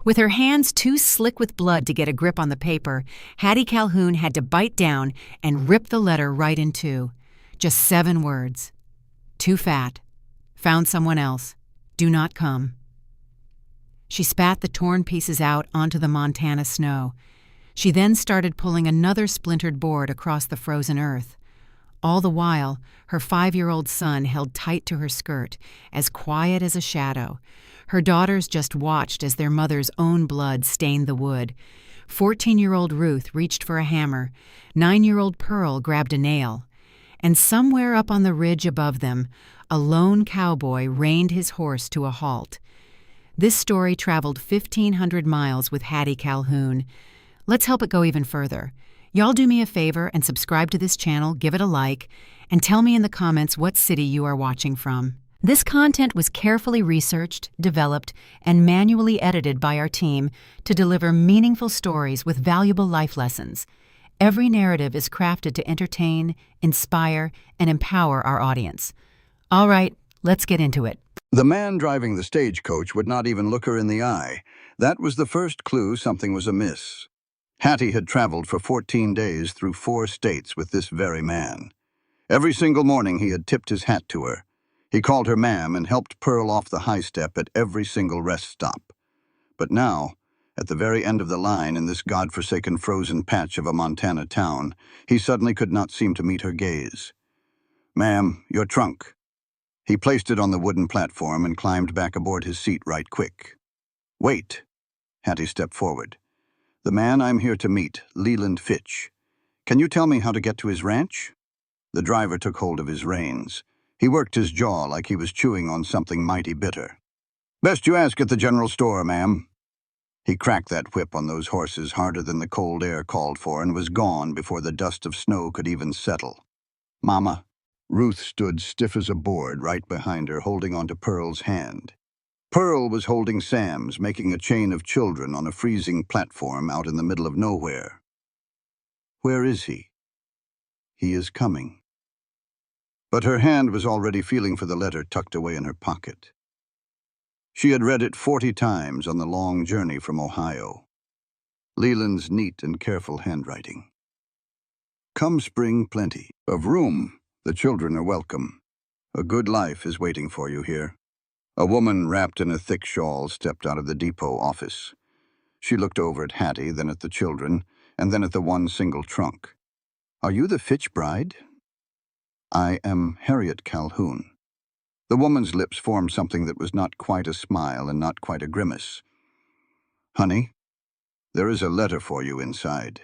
With her hands too slick with blood to get a grip on the paper, Hattie Calhoun had to bite down and rip the letter right in two. Just 7 words. Too fat. Found someone else. Do not come. She spat the torn pieces out onto the Montana snow. She then started pulling another splintered board across the frozen earth. All the while, her 5-year-old son held tight to her skirt, as quiet as a shadow. Her daughters just watched as their mother's own blood stained the wood. 14-year-old Ruth reached for a hammer. 9-year-old Pearl grabbed a nail. And somewhere up on the ridge above them, a lone cowboy reined his horse to a halt. This story traveled 1,500 miles with Hattie Calhoun. Let's help it go even further. Y'all do me a favor and subscribe to this channel, give it a like, and tell me in the comments what city you are watching from. This content was carefully researched, developed, and manually edited by our team to deliver meaningful stories with valuable life lessons. Every narrative is crafted to entertain, inspire, and empower our audience. All right, let's get into it. The man driving the stagecoach would not even look her in the eye. That was the first clue something was amiss. Hattie had traveled for 14 days through 4 states with this very man. Every single morning he had tipped his hat to her. He called her ma'am and helped Pearl off the high step at every single rest stop. But now, at the very end of the line in this godforsaken frozen patch of a Montana town, he suddenly could not seem to meet her gaze. "Ma'am, your trunk." He placed it on the wooden platform and climbed back aboard his seat right quick. "Wait." Hattie stepped forward. "The man I'm here to meet, Leland Fitch. Can you tell me how to get to his ranch?" The driver took hold of his reins. He worked his jaw like he was chewing on something mighty bitter. "Best you ask at the general store, ma'am." He cracked that whip on those horses harder than the cold air called for and was gone before the dust of snow could even settle. "Mama." Ruth stood stiff as a board right behind her, holding onto Pearl's hand. Pearl was holding Sam's, making a chain of children on a freezing platform out in the middle of nowhere. "Where is he?" "He is coming." But her hand was already feeling for the letter tucked away in her pocket. She had read it 40 times on the long journey from Ohio. Leland's neat and careful handwriting. "Come spring plenty of room. The children are welcome. A good life is waiting for you here." A woman wrapped in a thick shawl stepped out of the depot office. She looked over at Hattie, then at the children, and then at the one single trunk. "Are you the Fitch bride?" "I am Harriet Calhoun." The woman's lips formed something that was not quite a smile and not quite a grimace. "Honey, there is a letter for you inside.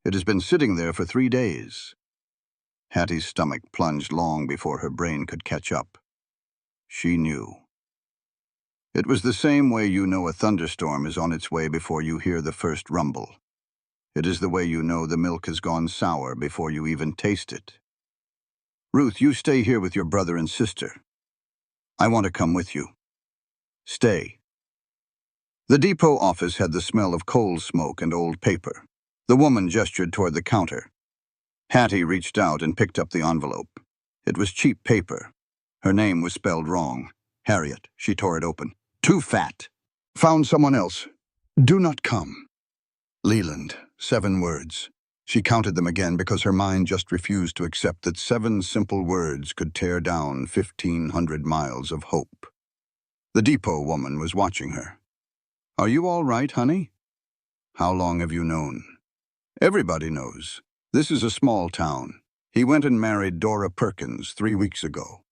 It has been sitting there for 3 days." Hattie's stomach plunged long before her brain could catch up. She knew. It was the same way you know a thunderstorm is on its way before you hear the first rumble. It is the way you know the milk has gone sour before you even taste it. "Ruth, you stay here with your brother and sister. I want to come with you. Stay." The depot office had the smell of coal smoke and old paper. The woman gestured toward the counter. Hattie reached out and picked up the envelope. It was cheap paper. Her name was spelled wrong. Harriet. She tore it open. "Too fat. Found someone else. Do not come." Leland. 7 words. She counted them again because her mind just refused to accept that 7 simple words could tear down 1,500 miles of hope. The depot woman was watching her. "Are you all right, honey?" "How long have you known?" "Everybody knows. This is a small town. He went and married Dora Perkins 3 weeks ago."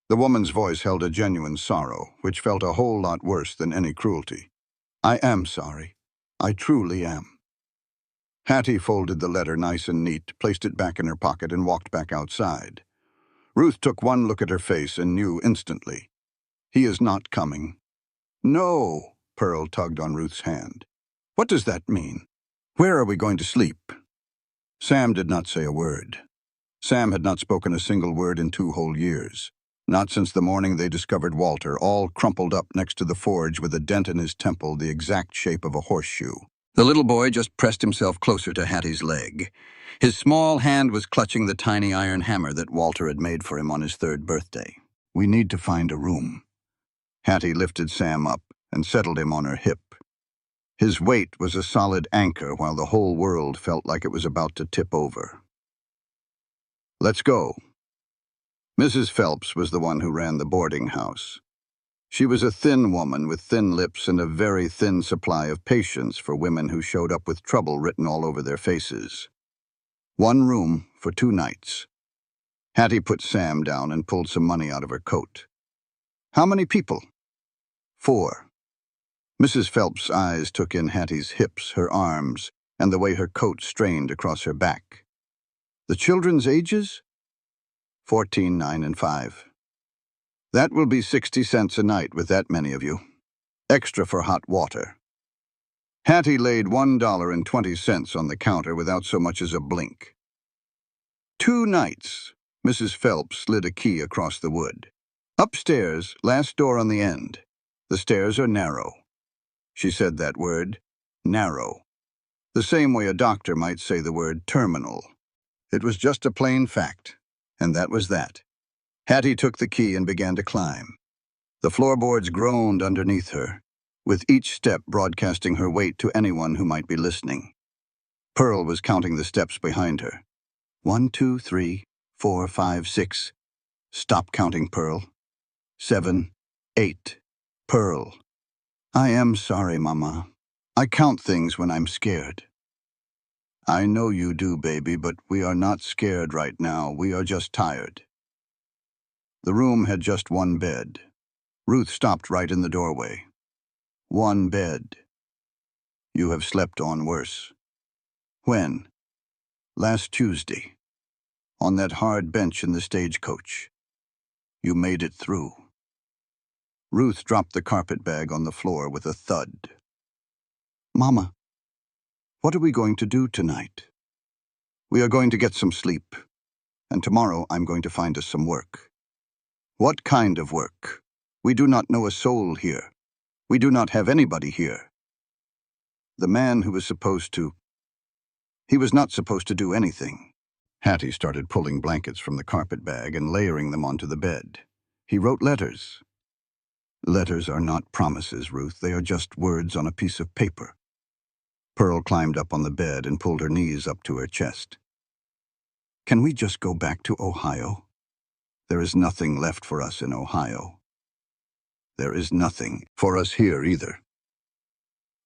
The woman's voice held a genuine sorrow, which felt a whole lot worse than any cruelty. "I am sorry. I truly am." Hattie folded the letter nice and neat, placed it back in her pocket, and walked back outside. Ruth took one look at her face and knew instantly. "He is not coming." "No," Pearl tugged on Ruth's hand. "What does that mean? Where are we going to sleep?" Sam did not say a word. Sam had not spoken a single word in 2 whole years. Not since the morning they discovered Walter, all crumpled up next to the forge with a dent in his temple the exact shape of a horseshoe. The little boy just pressed himself closer to Hattie's leg. His small hand was clutching the tiny iron hammer that Walter had made for him on his 3rd birthday. "We need to find a room." Hattie lifted Sam up and settled him on her hip. His weight was a solid anchor while the whole world felt like it was about to tip over. "Let's go." Mrs. Phelps was the one who ran the boarding house. She was a thin woman with thin lips and a very thin supply of patience for women who showed up with trouble written all over their faces. 1 room for 2 nights. Hattie put Sam down and pulled some money out of her coat. "How many people?" 4. Mrs. Phelps' eyes took in Hattie's hips, her arms, and the way her coat strained across her back. "The children's ages?" 14, 9, and 5. "That will be 60 cents a night with that many of you. Extra for hot water." Hattie laid $1.20 on the counter without so much as a blink. 2 nights. Mrs. Phelps slid a key across the wood. "Upstairs, last door on the end. The stairs are narrow." She said that word, narrow, the same way a doctor might say the word terminal. It was just a plain fact, and that was that. Hattie took the key and began to climb. The floorboards groaned underneath her, with each step broadcasting her weight to anyone who might be listening. Pearl was counting the steps behind her. 1, 2, 3, 4, 5, 6. "Stop counting, Pearl." 7, 8. "Pearl." "I am sorry, Mama. I count things when I'm scared." "I know you do, baby, but we are not scared right now. We are just tired." The room had just 1 bed. Ruth stopped right in the doorway. 1 bed. "You have slept on worse." "When?" "Last Tuesday. On that hard bench in the stagecoach. You made it through." Ruth dropped the carpet bag on the floor with a thud. "Mama, what are we going to do tonight?" "We are going to get some sleep, and tomorrow I'm going to find us some work." "What kind of work? We do not know a soul here. We do not have anybody here." "The man who was supposed to... He was not supposed to do anything." Hattie started pulling blankets from the carpet bag and layering them onto the bed. "He wrote letters." "Letters are not promises, Ruth. They are just words on a piece of paper." Pearl climbed up on the bed and pulled her knees up to her chest. "Can we just go back to Ohio? There is nothing left for us in Ohio. There is nothing for us here either."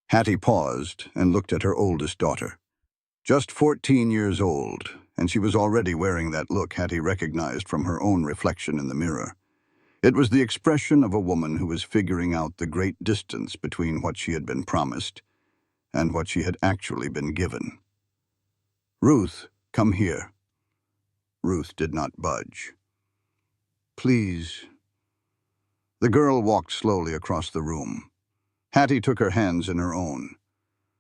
Hattie paused and looked at her oldest daughter. Just 14 years old, and she was already wearing that look Hattie recognized from her own reflection in the mirror. It was the expression of a woman who was figuring out the great distance between what she had been promised and what she had actually been given. "Ruth, come here." Ruth did not budge. "Please." The girl walked slowly across the room. Hattie took her hands in her own.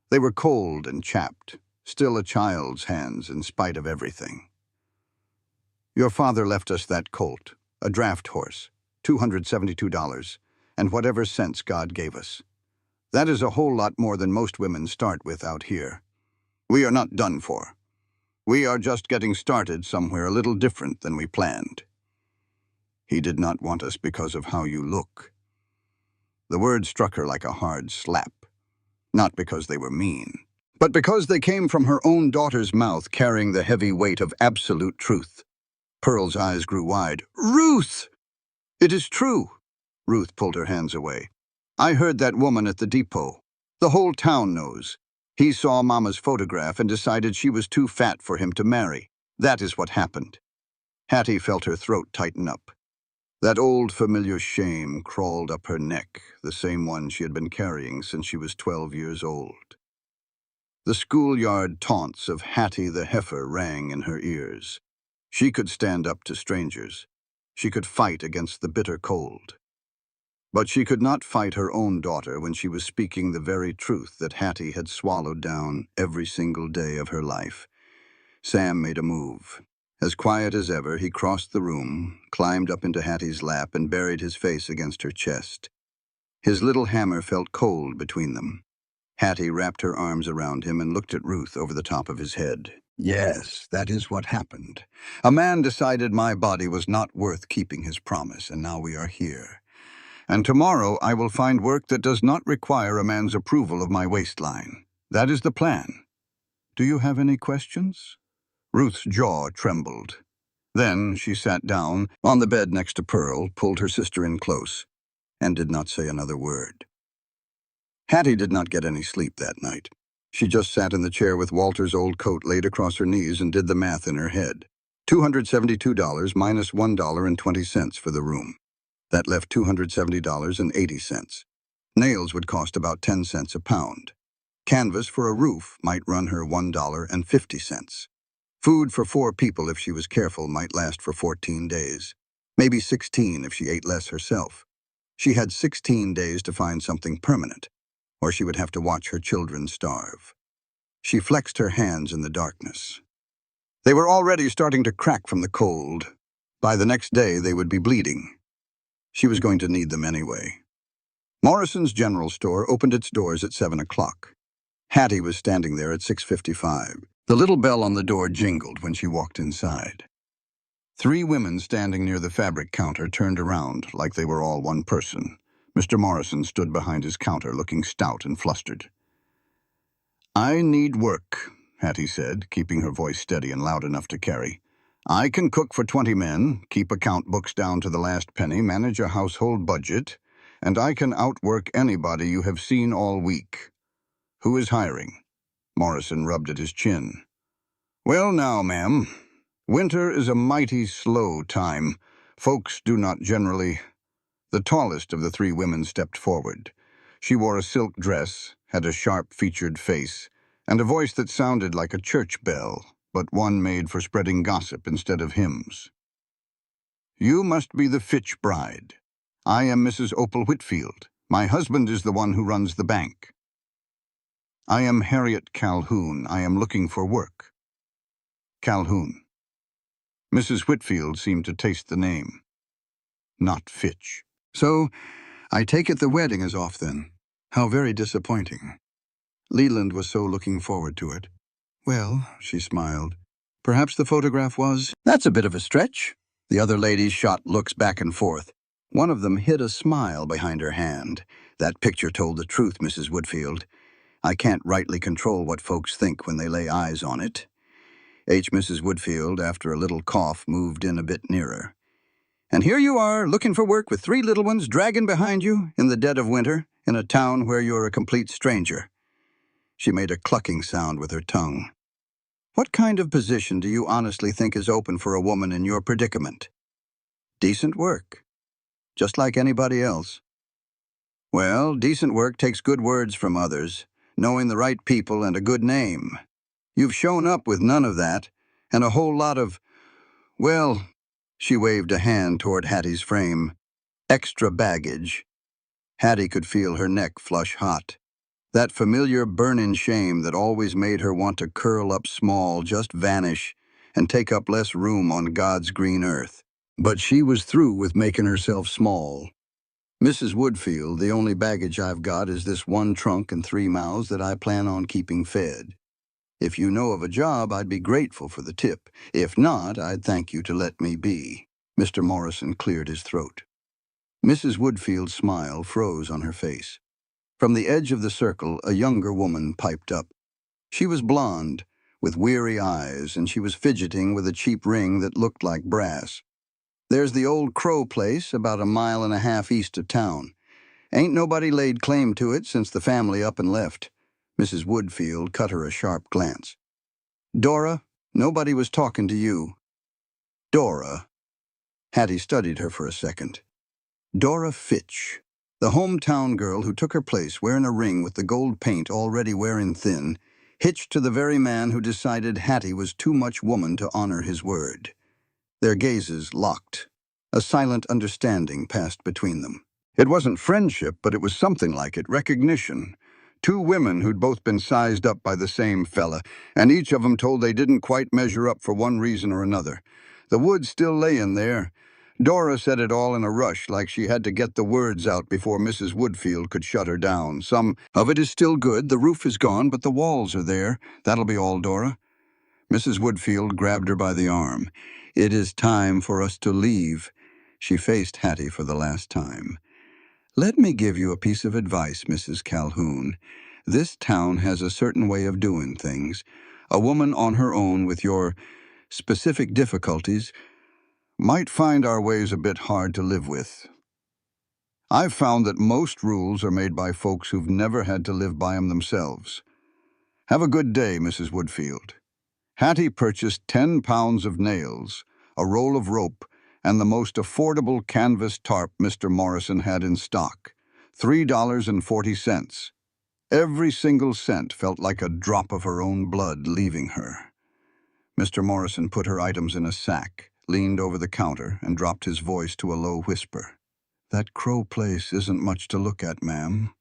They were cold and chapped, still a child's hands in spite of everything. "Your father left us that colt, a draft horse, $272, and whatever cents God gave us. That is a whole lot more than most women start with out here. We are not done for. We are just getting started somewhere a little different than we planned. He did not want us because of how you look." The word struck her like a hard slap, not because they were mean, but because they came from her own daughter's mouth carrying the heavy weight of absolute truth. Pearl's eyes grew wide. "Ruth! It is true." Ruth pulled her hands away. "I heard that woman at the depot. The whole town knows. He saw Mama's photograph and decided she was too fat for him to marry. That is what happened." Hattie felt her throat tighten up. That old familiar shame crawled up her neck, the same one she had been carrying since she was 12 years old. The schoolyard taunts of Hattie the heifer rang in her ears. She could stand up to strangers. She could fight against the bitter cold. But she could not fight her own daughter when she was speaking the very truth that Hattie had swallowed down every single day of her life. Sam made a move. As quiet as ever, he crossed the room, climbed up into Hattie's lap, and buried his face against her chest. His little hammer felt cold between them. Hattie wrapped her arms around him and looked at Ruth over the top of his head. "Yes, that is what happened. A man decided my body was not worth keeping his promise, and now we are here. And tomorrow I will find work that does not require a man's approval of my waistline. That is the plan. Do you have any questions? Ruth's jaw trembled. Then she sat down on the bed next to Pearl, pulled her sister in close, and did not say another word. Hattie did not get any sleep that night. She just sat in the chair with Walter's old coat laid across her knees and did the math in her head. $272 minus $1.20 for the room. That left $270.80. Nails would cost about 10 cents a pound. Canvas for a roof might run her $1.50. Food for 4 people, if she was careful, might last for 14 days. Maybe 16 if she ate less herself. She had 16 days to find something permanent, or she would have to watch her children starve. She flexed her hands in the darkness. They were already starting to crack from the cold. By the next day, they would be bleeding. She was going to need them anyway. Morrison's General Store opened its doors at 7 o'clock. Hattie was standing there at 6:55. The little bell on the door jingled when she walked inside. 3 women standing near the fabric counter turned around like they were all one person. Mr. Morrison stood behind his counter, looking stout and flustered. "I need work," Hattie said, keeping her voice steady and loud enough to carry. "I can cook for 20 men, keep account books down to the last penny, manage a household budget, and I can outwork anybody you have seen all week. Who is hiring?" Morrison rubbed at his chin. "Well now, ma'am, winter is a mighty slow time. Folks do not generally—" The tallest of the 3 women stepped forward. She wore a silk dress, had a sharp-featured face, and a voice that sounded like a church bell, but one made for spreading gossip instead of hymns. "You must be the Fitch bride. I am Mrs. Opal Whitfield. My husband is the one who runs the bank." "I am Harriet Calhoun. I am looking for work." Calhoun. Mrs. Whitfield seemed to taste the name. Not Fitch. "So, I take it the wedding is off then. How very disappointing." Leland was so looking forward to it. "Well," she smiled, "perhaps the photograph was—" "That's a bit of a stretch." The other ladies shot looks back and forth. One of them hid a smile behind her hand. "That picture told the truth, Mrs. Whitfield. I can't rightly control what folks think when they lay eyes on it." Mrs. Woodfield, after a little cough, moved in a bit nearer. "And here you are, looking for work with 3 little ones dragging behind you in the dead of winter, in a town where you're a complete stranger." She made a clucking sound with her tongue. "What kind of position do you honestly think is open for a woman in your predicament?" "Decent work. Just like anybody else." "Well, decent work takes good words from others, knowing the right people and a good name. You've shown up with none of that, and a whole lot of, well," she waved a hand toward Hattie's frame, "extra baggage." Hattie could feel her neck flush hot. That familiar burn-in shame that always made her want to curl up small, just vanish, and take up less room on God's green earth. But she was through with making herself small. "Mrs. Woodfield, the only baggage I've got is this 1 trunk and 3 mouths that I plan on keeping fed. If you know of a job, I'd be grateful for the tip. If not, I'd thank you to let me be." Mr. Morrison cleared his throat. Mrs. Woodfield's smile froze on her face. From the edge of the circle, a younger woman piped up. She was blonde, with weary eyes, and she was fidgeting with a cheap ring that looked like brass. "There's the old Crow place, about 1.5 miles east of town. Ain't nobody laid claim to it since the family up and left." Mrs. Woodfield cut her a sharp glance. "Dora, nobody was talking to you." "Dora?" Hattie studied her for a second. "Dora Fitch, the hometown girl who took her place wearing a ring with the gold paint already wearing thin, hitched to the very man who decided Hattie was too much woman to honor his word." Their gazes locked. A silent understanding passed between them. It wasn't friendship, but it was something like it, recognition. 2 women who'd both been sized up by the same fella, and each of them told they didn't quite measure up for one reason or another. The wood still lay in there. Dora said it all in a rush, like she had to get the words out before Mrs. Woodfield could shut her down. "Some of it is still good. The roof is gone, but the walls are there. That'll be all, Dora." Mrs. Woodfield grabbed her by the arm. "It is time for us to leave." She faced Hattie for the last time. Let me give you a piece of advice, Mrs. Calhoun. This town has a certain way of doing things. A woman on her own with your specific difficulties might find our ways a bit hard to live with. I've found that most rules are made by folks who've never had to live by them themselves. Have a good day, Mrs. Woodfield. Hattie purchased 10 pounds of nails, a roll of rope, and the most affordable canvas tarp Mr. Morrison had in stock, $3.40. Every single cent felt like a drop of her own blood leaving her. Mr. Morrison put her items in a sack, leaned over the counter, and dropped his voice to a low whisper. That Crow place isn't much to look at, ma'am.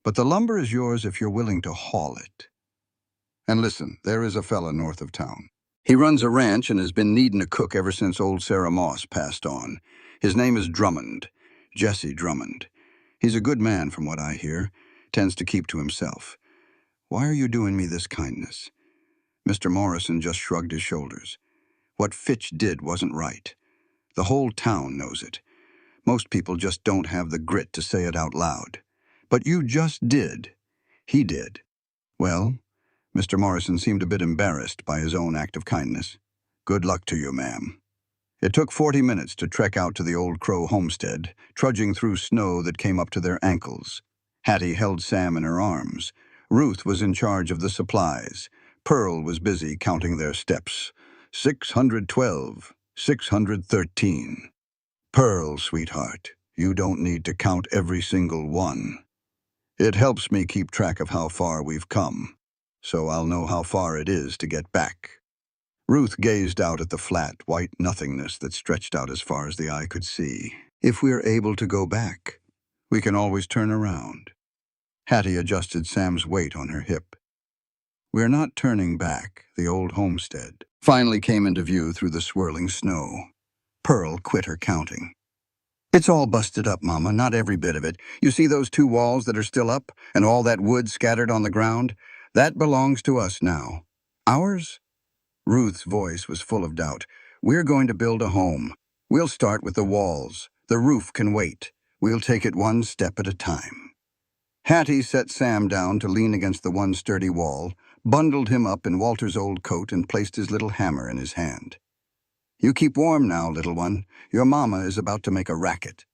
But the lumber is yours if you're willing to haul it. And listen, there is a fella north of town. He runs a ranch and has been needing a cook ever since old Sarah Moss passed on. His name is Drummond, Jesse Drummond. He's a good man from what I hear, tends to keep to himself. Why are you doing me this kindness? Mr. Morrison just shrugged his shoulders. What Fitch did wasn't right. The whole town knows it. Most people just don't have the grit to say it out loud. But you just did. He did. Well, Mr. Morrison seemed a bit embarrassed by his own act of kindness. Good luck to you, ma'am. It took 40 minutes to trek out to the old Crow homestead, trudging through snow that came up to their ankles. Hattie held Sam in her arms. Ruth was in charge of the supplies. Pearl was busy counting their steps. 612, 613. Pearl, sweetheart, you don't need to count every single one. It helps me keep track of how far we've come, so I'll know how far it is to get back. Ruth gazed out at the flat, white nothingness that stretched out as far as the eye could see. If we're able to go back, we can always turn around. Hattie adjusted Sam's weight on her hip. We're not turning back. The old homestead finally came into view through the swirling snow. Pearl quit her counting. It's all busted up, Mama, not every bit of it. You see those 2 walls that are still up, and all that wood scattered on the ground? That belongs to us now. Ours? Ruth's voice was full of doubt. We're going to build a home. We'll start with the walls. The roof can wait. We'll take it one step at a time. Hattie set Sam down to lean against the one sturdy wall, bundled him up in Walter's old coat, and placed his little hammer in his hand. You keep warm now, little one. Your mama is about to make a racket.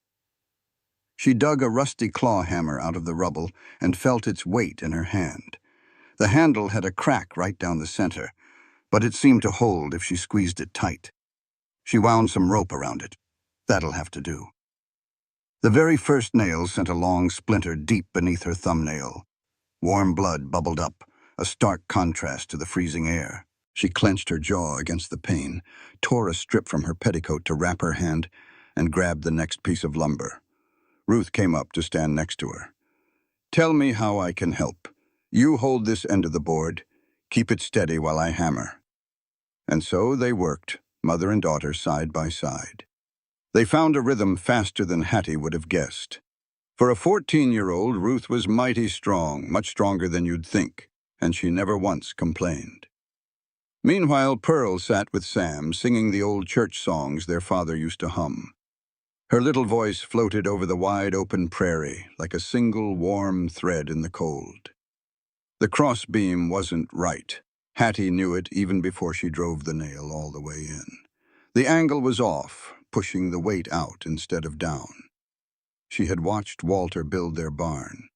She dug a rusty claw hammer out of the rubble and felt its weight in her hand. The handle had a crack right down the center, but it seemed to hold if she squeezed it tight. She wound some rope around it. That'll have to do. The very first nail sent a long splinter deep beneath her thumbnail. Warm blood bubbled up, a stark contrast to the freezing air. She clenched her jaw against the pain, tore a strip from her petticoat to wrap her hand, and grabbed the next piece of lumber. Ruth came up to stand next to her. Tell me how I can help. You hold this end of the board. Keep it steady while I hammer. And so they worked, mother and daughter side by side. They found a rhythm faster than Hattie would have guessed. For a 14-year-old, Ruth was mighty strong, much stronger than you'd think, and she never once complained. Meanwhile, Pearl sat with Sam, singing the old church songs their father used to hum. Her little voice floated over the wide-open prairie like a single warm thread in the cold. The crossbeam wasn't right. Hattie knew it even before she drove the nail all the way in. The angle was off, pushing the weight out instead of down. She had watched Walter build their barn,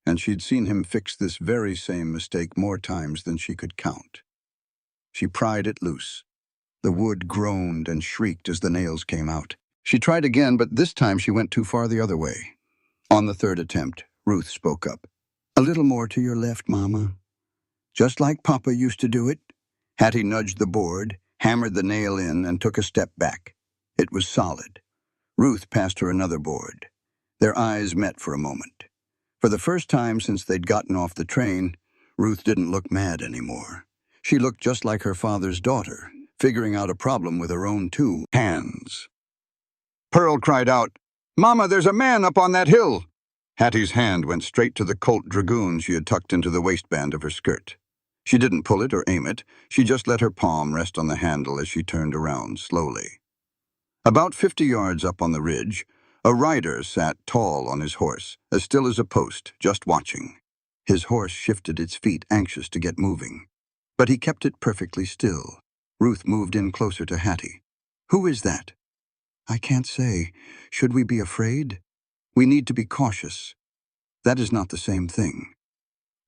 and she'd seen him fix this very same mistake more times than she could count. She pried it loose. The wood groaned and shrieked as the nails came out. She tried again, but this time she went too far the other way. On the third attempt, Ruth spoke up. A little more to your left, Mama. Just like Papa used to do it. Hattie nudged the board, hammered the nail in, and took a step back. It was solid. Ruth passed her another board. Their eyes met for a moment. For the first time since they'd gotten off the train, Ruth didn't look mad anymore. She looked just like her father's daughter, figuring out a problem with her own 2 hands. Pearl cried out, Mama, there's a man up on that hill! Hattie's hand went straight to the Colt Dragoon she had tucked into the waistband of her skirt. She didn't pull it or aim it. She just let her palm rest on the handle as she turned around slowly. About 50 yards up on the ridge, A rider sat tall on his horse, as still as a post, just watching. His horse shifted its feet, anxious to get moving. But he kept it perfectly still. Ruth moved in closer to Hattie. "Who is that?" "I can't say. Should we be afraid?" "We need to be cautious." "That is not the same thing."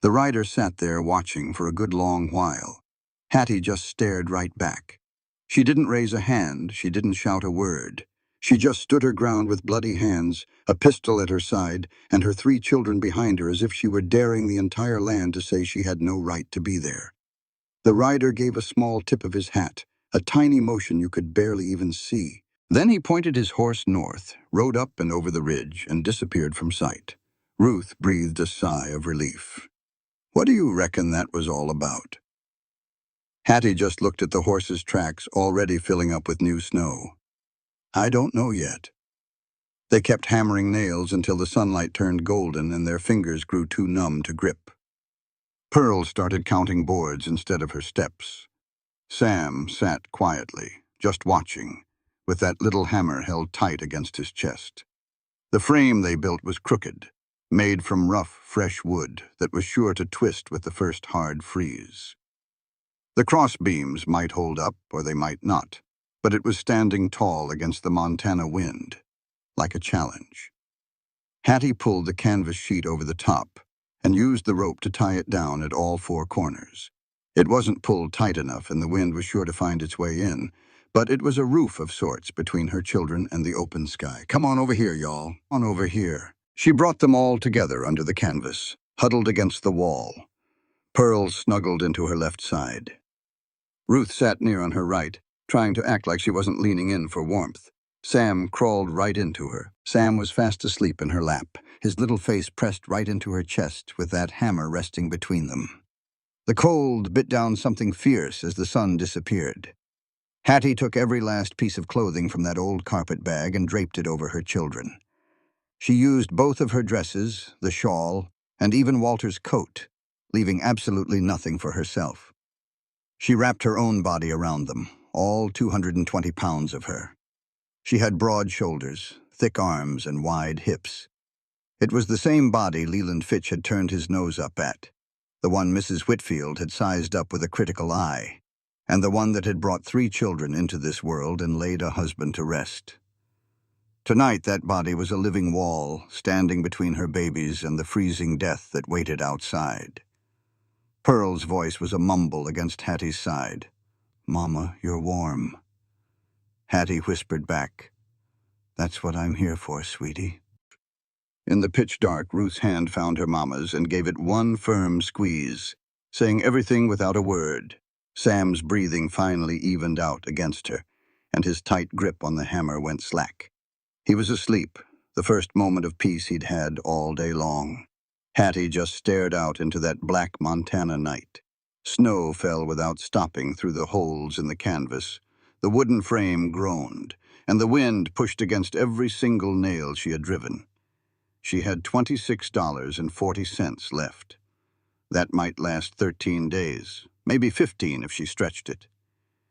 The rider sat there watching for a good long while. Hattie just stared right back. She didn't raise a hand, she didn't shout a word. She just stood her ground with bloody hands, a pistol at her side, and her 3 children behind her, as if she were daring the entire land to say she had no right to be there. The rider gave a small tip of his hat, a tiny motion you could barely even see. Then he pointed his horse north, rode up and over the ridge, and disappeared from sight. Ruth breathed a sigh of relief. "What do you reckon that was all about?" Hattie just looked at the horse's tracks, already filling up with new snow. "I don't know yet." They kept hammering nails until the sunlight turned golden and their fingers grew too numb to grip. Pearl started counting boards instead of her steps. Sam sat quietly, just watching, with that little hammer held tight against his chest. The frame they built was crooked, made from rough, fresh wood that was sure to twist with the first hard freeze. The cross beams might hold up, or they might not, but it was standing tall against the Montana wind, like a challenge. Hattie pulled the canvas sheet over the top and used the rope to tie it down at all 4 corners. It wasn't pulled tight enough and the wind was sure to find its way in, but it was a roof of sorts between her children and the open sky. "Come on over here, y'all. On over here." She brought them all together under the canvas, huddled against the wall. Pearl snuggled into her left side. Ruth sat near on her right, trying to act like she wasn't leaning in for warmth. Sam crawled right into her. Sam was fast asleep in her lap, his little face pressed right into her chest with that hammer resting between them. The cold bit down something fierce as the sun disappeared. Hattie took every last piece of clothing from that old carpet bag and draped it over her children. She used both of her dresses, the shawl, and even Walter's coat, leaving absolutely nothing for herself. She wrapped her own body around them, all 220 pounds of her. She had broad shoulders, thick arms, and wide hips. It was the same body Leland Fitch had turned his nose up at, the one Mrs. Whitfield had sized up with a critical eye, and the one that had brought 3 children into this world and laid a husband to rest. Tonight that body was a living wall, standing between her babies and the freezing death that waited outside. Pearl's voice was a mumble against Hattie's side. "Mama, you're warm." Hattie whispered back, "That's what I'm here for, sweetie." In the pitch dark, Ruth's hand found her mama's and gave it one firm squeeze, saying everything without a word. Sam's breathing finally evened out against her, and his tight grip on the hammer went slack. He was asleep, the first moment of peace he'd had all day long. Hattie just stared out into that black Montana night. Snow fell without stopping through the holes in the canvas. The wooden frame groaned, and the wind pushed against every single nail she had driven. She had $26.40 left. That might last 13 days, maybe 15 if she stretched it.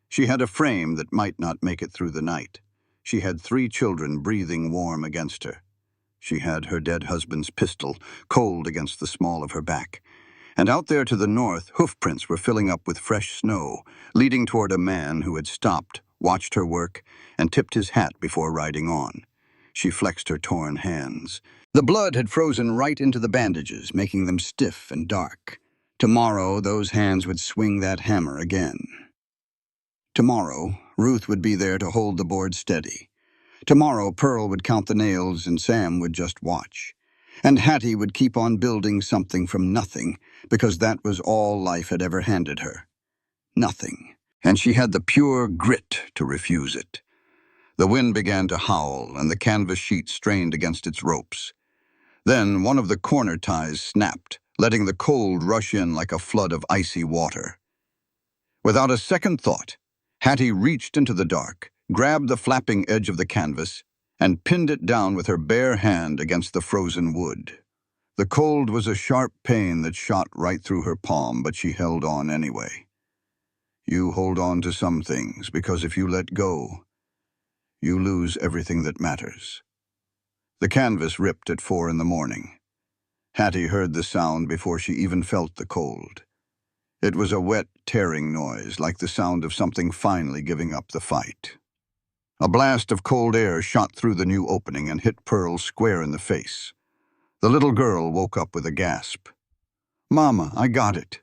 She had a frame that might not make it through the night. She had 3 children breathing warm against her. She had her dead husband's pistol, cold against the small of her back. And out there to the north, hoofprints were filling up with fresh snow, leading toward a man who had stopped, watched her work, and tipped his hat before riding on. She flexed her torn hands. The blood had frozen right into the bandages, making them stiff and dark. Tomorrow, those hands would swing that hammer again. Tomorrow, Ruth would be there to hold the board steady. Tomorrow, Pearl would count the nails and Sam would just watch. And Hattie would keep on building something from nothing, because that was all life had ever handed her. Nothing. And she had the pure grit to refuse it. The wind began to howl, and the canvas sheet strained against its ropes. Then one of the corner ties snapped, letting the cold rush in like a flood of icy water. Without a second thought, Hattie reached into the dark, grabbed the flapping edge of the canvas, and pinned it down with her bare hand against the frozen wood. The cold was a sharp pain that shot right through her palm, but she held on anyway. You hold on to some things, because if you let go, you lose everything that matters. The canvas ripped at 4 in the morning. Hattie heard the sound before she even felt the cold. It was a wet, tearing noise, like the sound of something finally giving up the fight. A blast of cold air shot through the new opening and hit Pearl square in the face. The little girl woke up with a gasp. "Mama, I got it."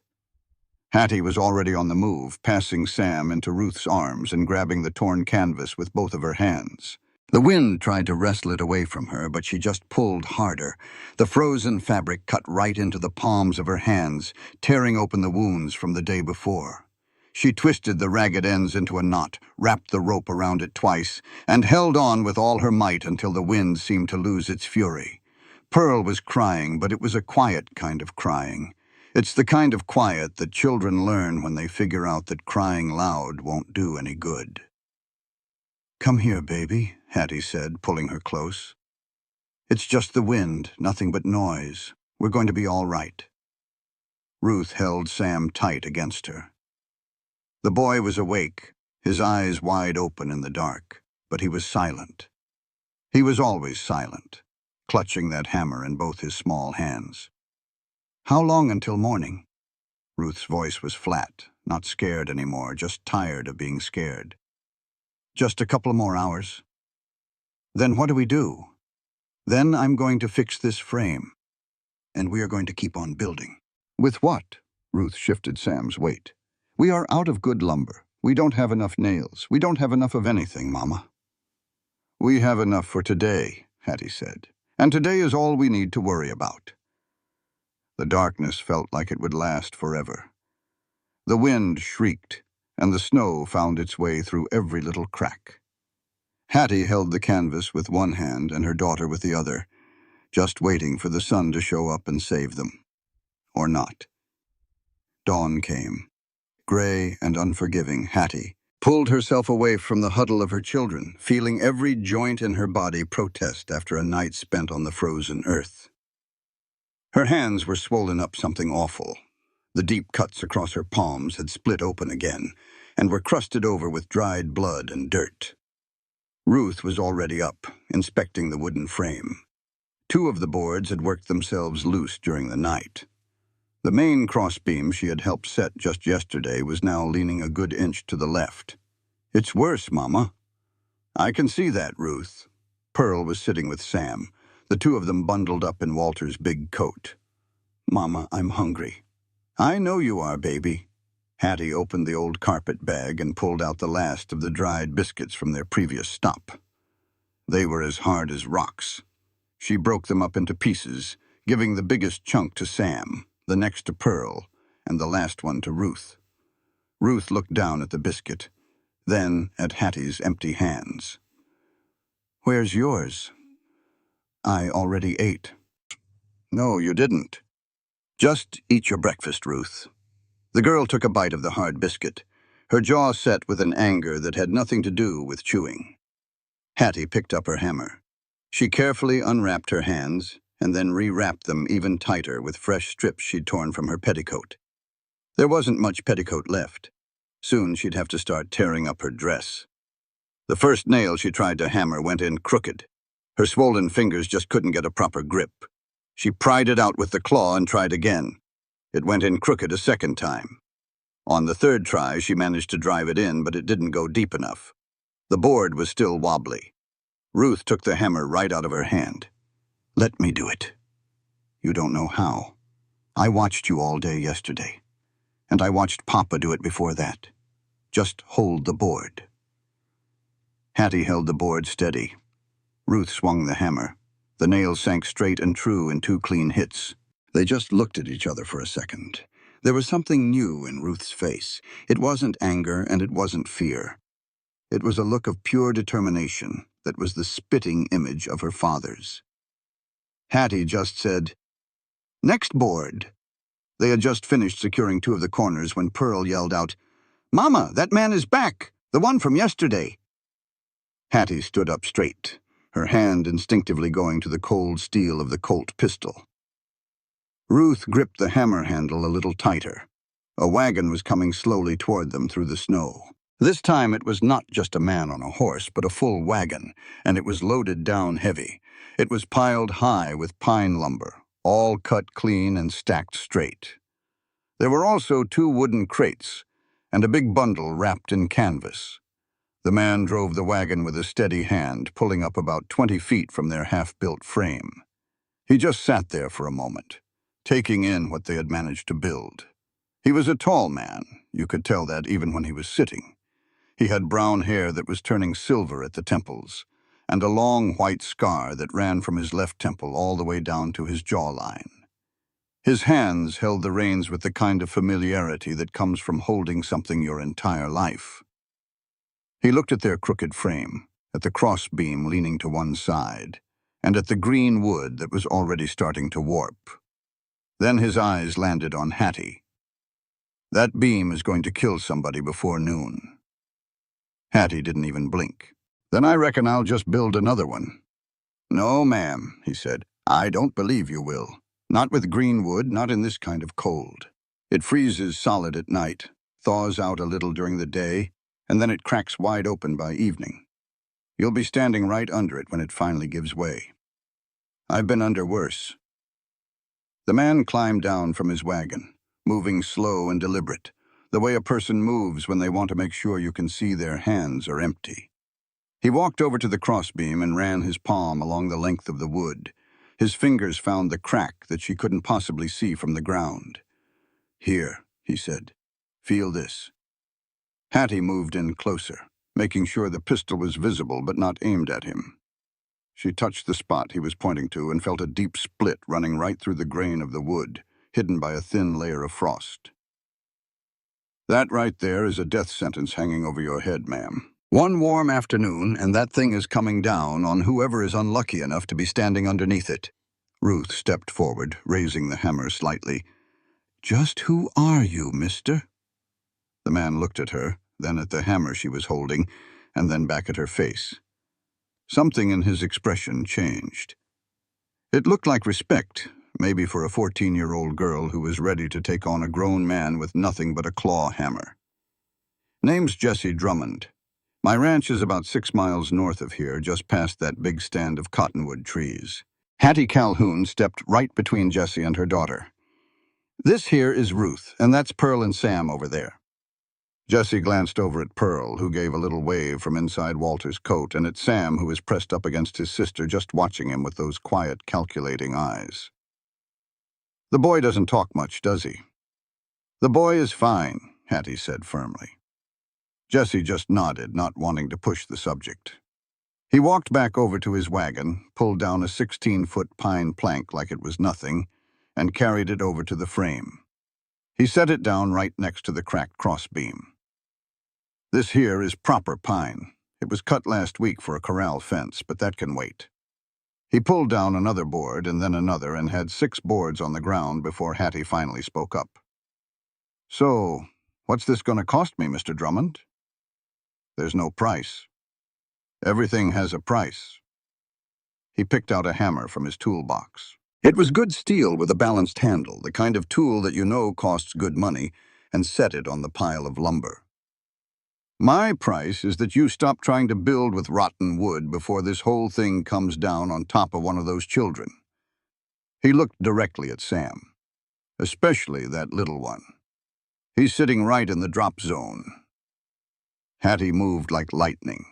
Hattie was already on the move, passing Sam into Ruth's arms and grabbing the torn canvas with both of her hands. The wind tried to wrestle it away from her, but she just pulled harder. The frozen fabric cut right into the palms of her hands, tearing open the wounds from the day before. She twisted the ragged ends into a knot, wrapped the rope around it twice, and held on with all her might until the wind seemed to lose its fury. Pearl was crying, but it was a quiet kind of crying. It's the kind of quiet that children learn when they figure out that crying loud won't do any good. "Come here, baby," Hattie said, pulling her close. "It's just the wind, nothing but noise. We're going to be all right." Ruth held Sam tight against her. The boy was awake, his eyes wide open in the dark, but he was silent. He was always silent, clutching that hammer in both his small hands. "How long until morning?" Ruth's voice was flat, not scared anymore, just tired of being scared. "Just a couple more hours." "Then what do we do?" "Then I'm going to fix this frame, and we are going to keep on building." "With what?" Ruth shifted Sam's weight. "We are out of good lumber. We don't have enough nails. We don't have enough of anything, Mama." "We have enough for today," Hattie said, "and today is all we need to worry about." The darkness felt like it would last forever. The wind shrieked, and the snow found its way through every little crack. Hattie held the canvas with one hand and her daughter with the other, just waiting for the sun to show up and save them. Or not. Dawn came. Gray and unforgiving, Hattie pulled herself away from the huddle of her children, feeling every joint in her body protest after a night spent on the frozen earth. Her hands were swollen up something awful. The deep cuts across her palms had split open again and were crusted over with dried blood and dirt. Ruth was already up, inspecting the wooden frame. 2 of the boards had worked themselves loose during the night. The main crossbeam she had helped set just yesterday was now leaning a good inch to the left. "It's worse, Mama." "I can see that, Ruth." Pearl was sitting with Sam, the 2 of them bundled up in Walter's big coat. "Mama, I'm hungry." "I know you are, baby." Hattie opened the old carpet bag and pulled out the last of the dried biscuits from their previous stop. They were as hard as rocks. She broke them up into pieces, giving the biggest chunk to Sam, the next to Pearl, and the last one to Ruth. Ruth looked down at the biscuit, then at Hattie's empty hands. "Where's yours?" "I already ate." "No, you didn't." "Just eat your breakfast, Ruth." The girl took a bite of the hard biscuit, her jaw set with an anger that had nothing to do with chewing. Hattie picked up her hammer. She carefully unwrapped her hands and then rewrapped them even tighter with fresh strips she'd torn from her petticoat. There wasn't much petticoat left. Soon she'd have to start tearing up her dress. The first nail she tried to hammer went in crooked. Her swollen fingers just couldn't get a proper grip. She pried it out with the claw and tried again. It went in crooked a second time. On the 3rd try, she managed to drive it in, but it didn't go deep enough. The board was still wobbly. Ruth took the hammer right out of her hand. "Let me do it." "You don't know how. I watched you all day yesterday, and I watched Papa do it before that. Just hold the board." Hattie held the board steady. Ruth swung the hammer. The nail sank straight and true in 2 clean hits. They just looked at each other for a second. There was something new in Ruth's face. It wasn't anger and it wasn't fear. It was a look of pure determination that was the spitting image of her father's. Hattie just said, "Next board." They had just finished securing 2 of the corners when Pearl yelled out, "Mama, that man is back, the one from yesterday." Hattie stood up straight, her hand instinctively going to the cold steel of the Colt pistol. Ruth gripped the hammer handle a little tighter. A wagon was coming slowly toward them through the snow. This time it was not just a man on a horse, but a full wagon, and it was loaded down heavy. It was piled high with pine lumber, all cut clean and stacked straight. There were also 2 wooden crates and a big bundle wrapped in canvas. The man drove the wagon with a steady hand, pulling up about 20 feet from their half-built frame. He just sat there for a moment, taking in what they had managed to build. He was a tall man. You could tell that even when he was sitting. He had brown hair that was turning silver at the temples, and a long white scar that ran from his left temple all the way down to his jawline. His hands held the reins with the kind of familiarity that comes from holding something your entire life. He looked at their crooked frame, at the crossbeam leaning to one side, and at the green wood that was already starting to warp. Then his eyes landed on Hattie. "That beam is going to kill somebody before noon." Hattie didn't even blink. "Then I reckon I'll just build another one." "No, ma'am," he said. "I don't believe you will. Not with green wood, not in this kind of cold. It freezes solid at night, thaws out a little during the day, and then it cracks wide open by evening. You'll be standing right under it when it finally gives way. I've been under worse." The man climbed down from his wagon, moving slow and deliberate, the way a person moves when they want to make sure you can see their hands are empty. He walked over to the crossbeam and ran his palm along the length of the wood. His fingers found the crack that she couldn't possibly see from the ground. "Here," he said. "Feel this." Hattie moved in closer, making sure the pistol was visible but not aimed at him. She touched the spot he was pointing to and felt a deep split running right through the grain of the wood, hidden by a thin layer of frost. "That right there is a death sentence hanging over your head, ma'am. One warm afternoon, and that thing is coming down on whoever is unlucky enough to be standing underneath it." Ruth stepped forward, raising the hammer slightly. "Just who are you, mister?" The man looked at her, then at the hammer she was holding, and then back at her face. Something in his expression changed. It looked like respect, maybe for a 14-year-old girl who was ready to take on a grown man with nothing but a claw hammer. "Name's Jesse Drummond. My ranch is about 6 miles north of here, just past that big stand of cottonwood trees." Hattie Calhoun stepped right between Jessie and her daughter. "This here is Ruth, and that's Pearl and Sam over there." Jessie glanced over at Pearl, who gave a little wave from inside Walter's coat, and at Sam, who was pressed up against his sister, just watching him with those quiet, calculating eyes. "The boy doesn't talk much, does he?" "The boy is fine," Hattie said firmly. Jessie just nodded, not wanting to push the subject. He walked back over to his wagon, pulled down a 16-foot pine plank like it was nothing, and carried it over to the frame. He set it down right next to the cracked crossbeam. "This here is proper pine. It was cut last week for a corral fence, but that can wait." He pulled down another board and then another and had 6 boards on the ground before Hattie finally spoke up. "So, what's this going to cost me, Mr. Drummond?" "There's no price. Everything has a price." He picked out a hammer from his toolbox. It was good steel with a balanced handle, the kind of tool that you know costs good money, and set it on the pile of lumber. "My price is that you stop trying to build with rotten wood before this whole thing comes down on top of one of those children." He looked directly at Sam, especially that little one. "He's sitting right in the drop zone." Hattie moved like lightning.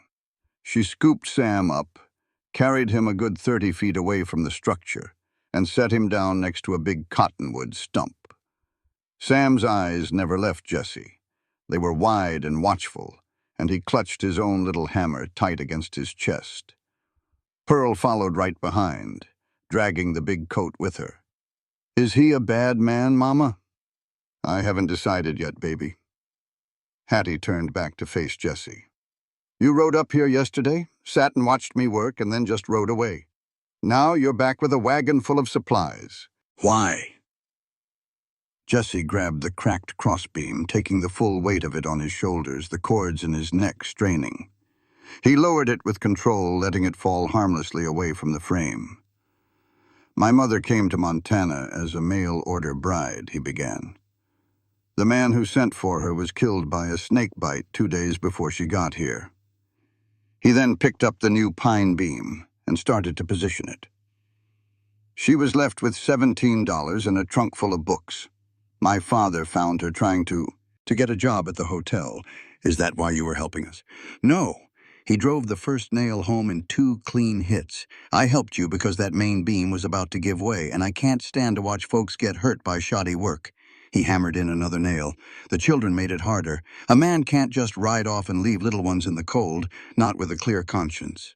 She scooped Sam up, carried him a good 30 feet away from the structure, and set him down next to a big cottonwood stump. Sam's eyes never left Jessie. They were wide and watchful, and he clutched his own little hammer tight against his chest. Pearl followed right behind, dragging the big coat with her. "Is he a bad man, Mama?" "I haven't decided yet, baby." Hattie turned back to face Jessie. "You rode up here yesterday, sat and watched me work, and then just rode away. Now you're back with a wagon full of supplies. Why?" Jessie grabbed the cracked crossbeam, taking the full weight of it on his shoulders, the cords in his neck straining. He lowered it with control, letting it fall harmlessly away from the frame. "My mother came to Montana as a mail-order bride," he began. "The man who sent for her was killed by a snake bite 2 days before she got here." He then picked up the new pine beam and started to position it. She was left with $17 and a trunk full of books. My father found her trying to get a job at the hotel. Is that why you were helping us? No. He drove the first nail home in 2 clean hits. I helped you because that main beam was about to give way, and I can't stand to watch folks get hurt by shoddy work. He hammered in another nail. The children made it harder. A man can't just ride off and leave little ones in the cold, not with a clear conscience.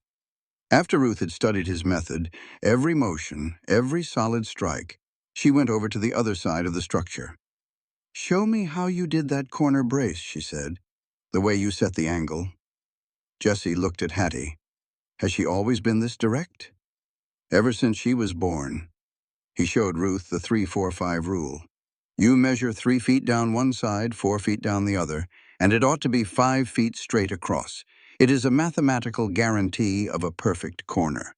After Ruth had studied his method, every motion, every solid strike, she went over to the other side of the structure. "Show me how you did that corner brace," she said. "The way you set the angle." Jessie looked at Hattie. Has she always been this direct? Ever since she was born. He showed Ruth the 3-4-5 rule. You measure 3 feet down one side, 4 feet down the other, and it ought to be 5 feet straight across. It is a mathematical guarantee of a perfect corner.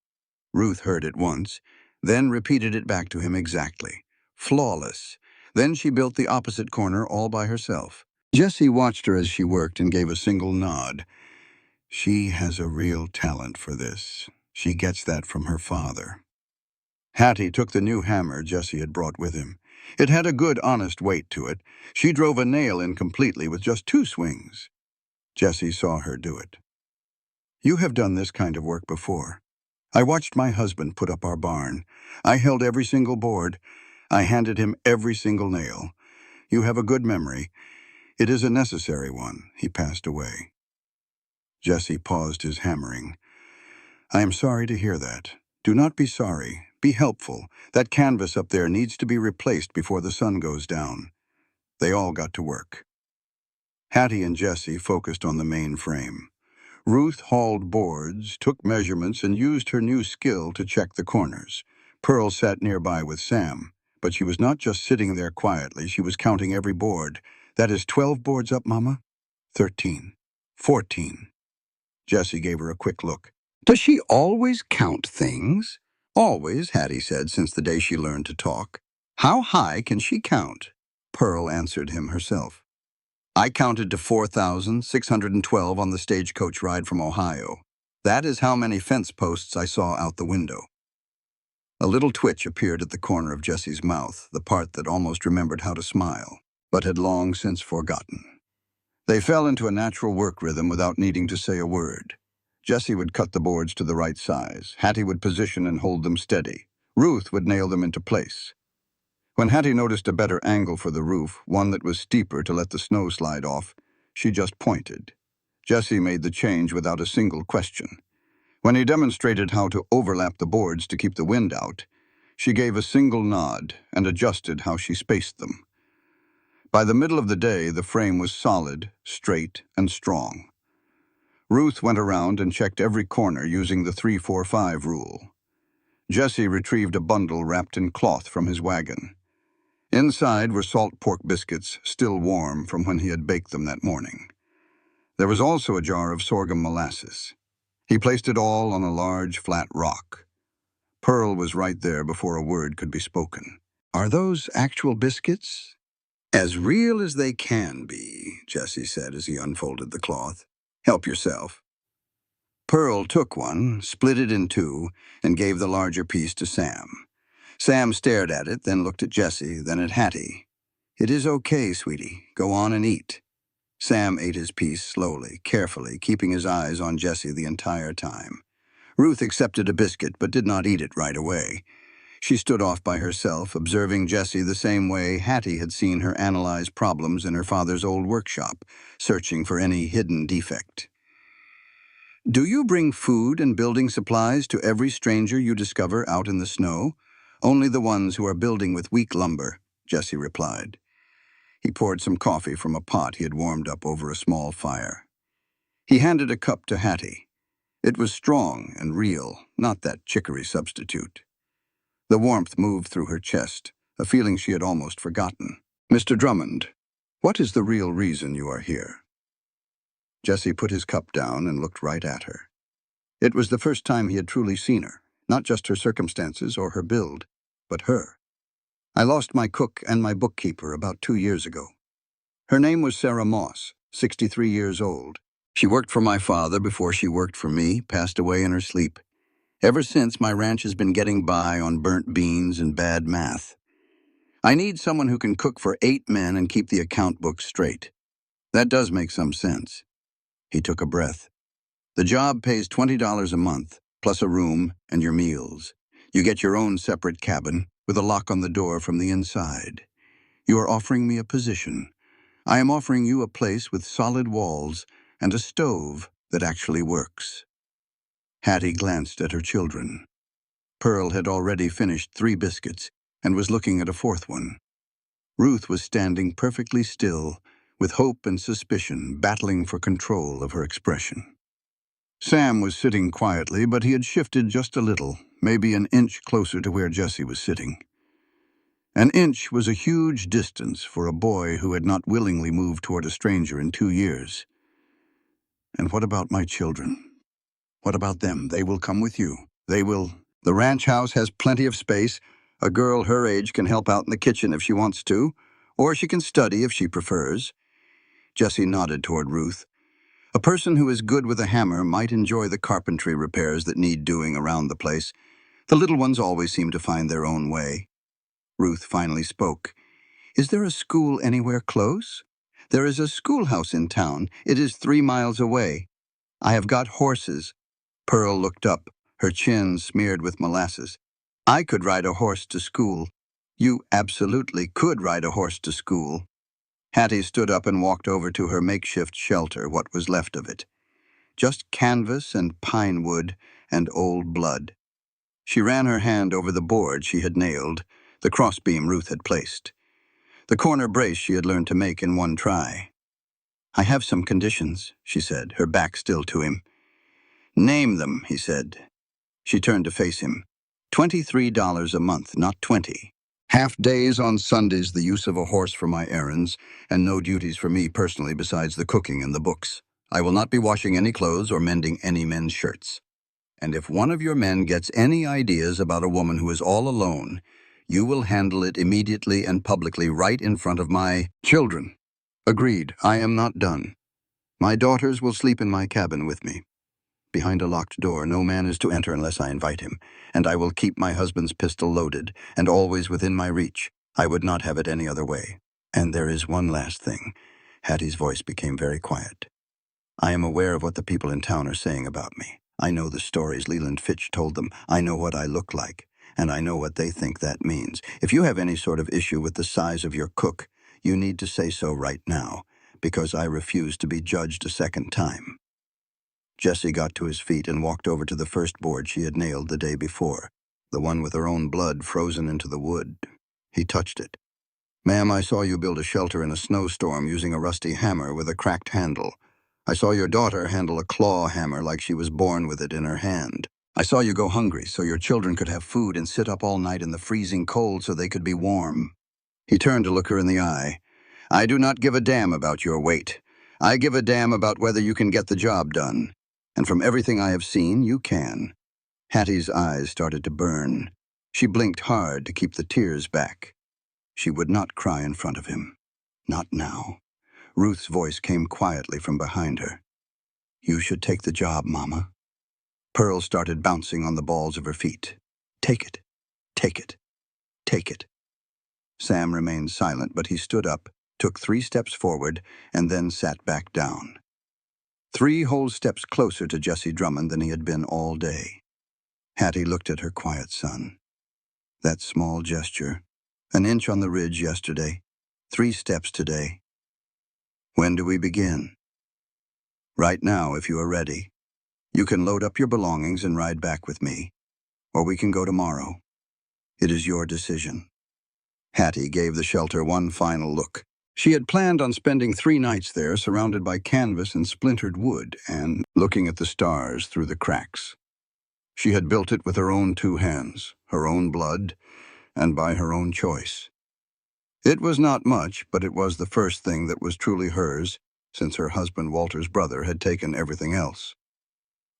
Ruth heard it once, then repeated it back to him exactly. Flawless. Then she built the opposite corner all by herself. Jessie watched her as she worked and gave a single nod. She has a real talent for this. She gets that from her father. Hattie took the new hammer Jessie had brought with him. It had a good, honest weight to it. She drove a nail in completely with just 2 swings. Jessie saw her do it. You have done this kind of work before. I watched my husband put up our barn. I held every single board. I handed him every single nail. You have a good memory. It is a necessary one. He passed away. Jessie paused his hammering. I am sorry to hear that. Do not be sorry. Be helpful. That canvas up there needs to be replaced before the sun goes down. They all got to work. Hattie and Jessie focused on the main frame. Ruth hauled boards, took measurements, and used her new skill to check the corners. Pearl sat nearby with Sam, but she was not just sitting there quietly, she was counting every board. That is 12 boards up, Mama? 13. 14. Jessie gave her a quick look. Does she always count things? Always, Hattie said, since the day she learned to talk. How high can she count? Pearl answered him herself. I counted to 4,612 on the stagecoach ride from Ohio. That is how many fence posts I saw out the window. A little twitch appeared at the corner of Jessie's mouth, the part that almost remembered how to smile, but had long since forgotten. They fell into a natural work rhythm without needing to say a word. Jessie would cut the boards to the right size. Hattie would position and hold them steady. Ruth would nail them into place. When Hattie noticed a better angle for the roof, one that was steeper to let the snow slide off, she just pointed. Jessie made the change without a single question. When he demonstrated how to overlap the boards to keep the wind out, she gave a single nod and adjusted how she spaced them. By the middle of the day, the frame was solid, straight, and strong. Ruth went around and checked every corner using the 3-4-5 rule. Jessie retrieved a bundle wrapped in cloth from his wagon. Inside were salt pork biscuits, still warm from when he had baked them that morning. There was also a jar of sorghum molasses. He placed it all on a large, flat rock. Pearl was right there before a word could be spoken. Are those actual biscuits? As real as they can be, Jessie said as he unfolded the cloth. Help yourself. Pearl took one, split it in 2, and gave the larger piece to Sam. Sam stared at it, then looked at Jessie, then at Hattie. It is okay, sweetie. Go on and eat. Sam ate his piece slowly, carefully, keeping his eyes on Jessie the entire time. Ruth accepted a biscuit, but did not eat it right away. She stood off by herself, observing Jessie the same way Hattie had seen her analyze problems in her father's old workshop, searching for any hidden defect. Do you bring food and building supplies to every stranger you discover out in the snow? Only the ones who are building with weak lumber, Jessie replied. He poured some coffee from a pot he had warmed up over a small fire. He handed a cup to Hattie. It was strong and real, not that chicory substitute. The warmth moved through her chest, a feeling she had almost forgotten. Mr. Drummond, what is the real reason you are here? Jessie put his cup down and looked right at her. It was the first time he had truly seen her, not just her circumstances or her build, but her. I lost my cook and my bookkeeper about 2 years ago. Her name was Sarah Moss, 63 years old. She worked for my father before she worked for me, passed away in her sleep. Ever since, my ranch has been getting by on burnt beans and bad math. I need someone who can cook for 8 men and keep the account books straight. That does make some sense. He took a breath. The job pays $20 a month, plus a room and your meals. You get your own separate cabin, with a lock on the door from the inside. You are offering me a position. I am offering you a place with solid walls and a stove that actually works. Hattie glanced at her children. Pearl had already finished 3 biscuits and was looking at a 4th one. Ruth was standing perfectly still, with hope and suspicion battling for control of her expression. Sam was sitting quietly, but he had shifted just a little, maybe an inch closer to where Jessie was sitting. An inch was a huge distance for a boy who had not willingly moved toward a stranger in 2 years. And what about my children? What about them? They will come with you. They will... The ranch house has plenty of space. A girl her age can help out in the kitchen if she wants to, or she can study if she prefers. Jessie nodded toward Ruth. A person who is good with a hammer might enjoy the carpentry repairs that need doing around the place. The little ones always seem to find their own way. Ruth finally spoke. Is there a school anywhere close? There is a schoolhouse in town. It is 3 miles away. I have got horses. Pearl looked up, her chin smeared with molasses. I could ride a horse to school. You absolutely could ride a horse to school. Hattie stood up and walked over to her makeshift shelter, what was left of it. Just canvas and pine wood and old blood. She ran her hand over the board she had nailed, the crossbeam Ruth had placed. The corner brace she had learned to make in one try. I have some conditions, she said, her back still to him. Name them, he said. She turned to face him. $23 a month, not 20. Half days on Sundays, the use of a horse for my errands, and no duties for me personally besides the cooking and the books. I will not be washing any clothes or mending any men's shirts. And if one of your men gets any ideas about a woman who is all alone, you will handle it immediately and publicly right in front of my children. Agreed, I am not done. My daughters will sleep in my cabin with me. Behind a locked door, no man is to enter unless I invite him, and I will keep my husband's pistol loaded and always within my reach. I would not have it any other way. And there is one last thing. Hattie's voice became very quiet. I am aware of what the people in town are saying about me. I know the stories Leland Fitch told them. I know what I look like, and I know what they think that means. If you have any sort of issue with the size of your cook, you need to say so right now, because I refuse to be judged a second time. Jessie got to his feet and walked over to the first board she had nailed the day before, the one with her own blood frozen into the wood. He touched it. Ma'am, I saw you build a shelter in a snowstorm using a rusty hammer with a cracked handle. I saw your daughter handle a claw hammer like she was born with it in her hand. I saw you go hungry so your children could have food and sit up all night in the freezing cold so they could be warm. He turned to look her in the eye. I do not give a damn about your weight. I give a damn about whether you can get the job done. And from everything I have seen, you can. Hattie's eyes started to burn. She blinked hard to keep the tears back. She would not cry in front of him. Not now. Ruth's voice came quietly from behind her. You should take the job, Mama. Pearl started bouncing on the balls of her feet. Take it. Take it. Take it. Sam remained silent, but he stood up, took 3 steps forward, and then sat back down. 3 whole steps closer to Jessie Drummond than he had been all day. Hattie looked at her quiet son. That small gesture, an inch on the ridge yesterday, 3 steps today. When do we begin? Right now, if you are ready. You can load up your belongings and ride back with me, or we can go tomorrow. It is your decision. Hattie gave the shelter one final look. She had planned on spending 3 nights there, surrounded by canvas and splintered wood, and looking at the stars through the cracks. She had built it with her own 2 hands, her own blood, and by her own choice. It was not much, but it was the first thing that was truly hers, since her husband Walter's brother had taken everything else.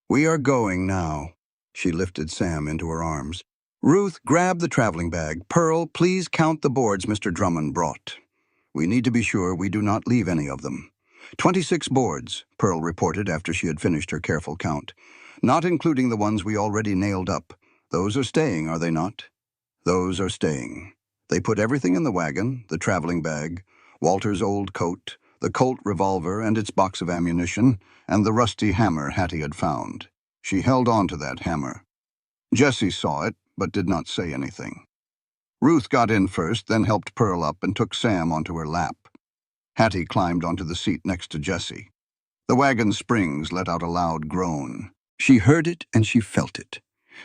We are going now. She lifted Sam into her arms. Ruth, grab the traveling bag. Pearl, please count the boards Mr. Drummond brought. We need to be sure we do not leave any of them. 26 boards, Pearl reported after she had finished her careful count. not including the ones we already nailed up. Those are staying, are they not? Those are staying. They put everything in the wagon, the traveling bag, Walter's old coat, the Colt revolver and its box of ammunition, and the rusty hammer Hattie had found. She held on to that hammer. Jessie saw it, but did not say anything. Ruth got in first, then helped Pearl up and took Sam onto her lap. Hattie climbed onto the seat next to Jessie. The wagon's springs let out a loud groan. She heard it and she felt it.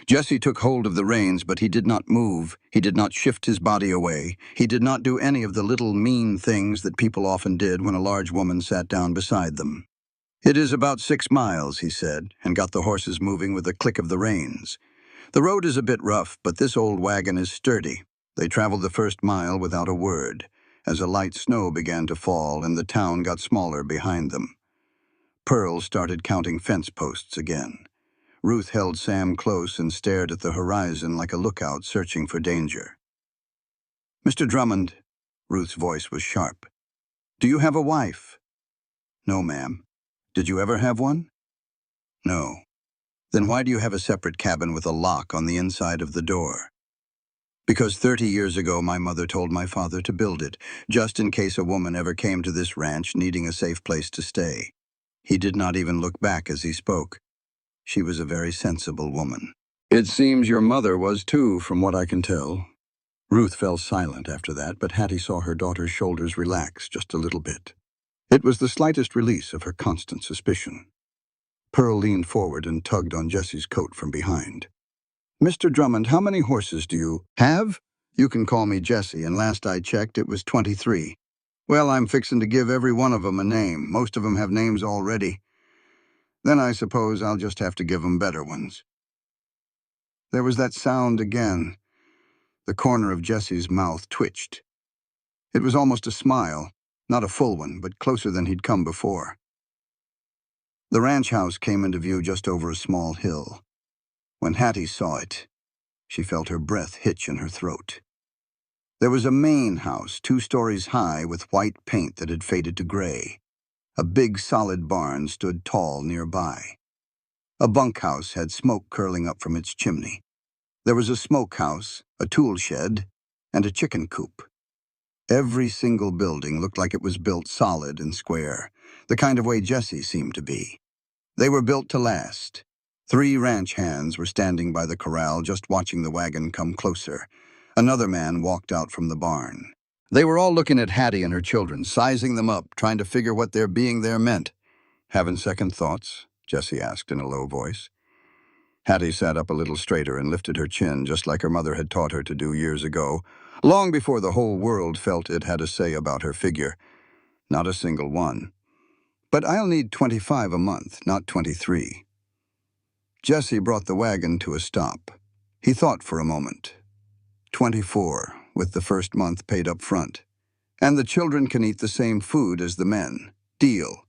Jessie took hold of the reins, but he did not move. He did not shift his body away. He did not do any of the little mean things that people often did when a large woman sat down beside them. "It is about 6 miles," he said, and got the horses moving with a click of the reins. "The road is a bit rough, but this old wagon is sturdy." They traveled the first mile without a word, as a light snow began to fall and the town got smaller behind them. Pearl started counting fence posts again. Ruth held Sam close and stared at the horizon like a lookout searching for danger. "Mr. Drummond," Ruth's voice was sharp, "do you have a wife?" "No, ma'am." "Did you ever have one?" "No." "Then why do you have a separate cabin with a lock on the inside of the door?" "Because 30 years ago my mother told my father to build it, just in case a woman ever came to this ranch needing a safe place to stay." He did not even look back as he spoke. She was a very sensible woman. "It seems your mother was too, from what I can tell." Ruth fell silent after that, but Hattie saw her daughter's shoulders relax just a little bit. It was the slightest release of her constant suspicion. Pearl leaned forward and tugged on Jessie's coat from behind. "Mr. Drummond, how many horses do you have?" "You can call me Jessie, and last I checked it was 23. Well, I'm fixin' to give every one of 'em a name. Most of 'em have names already. Then I suppose I'll just have to give 'em better ones." There was that sound again. The corner of Jessie's mouth twitched. It was almost a smile, not a full one, but closer than he'd come before. The ranch house came into view just over a small hill. When Hattie saw it, she felt her breath hitch in her throat. There was a main house, 2 stories high, with white paint that had faded to gray. A big, solid barn stood tall nearby. A bunkhouse had smoke curling up from its chimney. There was a smokehouse, a tool shed, and a chicken coop. Every single building looked like it was built solid and square, the kind of way Jessie seemed to be. They were built to last. 3 ranch hands were standing by the corral just watching the wagon come closer. Another man walked out from the barn. They were all looking at Hattie and her children, sizing them up, trying to figure what their being there meant. "Having second thoughts?" Jessie asked in a low voice. Hattie sat up a little straighter and lifted her chin, just like her mother had taught her to do years ago, long before the whole world felt it had a say about her figure. "Not a single one. But I'll need 25 a month, not 23. Jessie brought the wagon to a stop. He thought for a moment. 24, with the first month paid up front. And the children can eat the same food as the men. Deal.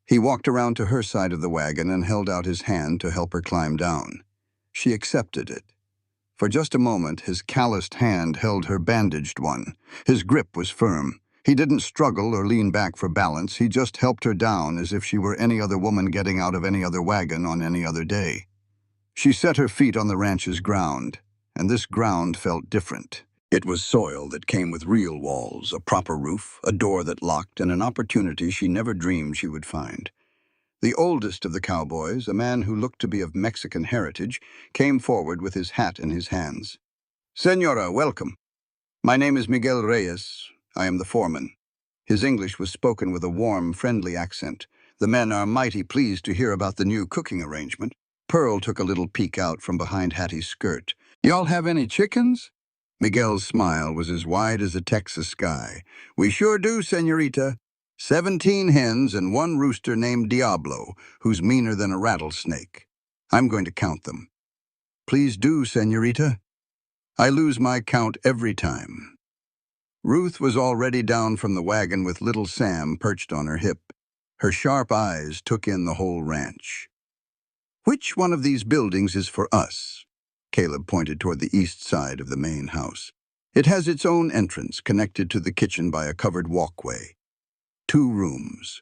He walked around to her side of the wagon and held out his hand to help her climb down. She accepted it. For just a moment, his calloused hand held her bandaged one. His grip was firm. He didn't struggle or lean back for balance. He just helped her down as if she were any other woman getting out of any other wagon on any other day. She set her feet on the ranch's ground, and this ground felt different. It was soil that came with real walls, a proper roof, a door that locked, and an opportunity she never dreamed she would find. The oldest of the cowboys, a man who looked to be of Mexican heritage, came forward with his hat in his hands. "Senora, welcome. My name is Miguel Reyes. I am the foreman." His English was spoken with a warm, friendly accent. "The men are mighty pleased to hear about the new cooking arrangement." Pearl took a little peek out from behind Hattie's skirt. "Y'all have any chickens?" Miguel's smile was as wide as a Texas sky. "We sure do, senorita. 17 hens and 1 rooster named Diablo, who's meaner than a rattlesnake. I'm going to count them." "Please do, senorita. I lose my count every time." Ruth was already down from the wagon with little Sam perched on her hip. Her sharp eyes took in the whole ranch. "Which one of these buildings is for us?" Caleb pointed toward the east side of the main house. "It has its own entrance, connected to the kitchen by a covered walkway. 2 rooms.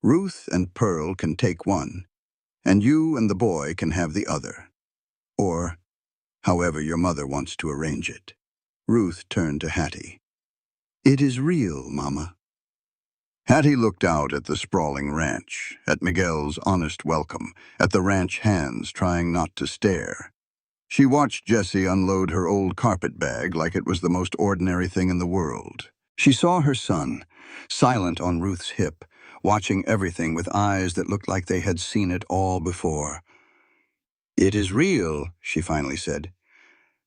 Ruth and Pearl can take one. and you and the boy can have the other. Or however your mother wants to arrange it. Ruth turned to Hattie. It is real, Mama. Hattie looked out at the sprawling ranch, at Miguel's honest welcome, at the ranch hands trying not to stare. She watched Jessie unload her old carpet bag like it was the most ordinary thing in the world. She saw her son, silent on Ruth's hip, watching everything with eyes that looked like they had seen it all before. It is real, she finally said.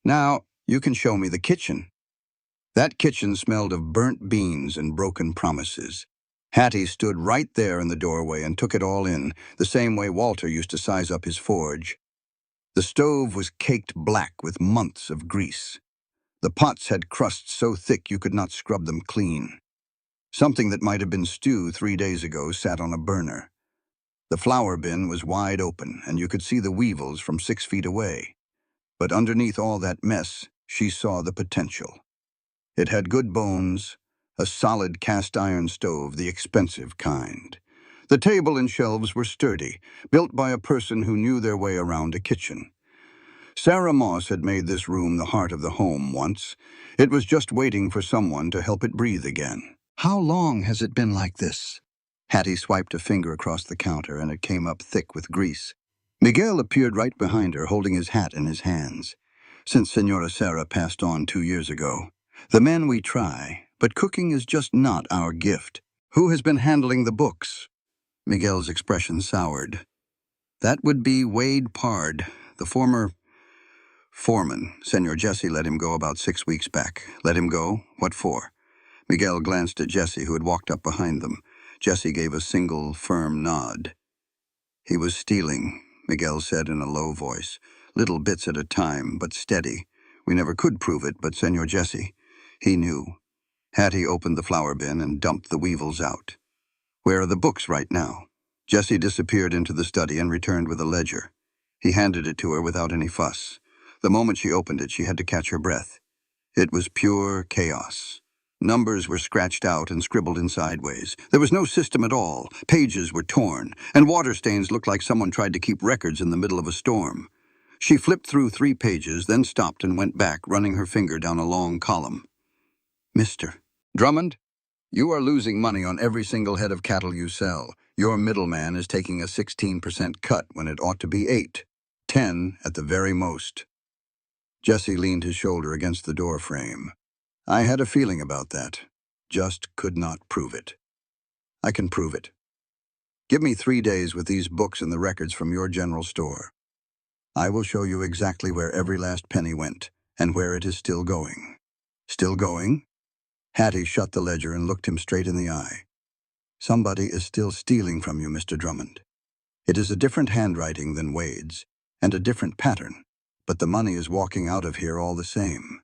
Now, you can show me the kitchen. That kitchen smelled of burnt beans and broken promises. Hattie stood right there in the doorway and took it all in, the same way Walter used to size up his forge. The stove was caked black with months of grease. The pots had crusts so thick you could not scrub them clean. Something that might have been stew 3 days ago sat on a burner. The flour bin was wide open, and you could see the weevils from 6 feet away. But underneath all that mess, she saw the potential. It had good bones, a solid cast-iron stove, the expensive kind. The table and shelves were sturdy, built by a person who knew their way around a kitchen. Sarah Moss had made this room the heart of the home once. It was just waiting for someone to help it breathe again. How long has it been like this? Hattie swiped a finger across the counter, and it came up thick with grease. Miguel appeared right behind her, holding his hat in his hands. Since Senora Sarah passed on 2 years ago. The men we try, but cooking is just not our gift. Who has been handling the books? Miguel's expression soured. That would be Wade Pard, the former foreman. Senor Jesse let him go about 6 weeks back. Let him go? What for? Miguel glanced at Jesse, who had walked up behind them. Jesse gave a single, firm nod. He was stealing, Miguel said in a low voice. Little bits at a time, but steady. We never could prove it, but Senor Jesse, he knew. Hattie opened the flour bin and dumped the weevils out. Where are the books right now? Jesse disappeared into the study and returned with a ledger. He handed it to her without any fuss. The moment she opened it, she had to catch her breath. It was pure chaos. Numbers were scratched out and scribbled in sideways. There was no system at all. Pages were torn, and water stains looked like someone tried to keep records in the middle of a storm. She flipped through 3 pages, then stopped and went back, running her finger down a long column. Mr. Drummond, you are losing money on every single head of cattle you sell. Your middleman is taking a 16% cut when it ought to be 8, 10 at the very most. Jesse leaned his shoulder against the door frame. I had a feeling about that. Just could not prove it. I can prove it. Give me 3 days with these books and the records from your general store. I will show you exactly where every last penny went, and where it is still going. Still going? Hattie shut the ledger and looked him straight in the eye. Somebody is still stealing from you, Mr. Drummond. It is a different handwriting than Wade's, and a different pattern, but the money is walking out of here all the same.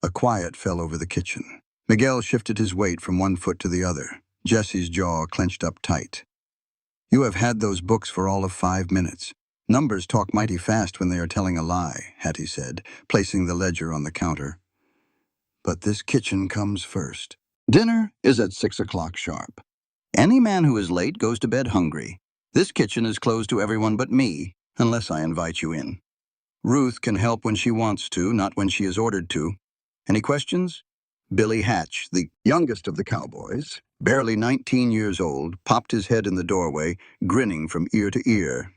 A quiet fell over the kitchen. Miguel shifted his weight from one foot to the other. Jesse's jaw clenched up tight. You have had those books for all of 5 minutes. Numbers talk mighty fast when they are telling a lie, Hattie said, placing the ledger on the counter. But this kitchen comes first. Dinner is at 6 o'clock sharp. Any man who is late goes to bed hungry. This kitchen is closed to everyone but me, unless I invite you in. Ruth can help when she wants to, not when she is ordered to. Any questions? Billy Hatch, the youngest of the Cowboys, barely 19 years old, popped his head in the doorway, grinning from ear to ear.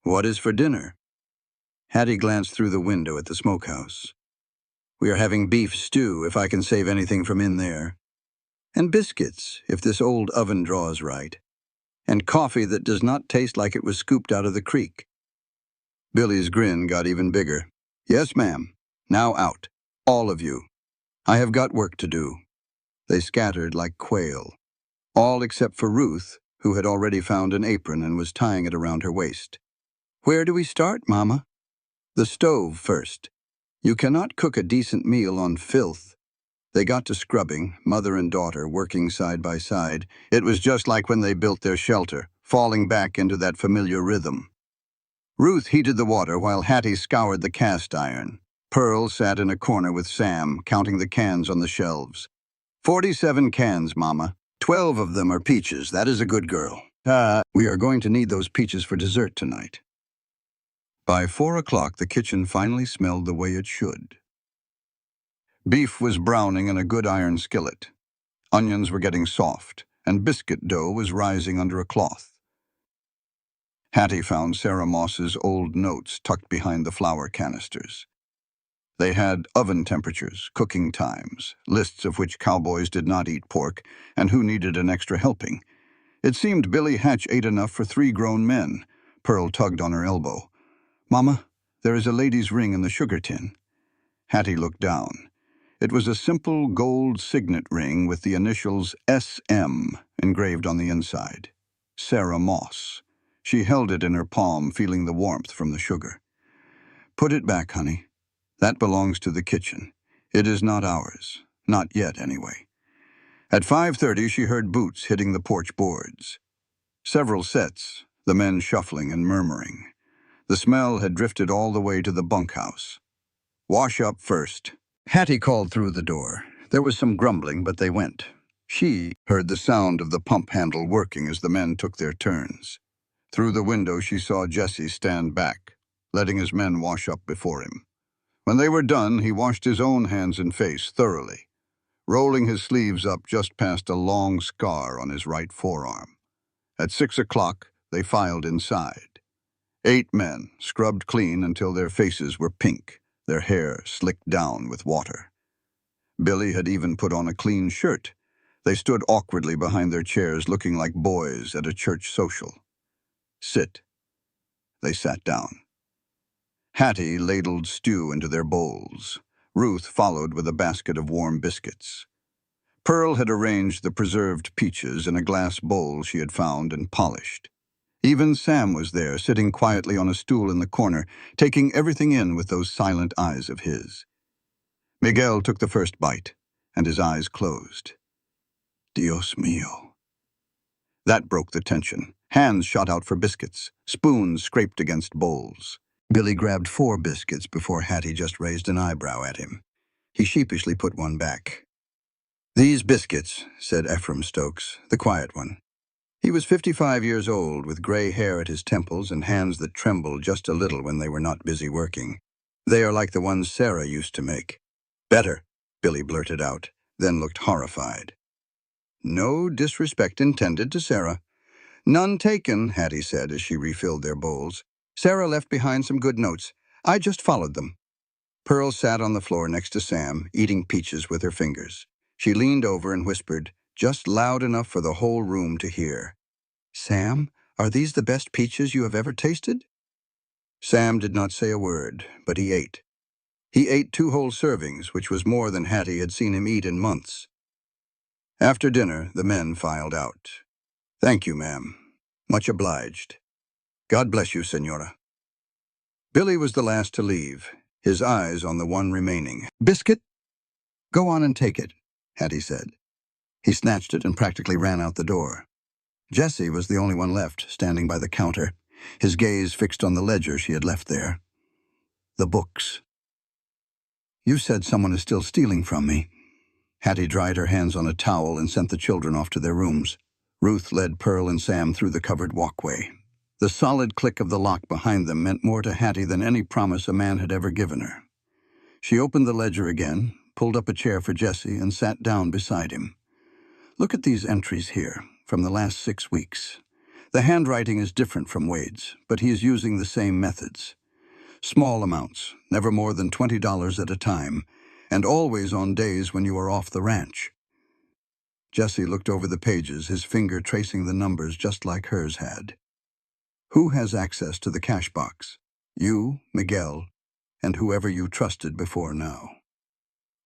What is for dinner? Hattie glanced through the window at the smokehouse. We are having beef stew, if I can save anything from in there. And biscuits, if this old oven draws right. And coffee that does not taste like it was scooped out of the creek. Billy's grin got even bigger. Yes, ma'am. Now out. All of you. I have got work to do. They scattered like quail. All except for Ruth, who had already found an apron and was tying it around her waist. Where do we start, Mama? The stove first. You cannot cook a decent meal on filth. They got to scrubbing, mother and daughter working side by side. It was just like when they built their shelter, falling back into that familiar rhythm. Ruth heated the water while Hattie scoured the cast iron. Pearl sat in a corner with Sam, counting the cans on the shelves. 47 cans, Mama. 12 of them are peaches. That is a good girl. We are going to need those peaches for dessert tonight. By 4 o'clock, the kitchen finally smelled the way it should. Beef was browning in a good iron skillet. Onions were getting soft, and biscuit dough was rising under a cloth. Hattie found Sarah Moss's old notes tucked behind the flour canisters. They had oven temperatures, cooking times, lists of which cowboys did not eat pork, and who needed an extra helping. It seemed Billy Hatch ate enough for 3 grown men. Pearl tugged on her elbow. "Mama, there is a lady's ring in the sugar tin." Hattie looked down. It was a simple gold signet ring with the initials SM engraved on the inside. Sarah Moss. She held it in her palm, feeling the warmth from the sugar. "Put it back, honey. That belongs to the kitchen. It is not ours. Not yet, anyway." At 5:30, she heard boots hitting the porch boards. Several sets, the men shuffling and murmuring. The smell had drifted all the way to the bunkhouse. "Wash up first." Hattie called through the door. There was some grumbling, but they went. She heard the sound of the pump handle working as the men took their turns. Through the window, she saw Jesse stand back, letting his men wash up before him. When they were done, he washed his own hands and face thoroughly, rolling his sleeves up just past a long scar on his right forearm. At 6 o'clock, they filed inside. 8 men, scrubbed clean until their faces were pink, their hair slicked down with water. Billy had even put on a clean shirt. They stood awkwardly behind their chairs, looking like boys at a church social. "Sit." They sat down. Hattie ladled stew into their bowls. Ruth followed with a basket of warm biscuits. Pearl had arranged the preserved peaches in a glass bowl she had found and polished. Even Sam was there, sitting quietly on a stool in the corner, taking everything in with those silent eyes of his. Miguel took the first bite, and his eyes closed. Dios mío. That broke the tension. Hands shot out for biscuits. Spoons scraped against bowls. Billy grabbed 4 biscuits before Hattie just raised an eyebrow at him. He sheepishly put one back. "These biscuits," said Ephraim Stokes, the quiet one. He was 55 years old, with gray hair at his temples and hands that trembled just a little when they were not busy working. "They are like the ones Sarah used to make." "Better," Billy blurted out, then looked horrified. No disrespect intended to Sarah. "None taken," Hattie said as she refilled their bowls. "Sarah left behind some good notes. I just followed them." Pearl sat on the floor next to Sam, eating peaches with her fingers. She leaned over and whispered, just loud enough for the whole room to hear, "Sam, are these the best peaches you have ever tasted?" Sam did not say a word, but he ate. He ate 2 whole servings, which was more than Hattie had seen him eat in months. After dinner, the men filed out. "Thank you, ma'am. Much obliged." "God bless you, Senora." Billy was the last to leave, his eyes on the one remaining. "Biscuit? Go on and take it," Hattie said. He snatched it and practically ran out the door. Jesse was the only one left, standing by the counter, his gaze fixed on the ledger she had left there. The books. "You said someone is still stealing from me." Hattie dried her hands on a towel and sent the children off to their rooms. Ruth led Pearl and Sam through the covered walkway. The solid click of the lock behind them meant more to Hattie than any promise a man had ever given her. She opened the ledger again, pulled up a chair for Jesse, and sat down beside him. "Look at these entries here, from the last 6 weeks. The handwriting is different from Wade's, but he is using the same methods. Small amounts, never more than $20 at a time, and always on days when you are off the ranch." Jesse looked over the pages, his finger tracing the numbers just like hers had. "Who has access to the cash box? You, Miguel, and whoever you trusted before now.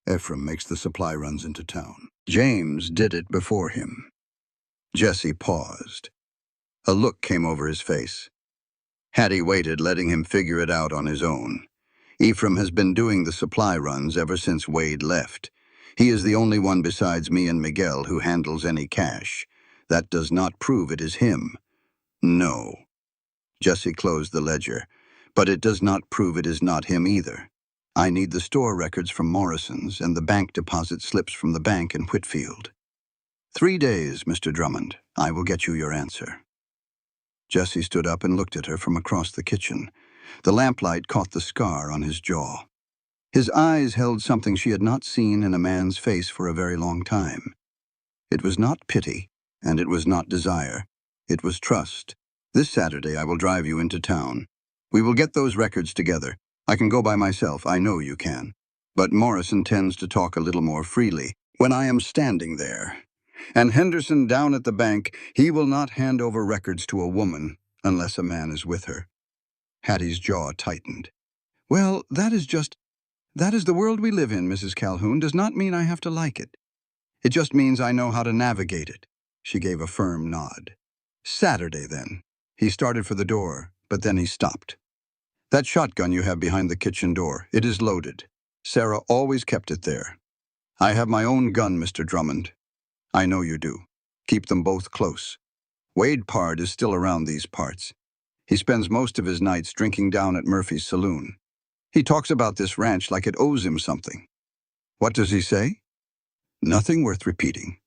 Ephraim makes the supply runs into town. James did it before him." Jesse paused. A look came over his face. Hattie waited, letting him figure it out on his own. "Ephraim has been doing the supply runs ever since Wade left. He is the only one besides me and Miguel who handles any cash. That does not prove it is him." "No." Jesse closed the ledger. "But it does not prove it is not him either. I need the store records from Morrison's and the bank deposit slips from the bank in Whitfield. 3 days, Mr. Drummond. I will get you your answer." Jesse stood up and looked at her from across the kitchen. The lamplight caught the scar on his jaw. His eyes held something she had not seen in a man's face for a very long time. It was not pity, and it was not desire. It was trust. This Saturday I will drive you into town. We will get those records together. I can go by myself, I know you can. But Morrison tends to talk a little more freely when I am standing there. And Henderson down at the bank, he will not hand over records to a woman unless a man is with her. Hattie's jaw tightened. Well, that is the world we live in, Mrs. Calhoun. Does not mean I have to like it. It just means I know how to navigate it. She gave a firm nod. Saturday, then. He started for the door, but then he stopped. That shotgun you have behind the kitchen door, it is loaded. Sarah always kept it there. I have my own gun, Mr. Drummond. I know you do. Keep them both close. Wade Pard is still around these parts. He spends most of his nights drinking down at Murphy's saloon. He talks about this ranch like it owes him something. What does he say? Nothing worth repeating.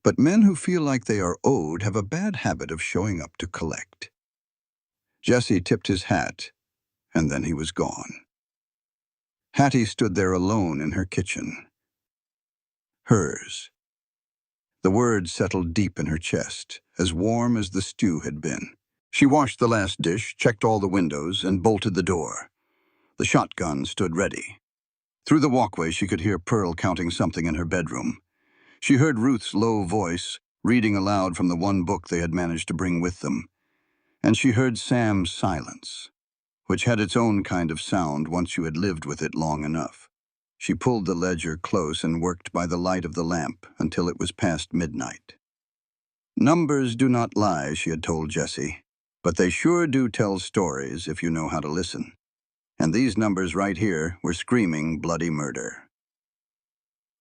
But men who feel like they are owed have a bad habit of showing up to collect. Jesse tipped his hat, and then he was gone. Hattie stood there alone in her kitchen. Hers. The words settled deep in her chest, as warm as the stew had been. She washed the last dish, checked all the windows, and bolted the door. The shotgun stood ready. Through the walkway, she could hear Pearl counting something in her bedroom. She heard Ruth's low voice, reading aloud from the one book they had managed to bring with them. And she heard Sam's silence, which had its own kind of sound once you had lived with it long enough. She pulled the ledger close and worked by the light of the lamp until it was past midnight. Numbers do not lie, she had told Jesse, but they sure do tell stories if you know how to listen. And these numbers right here were screaming bloody murder.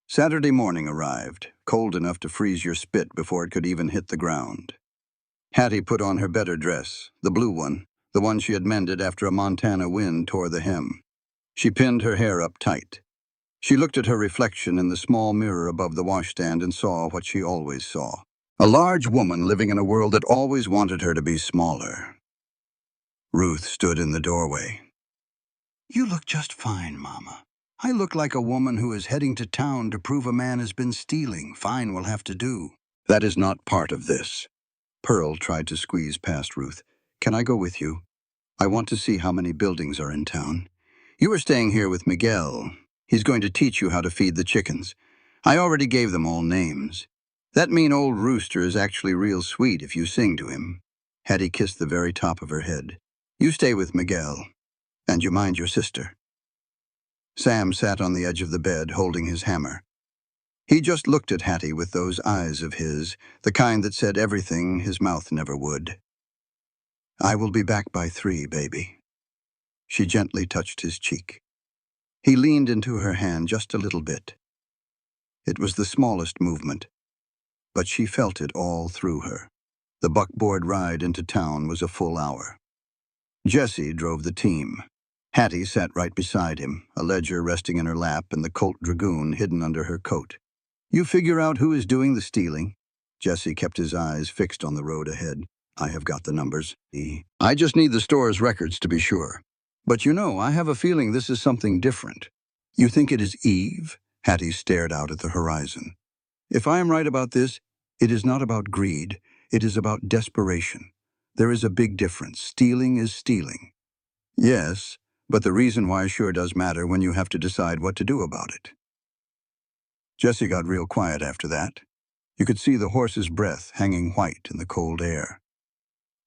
Saturday morning arrived, cold enough to freeze your spit before it could even hit the ground. Hattie put on her better dress, the blue one, the one she had mended after a Montana wind tore the hem. She pinned her hair up tight. She looked at her reflection in the small mirror above the washstand and saw what she always saw. A large woman living in a world that always wanted her to be smaller. Ruth stood in the doorway. You look just fine, Mama. I look like a woman who is heading to town to prove a man has been stealing. Fine will have to do. That is not part of this. Pearl tried to squeeze past Ruth. Can I go with you? I want to see how many buildings are in town. You are staying here with Miguel. He's going to teach you how to feed the chickens. I already gave them all names. That mean old rooster is actually real sweet if you sing to him. Hattie kissed the very top of her head. You stay with Miguel, and you mind your sister. Sam sat on the edge of the bed, holding his hammer. He just looked at Hattie with those eyes of his, the kind that said everything his mouth never would. I will be back by 3, baby. She gently touched his cheek. He leaned into her hand just a little bit. It was the smallest movement, but she felt it all through her. The buckboard ride into town was a full hour. Jesse drove the team. Hattie sat right beside him, a ledger resting in her lap and the Colt Dragoon hidden under her coat. You figure out who is doing the stealing? Jesse kept his eyes fixed on the road ahead. I have got the numbers. I just need the store's records to be sure. But you know, I have a feeling this is something different. You think it is Eve? Hattie stared out at the horizon. If I am right about this, it is not about greed. It is about desperation. There is a big difference. Stealing is stealing. Yes, but the reason why sure does matter when you have to decide what to do about it. Jesse got real quiet after that. You could see the horse's breath hanging white in the cold air.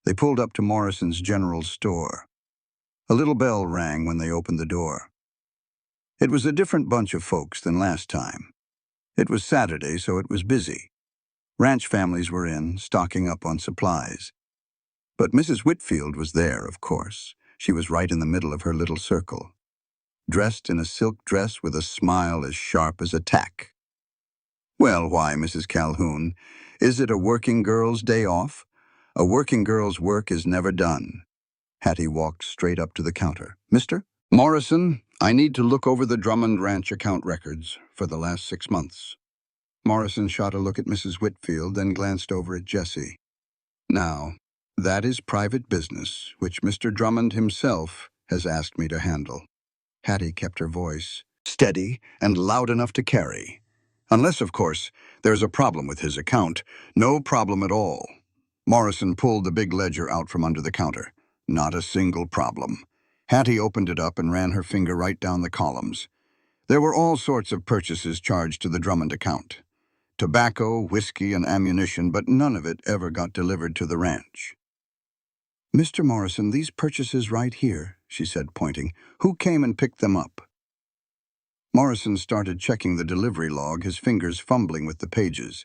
They pulled up to Morrison's general store. A little bell rang when they opened the door. It was a different bunch of folks than last time. It was Saturday, so it was busy. Ranch families were in, stocking up on supplies. But Mrs. Whitfield was there, of course. She was right in the middle of her little circle, dressed in a silk dress with a smile as sharp as a tack. Well, why, Mrs. Calhoun? Is it a working girl's day off? A working girl's work is never done. Hattie walked straight up to the counter. Mr. Morrison, I need to look over the Drummond Ranch account records for the last 6 months. Morrison shot a look at Mrs. Whitfield, then glanced over at Jesse. Now, That is private business, which Mr. Drummond himself has asked me to handle. Hattie kept her voice steady and loud enough to carry. Unless, of course, there's a problem with his account. No problem at all. Morrison pulled the big ledger out from under the counter. Not a single problem. Hattie opened it up and ran her finger right down the columns. There were all sorts of purchases charged to the Drummond account. Tobacco, whiskey, and ammunition, but none of it ever got delivered to the ranch. "Mr. Morrison, these purchases right here," she said, pointing. "Who came and picked them up?" Morrison started checking the delivery log, his fingers fumbling with the pages.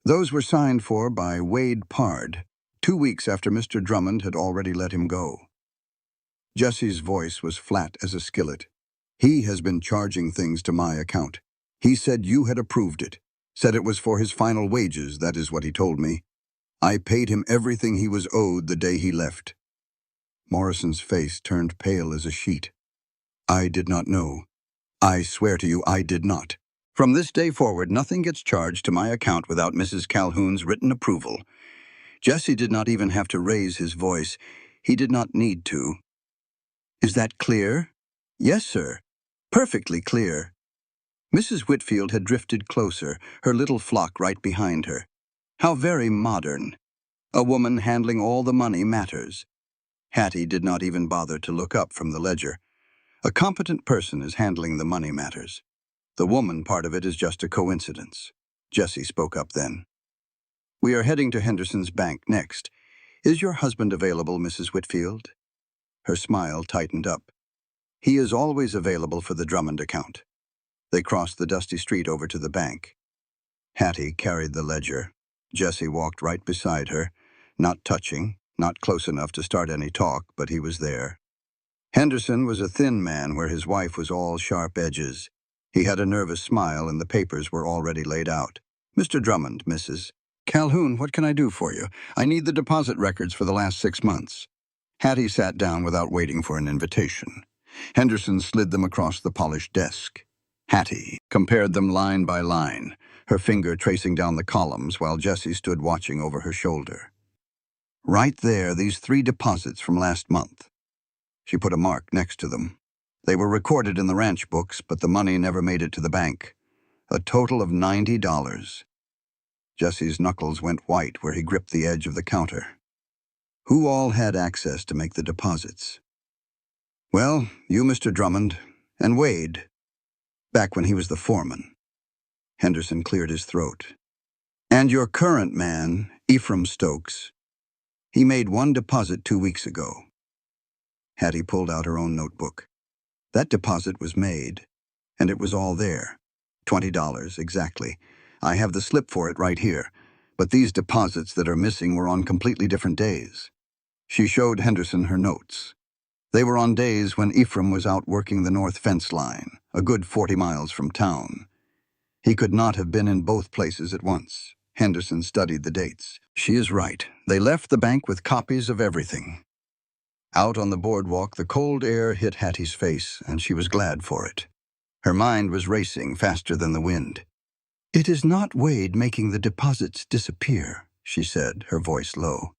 Those were signed for by Wade Pard, 2 weeks after Mr. Drummond had already let him go. Jesse's voice was flat as a skillet. "He has been charging things to my account. He said you had approved it. Said it was for his final wages, that is what he told me. I paid him everything he was owed the day he left." Morrison's face turned pale as a sheet. "I did not know. I swear to you, I did not. From this day forward, nothing gets charged to my account without Mrs. Calhoun's written approval." Jesse did not even have to raise his voice. He did not need to. "Is that clear?" "Yes, sir. Perfectly clear." Mrs. Whitfield had drifted closer, her little flock right behind her. How very modern. A woman handling all the money matters. Hattie did not even bother to look up from the ledger. A competent person is handling the money matters. The woman part of it is just a coincidence. Jesse spoke up then. "We are heading to Henderson's bank next. Is your husband available, Mrs. Whitfield?" Her smile tightened up. "He is always available for the Drummond account." They crossed the dusty street over to the bank. Hattie carried the ledger. Jesse walked right beside her, not touching, not close enough to start any talk, but he was there. Henderson was a thin man where his wife was all sharp edges. He had a nervous smile and the papers were already laid out. "Mr. Drummond, Mrs. Calhoun, what can I do for you? I need the deposit records for the last 6 months." Hattie sat down without waiting for an invitation. Henderson slid them across the polished desk. Hattie compared them line by line, her finger tracing down the columns while Jessie stood watching over her shoulder. "Right there, these 3 deposits from last month." She put a mark next to them. They were recorded in the ranch books, but the money never made it to the bank. A total of $90. Jesse's knuckles went white where he gripped the edge of the counter. Who all had access to make the deposits? "Well, you, Mr. Drummond, and Wade, back when he was the foreman." Henderson cleared his throat. "And your current man, Ephraim Stokes. He made 1 deposit 2 weeks ago." Hattie pulled out her own notebook. "That deposit was made, and it was all there. $20 exactly. I have the slip for it right here. But these deposits that are missing were on completely different days." She showed Henderson her notes. They were on days when Ephraim was out working the north fence line, a good 40 miles from town. He could not have been in both places at once. Henderson studied the dates. "She is right. They left the bank with copies of everything." Out on the boardwalk, the cold air hit Hattie's face, and she was glad for it. Her mind was racing faster than the wind. "It is not Wade making the deposits disappear," she said, her voice low.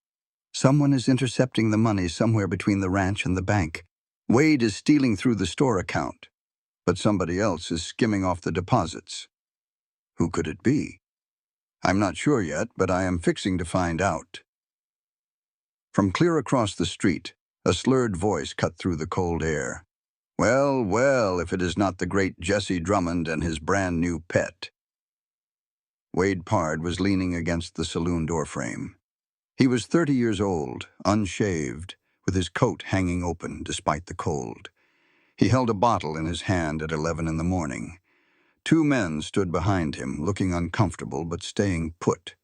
"Someone is intercepting the money somewhere between the ranch and the bank. Wade is stealing through the store account, but somebody else is skimming off the deposits. Who could it be? I'm not sure yet, but I am fixing to find out." From clear across the street, a slurred voice cut through the cold air. "Well, well, if it is not the great Jesse Drummond and his brand new pet." Wade Pard was leaning against the saloon doorframe. He was 30 years old, unshaved, with his coat hanging open despite the cold. He held a bottle in his hand at 11 in the morning. 2 men stood behind him, looking uncomfortable but staying put.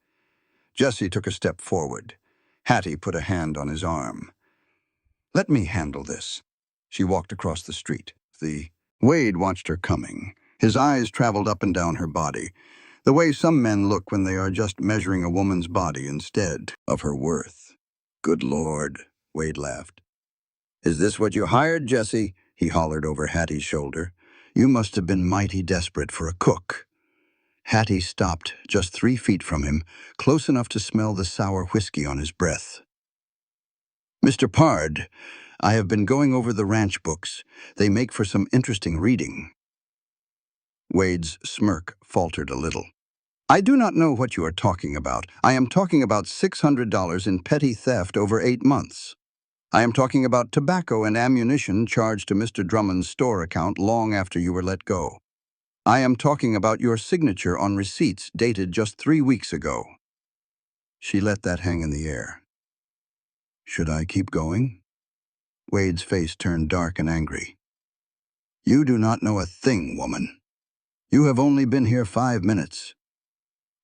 Jesse took a step forward. Hattie put a hand on his arm. "Let me handle this." She walked across the street. Wade watched her coming. His eyes traveled up and down her body, the way some men look when they are just measuring a woman's body instead of her worth. "Good Lord," Wade laughed. "Is this what you hired, Jesse?" he hollered over Hattie's shoulder. "You must have been mighty desperate for a cook." Hattie stopped just 3 feet from him, close enough to smell the sour whiskey on his breath. Mr. Pard, I have been going over the ranch books. They make for some interesting reading. Wade's smirk faltered a little. I do not know what you are talking about. I am talking about $600 in petty theft over 8 months. I am talking about tobacco and ammunition charged to Mr. Drummond's store account long after you were let go. I am talking about your signature on receipts dated just 3 weeks ago. She let that hang in the air. Should I keep going? Wade's face turned dark and angry. You do not know a thing, woman. You have only been here 5 minutes.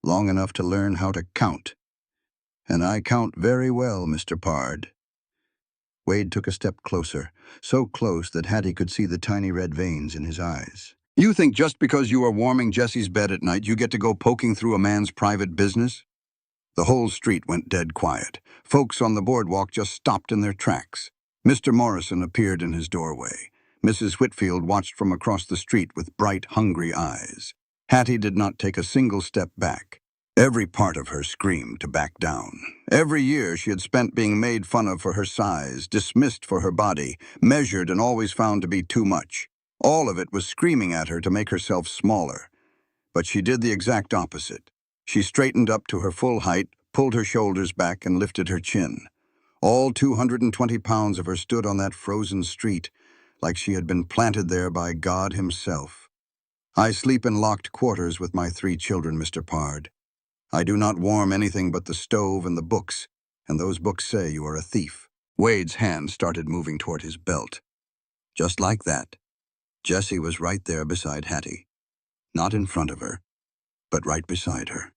Long enough to learn how to count. And I count very well, Mr. Pard. Wade took a step closer, so close that Hattie could see the tiny red veins in his eyes. You think just because you are warming Jesse's bed at night, you get to go poking through a man's private business? The whole street went dead quiet. Folks on the boardwalk just stopped in their tracks. Mr. Morrison appeared in his doorway. Mrs. Whitfield watched from across the street with bright, hungry eyes. Hattie did not take a single step back. Every part of her screamed to back down. Every year she had spent being made fun of for her size, dismissed for her body, measured and always found to be too much. All of it was screaming at her to make herself smaller. But she did the exact opposite. She straightened up to her full height, pulled her shoulders back, and lifted her chin. All 220 pounds of her stood on that frozen street, like she had been planted there by God himself. I sleep in locked quarters with my 3 children, Mr. Pard. I do not warm anything but the stove and the books, and those books say you are a thief. Wade's hand started moving toward his belt. Just like that, Jessie was right there beside Hattie. Not in front of her, but right beside her.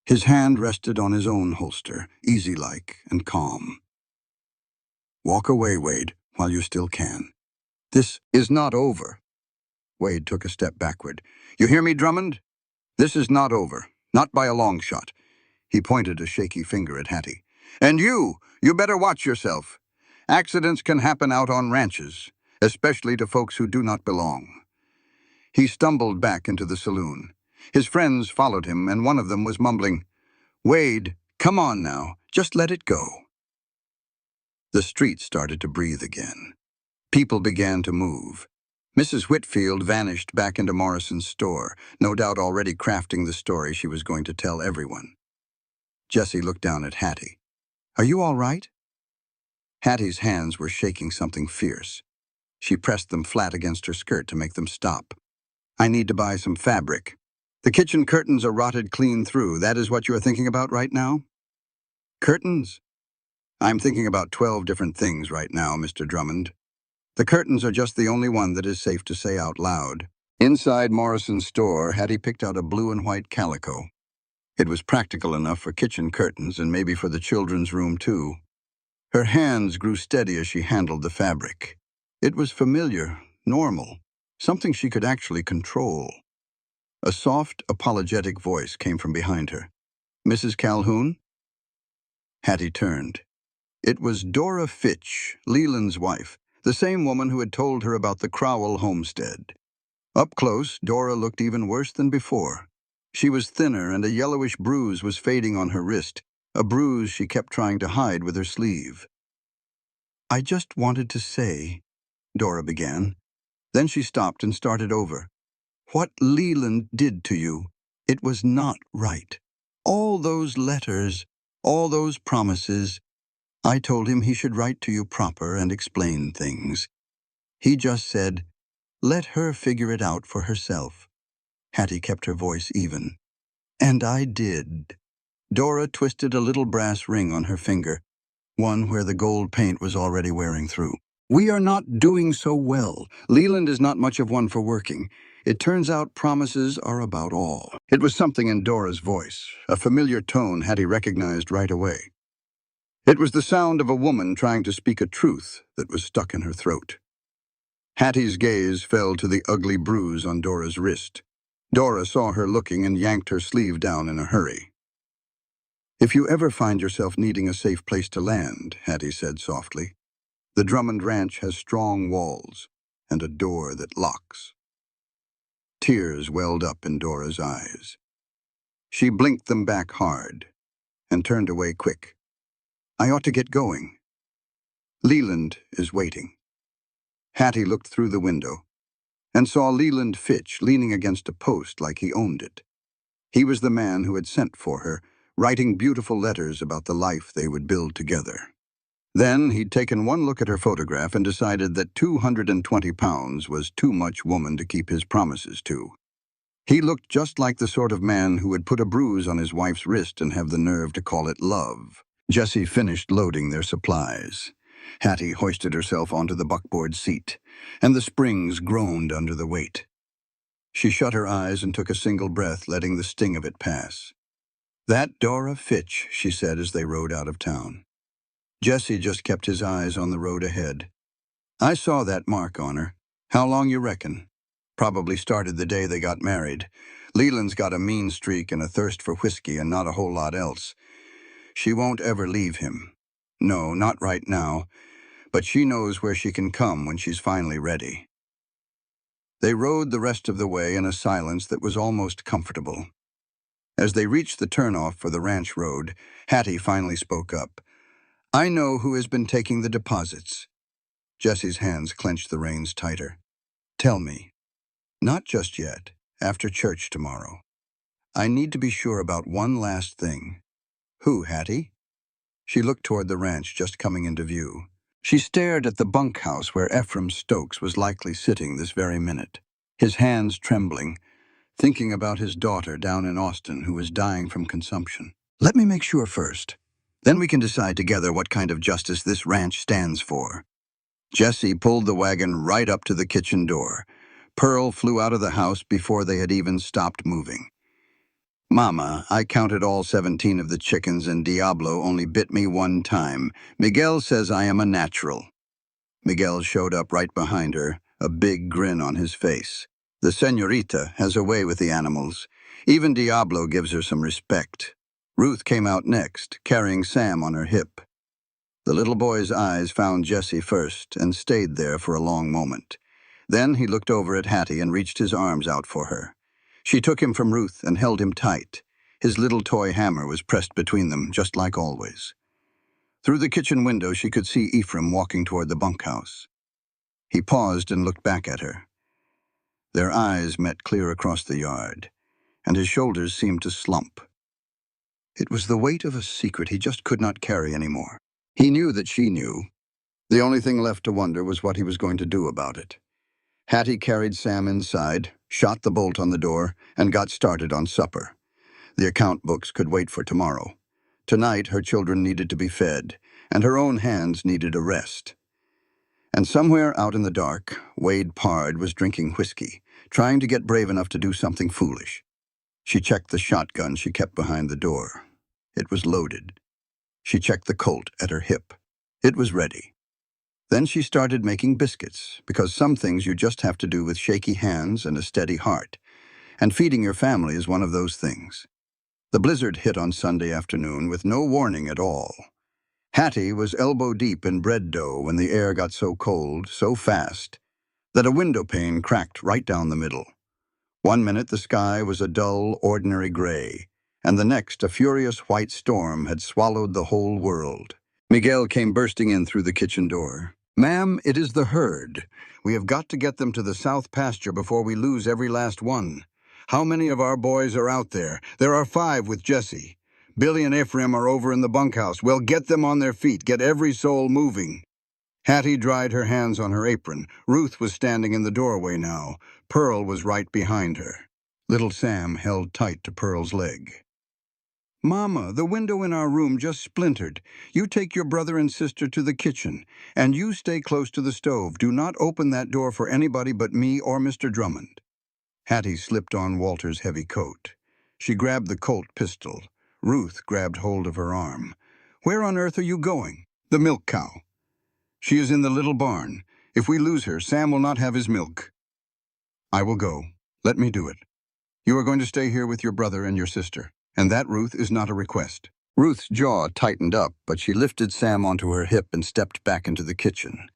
His hand rested on his own holster, easy-like and calm. Walk away, Wade, while you still can. This is not over. Wade took a step backward. You hear me, Drummond? This is not over, not by a long shot. He pointed a shaky finger at Hattie. And you better watch yourself. Accidents can happen out on ranches, especially to folks who do not belong. He stumbled back into the saloon. His friends followed him, and one of them was mumbling, Wade, come on now, just let it go. The street started to breathe again. People began to move. Mrs. Whitfield vanished back into Morrison's store, no doubt already crafting the story she was going to tell everyone. Jessie looked down at Hattie. Are you all right? Hattie's hands were shaking something fierce. She pressed them flat against her skirt to make them stop. I need to buy some fabric. The kitchen curtains are rotted clean through. That is what you are thinking about right now? Curtains? I'm thinking about 12 different things right now, Mr. Drummond. The curtains are just the only one that is safe to say out loud. Inside Morrison's store, Hattie picked out a blue and white calico. It was practical enough for kitchen curtains and maybe for the children's room too. Her hands grew steady as she handled the fabric. It was familiar, normal, something she could actually control. A soft, apologetic voice came from behind her. Mrs. Calhoun? Hattie turned. It was Dora Fitch, Leland's wife, the same woman who had told her about the Crowell homestead. Up close, Dora looked even worse than before. She was thinner, and a yellowish bruise was fading on her wrist, a bruise she kept trying to hide with her sleeve. I just wanted to say, Dora began. Then she stopped and started over. What Leland did to you, it was not right. All those letters, all those promises. I told him he should write to you proper and explain things. He just said, let her figure it out for herself. Hattie kept her voice even. And I did. Dora twisted a little brass ring on her finger, one where the gold paint was already wearing through. We are not doing so well. Leland is not much of one for working. It turns out promises are about all. It was something in Dora's voice, a familiar tone Hattie recognized right away. It was the sound of a woman trying to speak a truth that was stuck in her throat. Hattie's gaze fell to the ugly bruise on Dora's wrist. Dora saw her looking and yanked her sleeve down in a hurry. If you ever find yourself needing a safe place to land, Hattie said softly, the Drummond Ranch has strong walls and a door that locks. Tears welled up in Dora's eyes. She blinked them back hard and turned away quick. I ought to get going. Leland is waiting. Hattie looked through the window and saw Leland Fitch leaning against a post like he owned it. He was the man who had sent for her, writing beautiful letters about the life they would build together. Then he'd taken one look at her photograph and decided that 220 pounds was too much woman to keep his promises to. He looked just like the sort of man who would put a bruise on his wife's wrist and have the nerve to call it love. Jessie finished loading their supplies. Hattie hoisted herself onto the buckboard seat, and the springs groaned under the weight. She shut her eyes and took a single breath, letting the sting of it pass. "That Dora Fitch," she said as they rode out of town. Jessie just kept his eyes on the road ahead. "I saw that mark on her. How long you reckon?" "Probably started the day they got married. Leland's got a mean streak and a thirst for whiskey and not a whole lot else. She won't ever leave him. No, not right now, but she knows where she can come when she's finally ready." They rode the rest of the way in a silence that was almost comfortable. As they reached the turnoff for the ranch road, Hattie finally spoke up. "I know who has been taking the deposits." Jessie's hands clenched the reins tighter. "Tell me." "Not just yet. After church tomorrow. I need to be sure about one last thing." "Who, Hattie?" She looked toward the ranch just coming into view. She stared at the bunkhouse where Ephraim Stokes was likely sitting this very minute, his hands trembling, thinking about his daughter down in Austin who was dying from consumption. "Let me make sure first. Then we can decide together what kind of justice this ranch stands for." Jessie pulled the wagon right up to the kitchen door. Pearl flew out of the house before they had even stopped moving. "Mama, I counted all 17 of the chickens and Diablo only bit me one time. Miguel says I am a natural." Miguel showed up right behind her, a big grin on his face. "The señorita has a way with the animals. Even Diablo gives her some respect." Ruth came out next, carrying Sam on her hip. The little boy's eyes found Jessie first and stayed there for a long moment. Then he looked over at Hattie and reached his arms out for her. She took him from Ruth and held him tight. His little toy hammer was pressed between them, just like always. Through the kitchen window, she could see Ephraim walking toward the bunkhouse. He paused and looked back at her. Their eyes met clear across the yard, and his shoulders seemed to slump. It was the weight of a secret he just could not carry anymore. He knew that she knew. The only thing left to wonder was what he was going to do about it. Hattie carried Sam inside, shot the bolt on the door, and got started on supper. The account books could wait for tomorrow. Tonight, her children needed to be fed, and her own hands needed a rest. And somewhere out in the dark, Wade Pard was drinking whiskey, trying to get brave enough to do something foolish. She checked the shotgun she kept behind the door. It was loaded. She checked the Colt at her hip. It was ready. Then she started making biscuits, because some things you just have to do with shaky hands and a steady heart. And feeding your family is one of those things. The blizzard hit on Sunday afternoon with no warning at all. Hattie was elbow-deep in bread dough when the air got so cold, so fast, that a window pane cracked right down the middle. One minute the sky was a dull, ordinary gray, and the next a furious white storm had swallowed the whole world. Miguel came bursting in through the kitchen door. "Ma'am, it is the herd. We have got to get them to the south pasture before we lose every last one. How many of our boys are out there?" "There are 5 with Jessie. Billy and Ephraim are over in the bunkhouse. Well, get them on their feet. Get every soul moving." Hattie dried her hands on her apron. Ruth was standing in the doorway now. Pearl was right behind her. Little Sam held tight to Pearl's leg. "Mama, the window in our room just splintered. You take your brother and sister to the kitchen, and you stay close to the stove. Do not open that door for anybody but me or Mr. Drummond." Hattie slipped on Walter's heavy coat. She grabbed the Colt pistol. Ruth grabbed hold of her arm. "Where on earth are you going?" "The milk cow. She is in the little barn. If we lose her, Sam will not have his milk." "I will go. Let me do it. You are going to stay here with your brother and your sister. And that, Ruth, is not a request." Ruth's jaw tightened up, but she lifted Sam onto her hip and stepped back into the kitchen.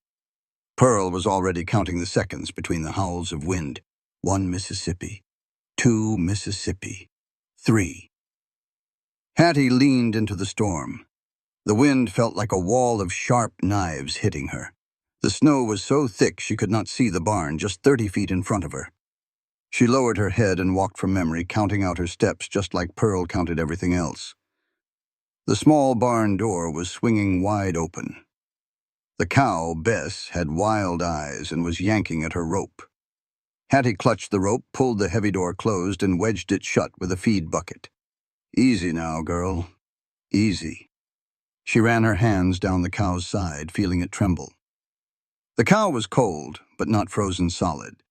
Pearl was already counting the seconds between the howls of wind. 1 Mississippi. 2 Mississippi. 3. Hattie leaned into the storm. The wind felt like a wall of sharp knives hitting her. The snow was so thick she could not see the barn just 30 feet in front of her. She lowered her head and walked from memory, counting out her steps just like Pearl counted everything else. The small barn door was swinging wide open. The cow, Bess, had wild eyes and was yanking at her rope. Hattie clutched the rope, pulled the heavy door closed, and wedged it shut with a feed bucket. "Easy now, girl. Easy." She ran her hands down the cow's side, feeling it tremble. The cow was cold, but not frozen solid.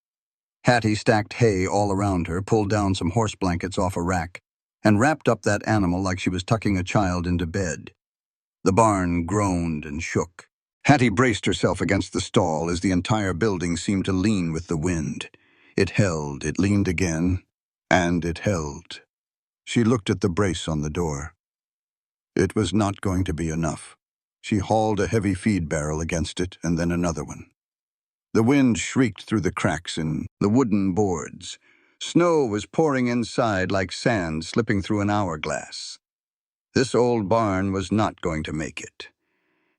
Hattie stacked hay all around her, pulled down some horse blankets off a rack, and wrapped up that animal like she was tucking a child into bed. The barn groaned and shook. Hattie braced herself against the stall as the entire building seemed to lean with the wind. It held, it leaned again, and it held. She looked at the brace on the door. It was not going to be enough. She hauled a heavy feed barrel against it, and then another one. The wind shrieked through the cracks in the wooden boards. Snow was pouring inside like sand slipping through an hourglass. This old barn was not going to make it.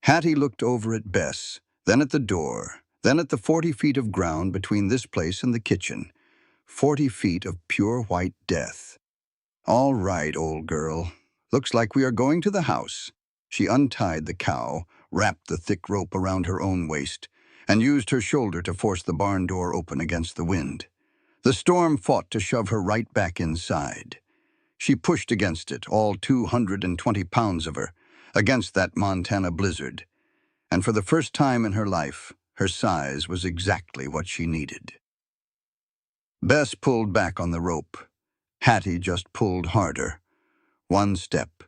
Hattie looked over at Bess, then at the door, then at the 40 feet of ground between this place and the kitchen. 40 feet of pure white death. "All right, old girl. Looks like we are going to the house." She untied the cow, wrapped the thick rope around her own waist, and used her shoulder to force the barn door open against the wind. The storm fought to shove her right back inside. She pushed against it, all 220 pounds of her, against that Montana blizzard. And for the first time in her life, her size was exactly what she needed. Bess pulled back on the rope. Hattie just pulled harder. 1 step,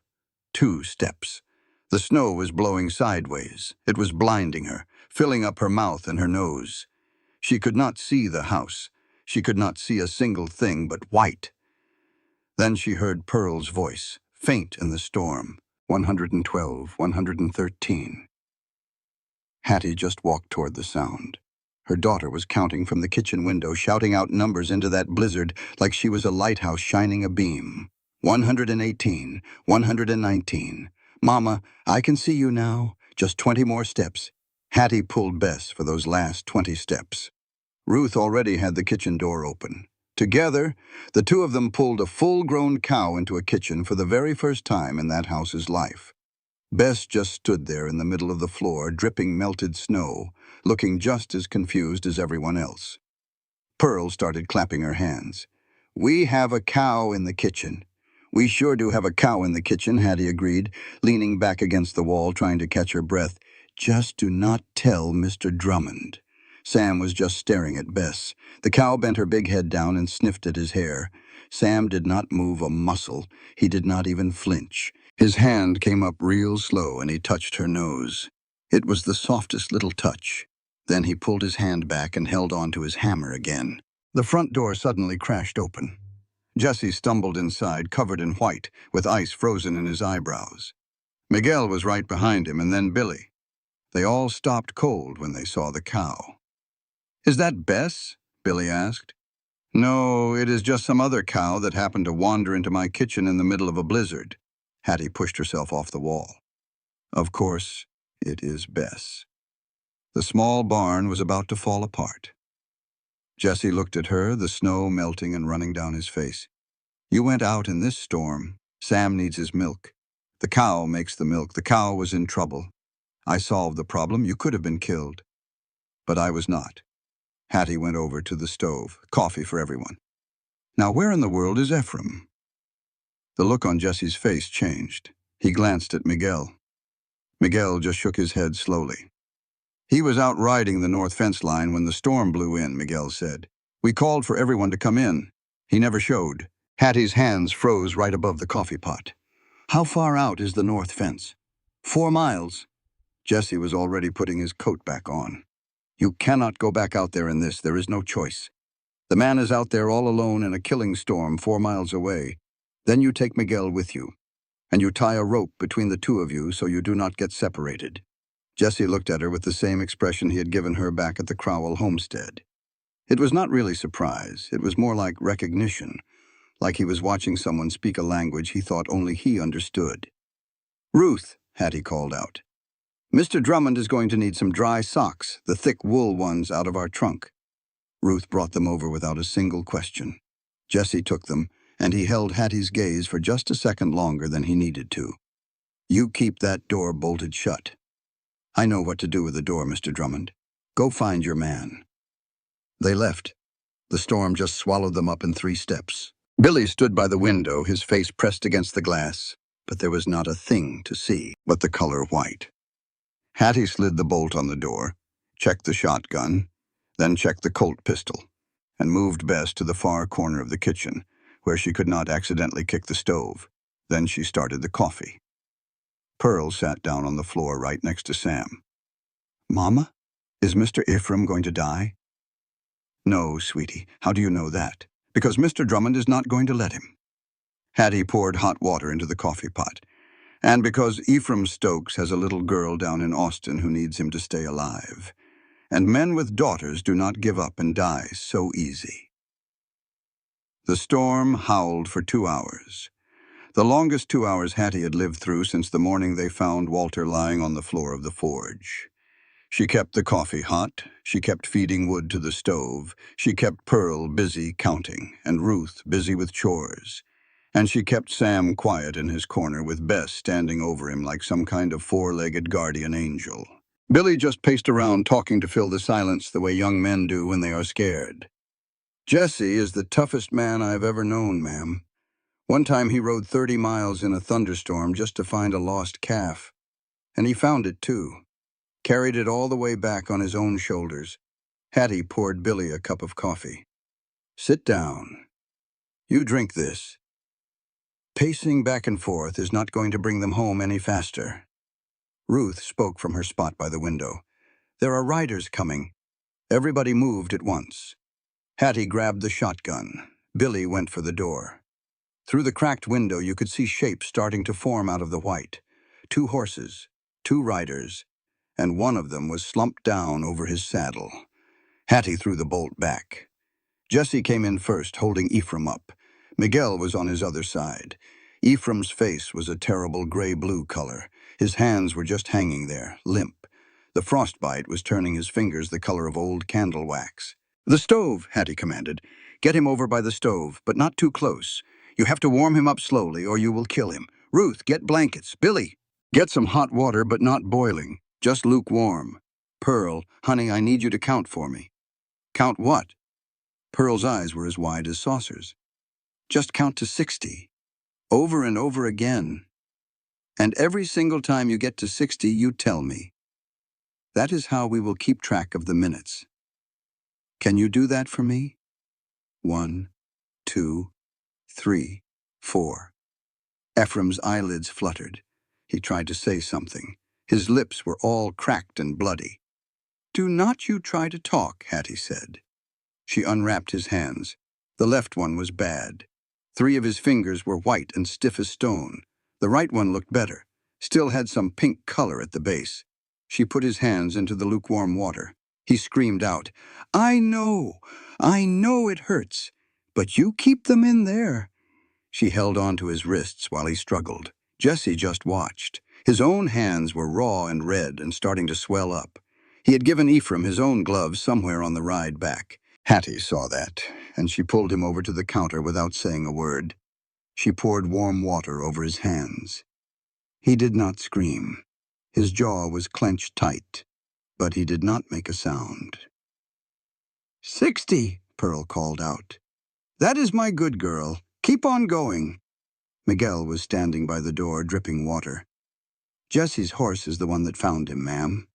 2 steps. The snow was blowing sideways. It was blinding her, filling up her mouth and her nose. She could not see the house. She could not see a single thing but white. Then she heard Pearl's voice, faint in the storm. 112, 113. Hattie just walked toward the sound. Her daughter was counting from the kitchen window, shouting out numbers into that blizzard like she was a lighthouse shining a beam. 118, 119. "Mama, I can see you now. Just 20 more steps." Hattie pulled Bess for those last 20 steps. Ruth already had the kitchen door open. Together, the two of them pulled a full-grown cow into a kitchen for the very first time in that house's life. Bess just stood there in the middle of the floor, dripping melted snow, looking just as confused as everyone else. Pearl started clapping her hands. "We have a cow in the kitchen." "We sure do have a cow in the kitchen," Hattie agreed, leaning back against the wall, trying to catch her breath. "Just do not tell Mr. Drummond." Sam was just staring at Bess. The cow bent her big head down and sniffed at his hair. Sam did not move a muscle. He did not even flinch. His hand came up real slow and he touched her nose. It was the softest little touch. Then he pulled his hand back and held on to his hammer again. The front door suddenly crashed open. Jesse stumbled inside, covered in white, with ice frozen in his eyebrows. Miguel was right behind him, and then Billy. They all stopped cold when they saw the cow. "Is that Bess?" Billy asked. "No, it is just some other cow that happened to wander into my kitchen in the middle of a blizzard." Hattie pushed herself off the wall. "Of course, it is Bess." The small barn was about to fall apart. Jesse looked at her, the snow melting and running down his face. "You went out in this storm. Sam needs his milk. The cow makes the milk. The cow was in trouble. I solved the problem. You could have been killed. But I was not." Hattie went over to the stove. Coffee for everyone. "Now where in the world is Ephraim?" The look on Jesse's face changed. He glanced at Miguel. Miguel just shook his head slowly. "He was out riding the north fence line when the storm blew in," Miguel said. "We called for everyone to come in. He never showed." Hattie's hands froze right above the coffee pot. "How far out is the north fence?" 4 miles. Jesse was already putting his coat back on. "You cannot go back out there in this. There is no choice. The man is out there all alone in a killing storm 4 miles away. Then you take Miguel with you, and you tie a rope between the two of you so you do not get separated." Jesse looked at her with the same expression he had given her back at the Crowell homestead. It was not really surprise. It was more like recognition, like he was watching someone speak a language he thought only he understood. "Ruth," Hattie called out. Mr. Drummond is going to need some dry socks, the thick wool ones out of our trunk. Ruth brought them over without a single question. Jesse took them, and he held Hattie's gaze for just a second longer than he needed to. You keep that door bolted shut. I know what to do with the door, Mr. Drummond. Go find your man. They left. The storm just swallowed them up in 3 steps. Billy stood by the window, his face pressed against the glass, but there was not a thing to see but the color white. Hattie slid the bolt on the door, checked the shotgun, then checked the Colt pistol, and moved Bess to the far corner of the kitchen, where she could not accidentally kick the stove. Then she started the coffee. Pearl sat down on the floor right next to Sam. Mama, is Mr. Ephraim going to die? No, sweetie. How do you know that? Because Mr. Drummond is not going to let him. Hattie poured hot water into the coffee pot. And because Ephraim Stokes has a little girl down in Austin who needs him to stay alive. And men with daughters do not give up and die so easy. The storm howled for 2 hours. The longest 2 hours Hattie had lived through since the morning they found Walter lying on the floor of the forge. She kept the coffee hot, she kept feeding wood to the stove, she kept Pearl busy counting, and Ruth busy with chores. And she kept Sam quiet in his corner with Bess standing over him like some kind of 4-legged guardian angel. Billy just paced around talking to fill the silence the way young men do when they are scared. Jesse is the toughest man I've ever known, ma'am. One time he rode 30 miles in a thunderstorm just to find a lost calf. And he found it, too. Carried it all the way back on his own shoulders. Hattie poured Billy a cup of coffee. Sit down. You drink this. Pacing back and forth is not going to bring them home any faster. Ruth spoke from her spot by the window. There are riders coming. Everybody moved at once. Hattie grabbed the shotgun. Billy went for the door. Through the cracked window you could see shapes starting to form out of the white. 2 horses, 2 riders, and one of them was slumped down over his saddle. Hattie threw the bolt back. Jesse came in first, holding Ephraim up. Miguel was on his other side. Ephraim's face was a terrible gray-blue color. His hands were just hanging there, limp. The frostbite was turning his fingers the color of old candle wax. The stove, Hattie commanded. Get him over by the stove, but not too close. You have to warm him up slowly or you will kill him. Ruth, get blankets. Billy, get some hot water, but not boiling. Just lukewarm. Pearl, honey, I need you to count for me. Count what? Pearl's eyes were as wide as saucers. Just count to 60. Over and over again. And every single time you get to 60, you tell me. That is how we will keep track of the minutes. Can you do that for me? 1, 2, 3, 4. Ephraim's eyelids fluttered. He tried to say something. His lips were all cracked and bloody. Do not you try to talk, Hattie said. She unwrapped his hands. The left one was bad. 3 of his fingers were white and stiff as stone. The right one looked better, still had some pink color at the base. She put his hands into the lukewarm water. He screamed out, I know it hurts, but you keep them in there. She held on to his wrists while he struggled. Jesse just watched. His own hands were raw and red and starting to swell up. He had given Ephraim his own gloves somewhere on the ride back. Hattie saw that, and she pulled him over to the counter without saying a word. She poured warm water over his hands. He did not scream. His jaw was clenched tight, but he did not make a sound. 60, Pearl called out. That is my good girl. Keep on going. Miguel was standing by the door, dripping water. Jesse's horse is the one that found him, ma'am.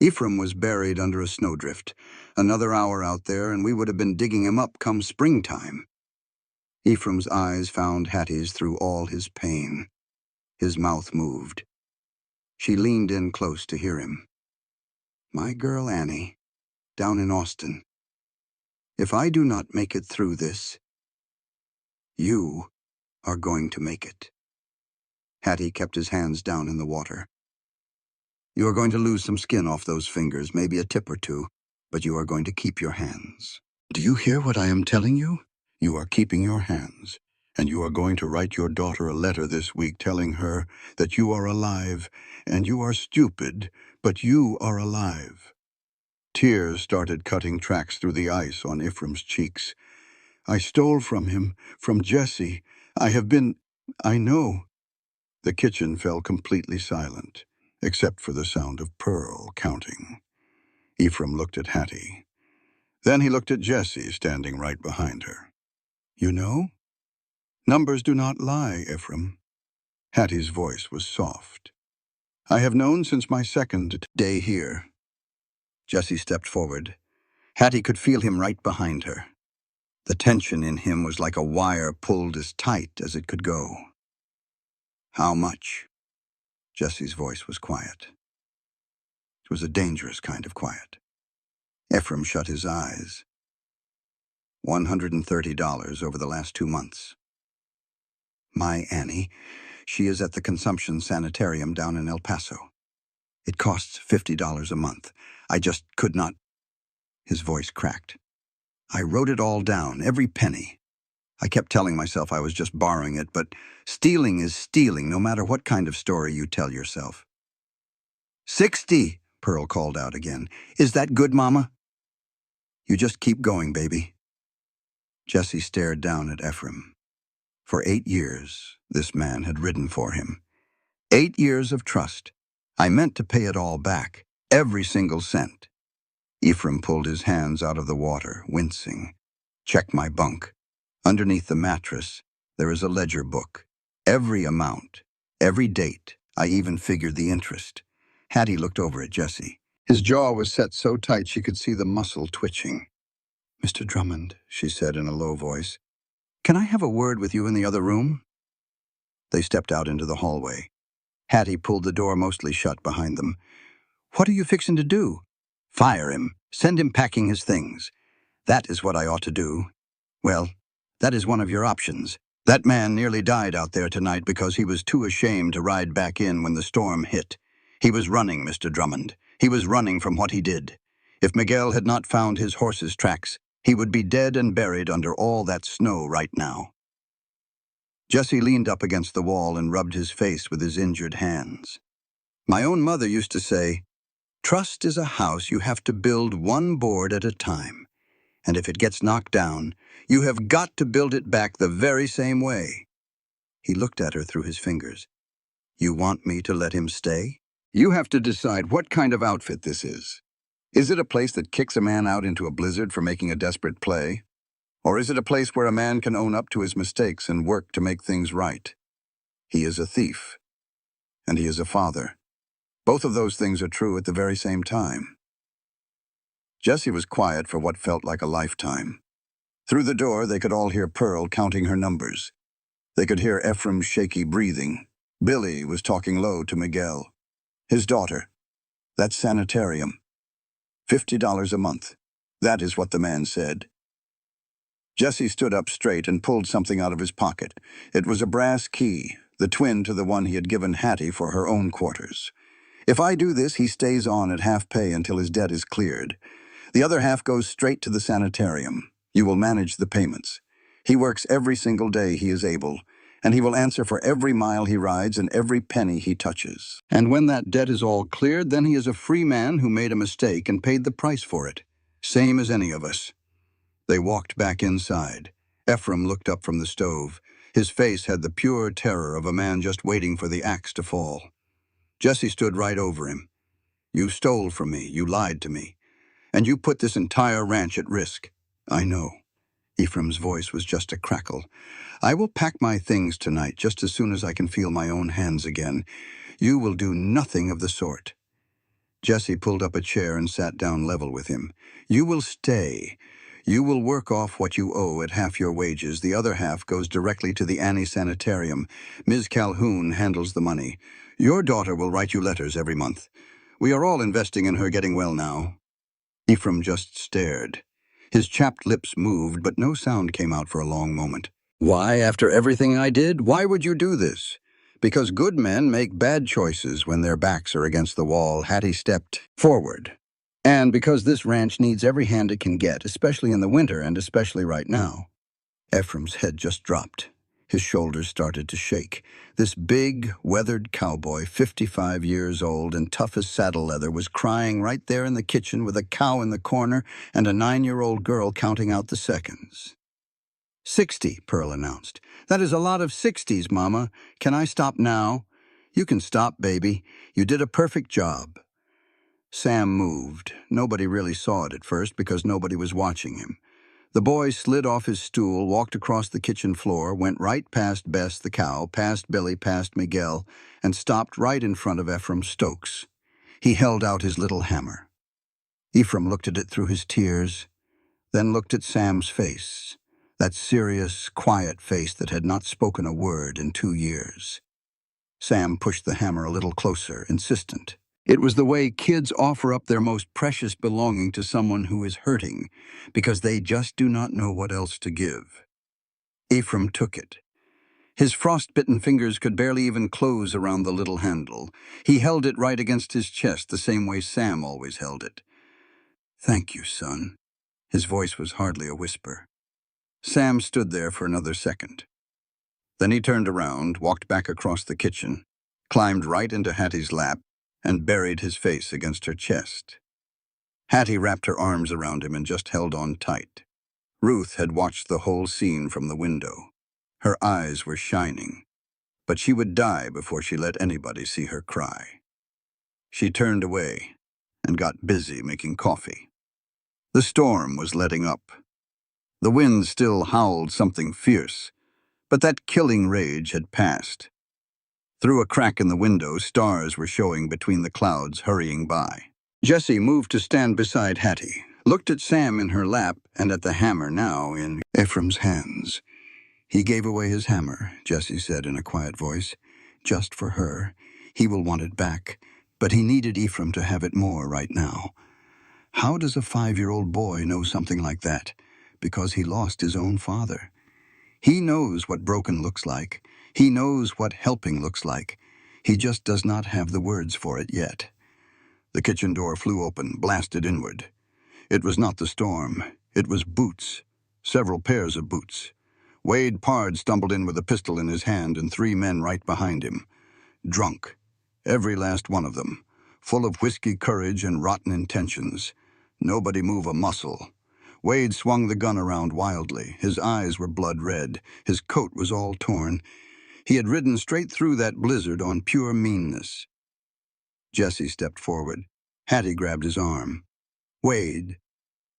Ephraim was buried under a snowdrift. Another hour out there, and we would have been digging him up come springtime. Ephraim's eyes found Hattie's through all his pain. His mouth moved. She leaned in close to hear him. My girl Annie, down in Austin. If I do not make it through this, you are going to make it. Hattie kept his hands down in the water. You are going to lose some skin off those fingers, maybe a tip or 2, but you are going to keep your hands. Do you hear what I am telling you? You are keeping your hands. And you are going to write your daughter a letter this week telling her that you are alive, and you are stupid, but you are alive. Tears started cutting tracks through the ice on Ephraim's cheeks. I stole from him, from Jesse. I know. The kitchen fell completely silent, except for the sound of Pearl counting. Ephraim looked at Hattie. Then he looked at Jessie, standing right behind her. You know? Numbers do not lie, Ephraim. Hattie's voice was soft. I have known since my second day here. Jessie stepped forward. Hattie could feel him right behind her. The tension in him was like a wire pulled as tight as it could go. How much? Jessie's voice was quiet. It was a dangerous kind of quiet. Ephraim shut his eyes. $130 over the last 2 months. My Annie, she is at the consumption sanitarium down in El Paso. It costs $50 a month. I just could not. His voice cracked. I wrote it all down, every penny. I kept telling myself I was just borrowing it, but stealing is stealing, no matter what kind of story you tell yourself. 60, Pearl called out again. Is that good, Mama? You just keep going, baby. Jessie stared down at Ephraim. For 8 years, this man had ridden for him. 8 years of trust. I meant to pay it all back, every single cent. Ephraim pulled his hands out of the water, wincing. Check my bunk. Underneath the mattress, there is a ledger book. Every amount, every date, I even figured the interest. Hattie looked over at Jessie. His jaw was set so tight she could see the muscle twitching. Mr. Drummond, she said in a low voice, can I have a word with you in the other room? They stepped out into the hallway. Hattie pulled the door mostly shut behind them. What are you fixing to do? Fire him. Send him packing his things. That is what I ought to do. Well, that is one of your options. That man nearly died out there tonight because he was too ashamed to ride back in when the storm hit. He was running, Mr. Drummond. He was running from what he did. If Miguel had not found his horse's tracks, he would be dead and buried under all that snow right now. Jesse leaned up against the wall and rubbed his face with his injured hands. My own mother used to say, trust is a house you have to build one board at a time. And if it gets knocked down, you have got to build it back the very same way. He looked at her through his fingers. You want me to let him stay? You have to decide what kind of outfit this is. Is it a place that kicks a man out into a blizzard for making a desperate play? Or is it a place where a man can own up to his mistakes and work to make things right? He is a thief. And he is a father. Both of those things are true at the very same time. Jessie was quiet for what felt like a lifetime. Through the door, they could all hear Pearl counting her numbers. They could hear Ephraim's shaky breathing. Billy was talking low to Miguel. His daughter. That sanitarium. $50 a month. That is what the man said. Jessie stood up straight and pulled something out of his pocket. It was a brass key, the twin to the one he had given Hattie for her own quarters. If I do this, he stays on at half pay until his debt is cleared. The other half goes straight to the sanitarium. You will manage the payments. He works every single day he is able, and he will answer for every mile he rides and every penny he touches. And when that debt is all cleared, then he is a free man who made a mistake and paid the price for it. Same as any of us. They walked back inside. Ephraim looked up from the stove. His face had the pure terror of a man just waiting for the axe to fall. Jessie stood right over him. You stole from me, you lied to me, and you put this entire ranch at risk. I know. Ephraim's voice was just a crackle. I will pack my things tonight just as soon as I can feel my own hands again. You will do nothing of the sort. Jessie pulled up a chair and sat down level with him. You will stay. You will work off what you owe at half your wages. The other half goes directly to the Annie Sanitarium. Ms. Calhoun handles the money. Your daughter will write you letters every month. We are all investing in her getting well now. Ephraim just stared. His chapped lips moved, but no sound came out for a long moment. Why, after everything I did, why would you do this? Because good men make bad choices when their backs are against the wall. Hattie stepped forward. And because this ranch needs every hand it can get, especially in the winter and especially right now. Ephraim's head just dropped. His shoulders started to shake. This big, weathered cowboy, 55 years old and tough as saddle leather, was crying right there in the kitchen with a cow in the corner and a 9-year-old girl counting out the seconds. 60, Pearl announced. That is a lot of 60s, Mama. Can I stop now? You can stop, baby. You did a perfect job. Sam moved. Nobody really saw it at first because nobody was watching him. The boy slid off his stool, walked across the kitchen floor, went right past Bess the cow, past Billy, past Miguel, and stopped right in front of Ephraim Stokes. He held out his little hammer. Ephraim looked at it through his tears, then looked at Sam's face, that serious, quiet face that had not spoken a word in 2 years. Sam pushed the hammer a little closer, insistent. It was the way kids offer up their most precious belonging to someone who is hurting, because they just do not know what else to give. Ephraim took it. His frost-bitten fingers could barely even close around the little handle. He held it right against his chest, the same way Sam always held it. "Thank you, son." His voice was hardly a whisper. Sam stood there for another second. Then he turned around, walked back across the kitchen, climbed right into Hattie's lap, and buried his face against her chest. Hattie wrapped her arms around him and just held on tight. Ruth had watched the whole scene from the window. Her eyes were shining, but she would die before she let anybody see her cry. She turned away and got busy making coffee. The storm was letting up. The wind still howled something fierce, but that killing rage had passed. Through a crack in the window, stars were showing between the clouds hurrying by. Jessie moved to stand beside Hattie, looked at Sam in her lap and at the hammer now in Ephraim's hands. "He gave away his hammer," Jessie said in a quiet voice. "Just for her. He will want it back, but he needed Ephraim to have it more right now. How does a 5-year-old boy know something like that? Because he lost his own father. He knows what broken looks like. He knows what helping looks like. He just does not have the words for it yet." The kitchen door flew open, blasted inward. It was not the storm. It was boots. Several pairs of boots. Wade Pard stumbled in with a pistol in his hand and 3 men right behind him. Drunk. Every last one of them. Full of whiskey courage and rotten intentions. Nobody move a muscle. Wade swung the gun around wildly. His eyes were blood red. His coat was all torn. He had ridden straight through that blizzard on pure meanness. Jessie stepped forward. Hattie grabbed his arm. "Wade,"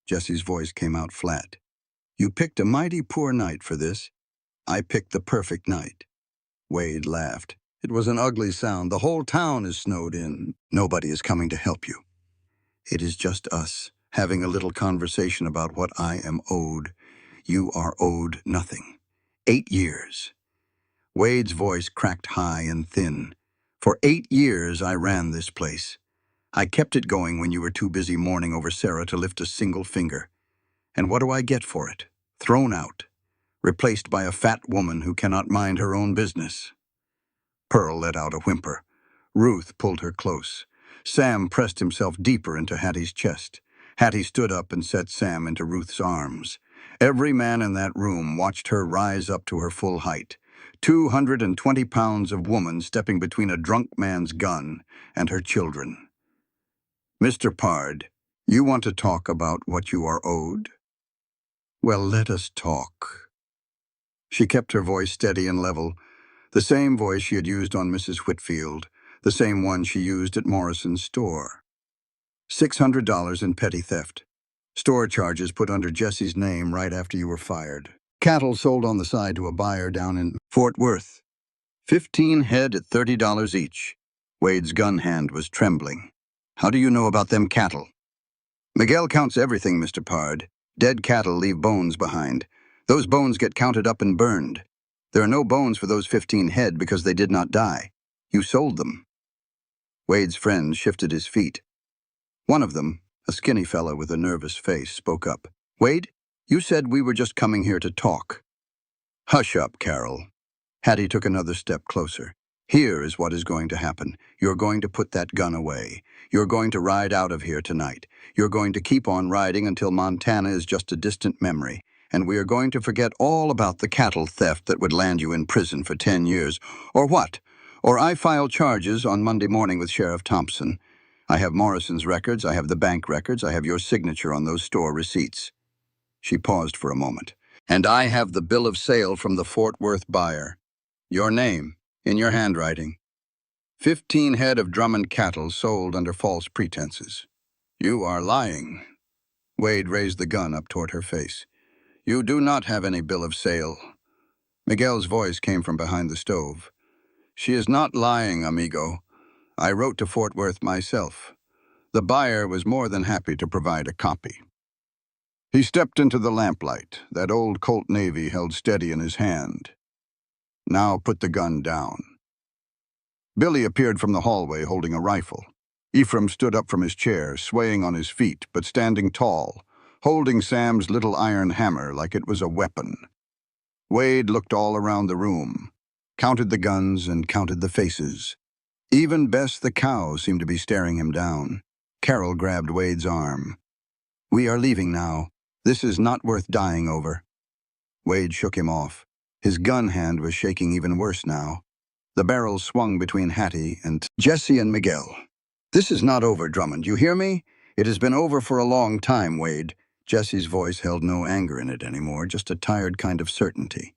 Jessie's voice came out flat. "You picked a mighty poor night for this. I picked the perfect night." Wade laughed. "It was an ugly sound. The whole town is snowed in. Nobody is coming to help you. It is just us, having a little conversation about what I am owed. You are owed nothing. 8 years. Wade's voice cracked high and thin. "For 8 years I ran this place. I kept it going when you were too busy mourning over Sarah to lift a single finger. And what do I get for it? Thrown out. Replaced by a fat woman who cannot mind her own business." Pearl let out a whimper. Ruth pulled her close. Sam pressed himself deeper into Hattie's chest. Hattie stood up and set Sam into Ruth's arms. Every man in that room watched her rise up to her full height. 220 pounds of woman stepping between a drunk man's gun and her children. "Mr. Pard, you want to talk about what you are owed? Well, let us talk." She kept her voice steady and level, the same voice she had used on Mrs. Whitfield, the same one she used at Morrison's store. $600 in petty theft. Store charges put under Jessie's name right after you were fired. Cattle sold on the side to a buyer down in Fort Worth. 15 head at $30 each. Wade's gun hand was trembling. "How do you know about them cattle?" "Miguel counts everything, Mr. Pard. Dead cattle leave bones behind. Those bones get counted up and burned. There are no bones for those 15 head because they did not die. You sold them." Wade's friend shifted his feet. One of them, a skinny fellow with a nervous face, spoke up. "Wade, you said we were just coming here to talk." "Hush up, Carol." Hattie took another step closer. "Here is what is going to happen. You're going to put that gun away. You're going to ride out of here tonight. You're going to keep on riding until Montana is just a distant memory. and we are going to forget all about the cattle theft that would land you in prison for 10 years. Or what? Or I file charges on Monday morning with Sheriff Thompson. I have Morrison's records, I have the bank records, I have your signature on those store receipts." She paused for a moment. "And I have the bill of sale from the Fort Worth buyer. Your name, in your handwriting. 15 head of Drummond cattle sold under false pretenses." "You are lying." Wade raised the gun up toward her face. "You do not have any bill of sale." Miguel's voice came from behind the stove. "She is not lying, amigo. I wrote to Fort Worth myself. The buyer was more than happy to provide a copy." He stepped into the lamplight, that old Colt Navy held steady in his hand. "Now put the gun down." Billy appeared from the hallway holding a rifle. Ephraim stood up from his chair, swaying on his feet, but standing tall, holding Sam's little iron hammer like it was a weapon. Wade looked all around the room, counted the guns and counted the faces. Even Bess the cow seemed to be staring him down. Carol grabbed Wade's arm. "We are leaving now. This is not worth dying over." Wade shook him off. His gun hand was shaking even worse now. The barrel swung between Hattie and Jesse and Miguel. "This is not over, Drummond, you hear me? It has been over for a long time, Wade." Jesse's voice held no anger in it anymore, just a tired kind of certainty.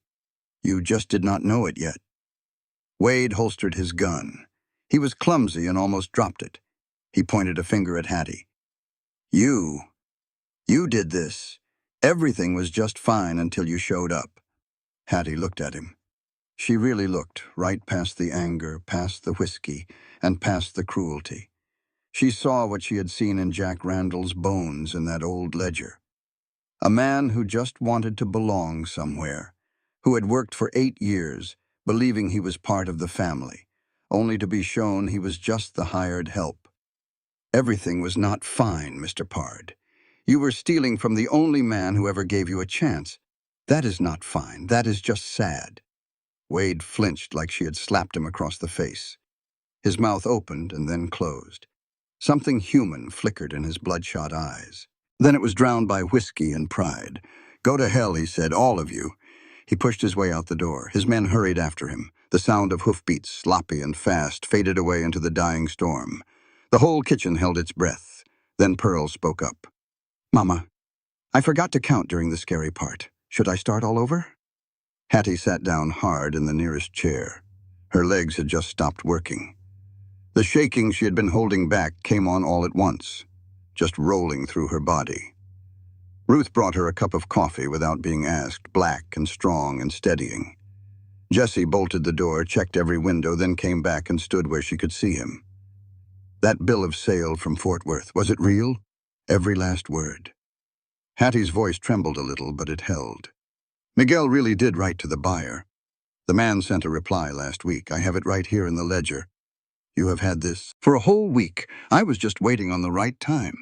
"You just did not know it yet." Wade holstered his gun. He was clumsy and almost dropped it. He pointed a finger at Hattie. You did this. Everything was just fine until you showed up." Hattie looked at him. She really looked, right past the anger, past the whiskey, and past the cruelty. She saw what she had seen in Jack Randall's bones in that old ledger. A man who just wanted to belong somewhere, who had worked for 8 years, believing he was part of the family, only to be shown he was just the hired help. "Everything was not fine, Mr. Pard. You were stealing from the only man who ever gave you a chance. That is not fine. That is just sad." Wade flinched like she had slapped him across the face. His mouth opened and then closed. Something human flickered in his bloodshot eyes. Then it was drowned by whiskey and pride. "Go to hell," he said, "all of you." He pushed his way out the door. His men hurried after him. The sound of hoofbeats, sloppy and fast, faded away into the dying storm. The whole kitchen held its breath. Then Pearl spoke up. "Mama, I forgot to count during the scary part. Should I start all over?" Hattie sat down hard in the nearest chair. Her legs had just stopped working. The shaking she had been holding back came on all at once, just rolling through her body. Ruth brought her a cup of coffee without being asked, black and strong and steadying. Jesse bolted the door, checked every window, then came back and stood where she could see him. That bill of sale from Fort Worth, was it real? Every last word. Hattie's voice trembled a little, but it held. "Miguel really did write to the buyer. The man sent a reply last week. I have it right here in the ledger. You have had this for a whole week. I was just waiting on the right time."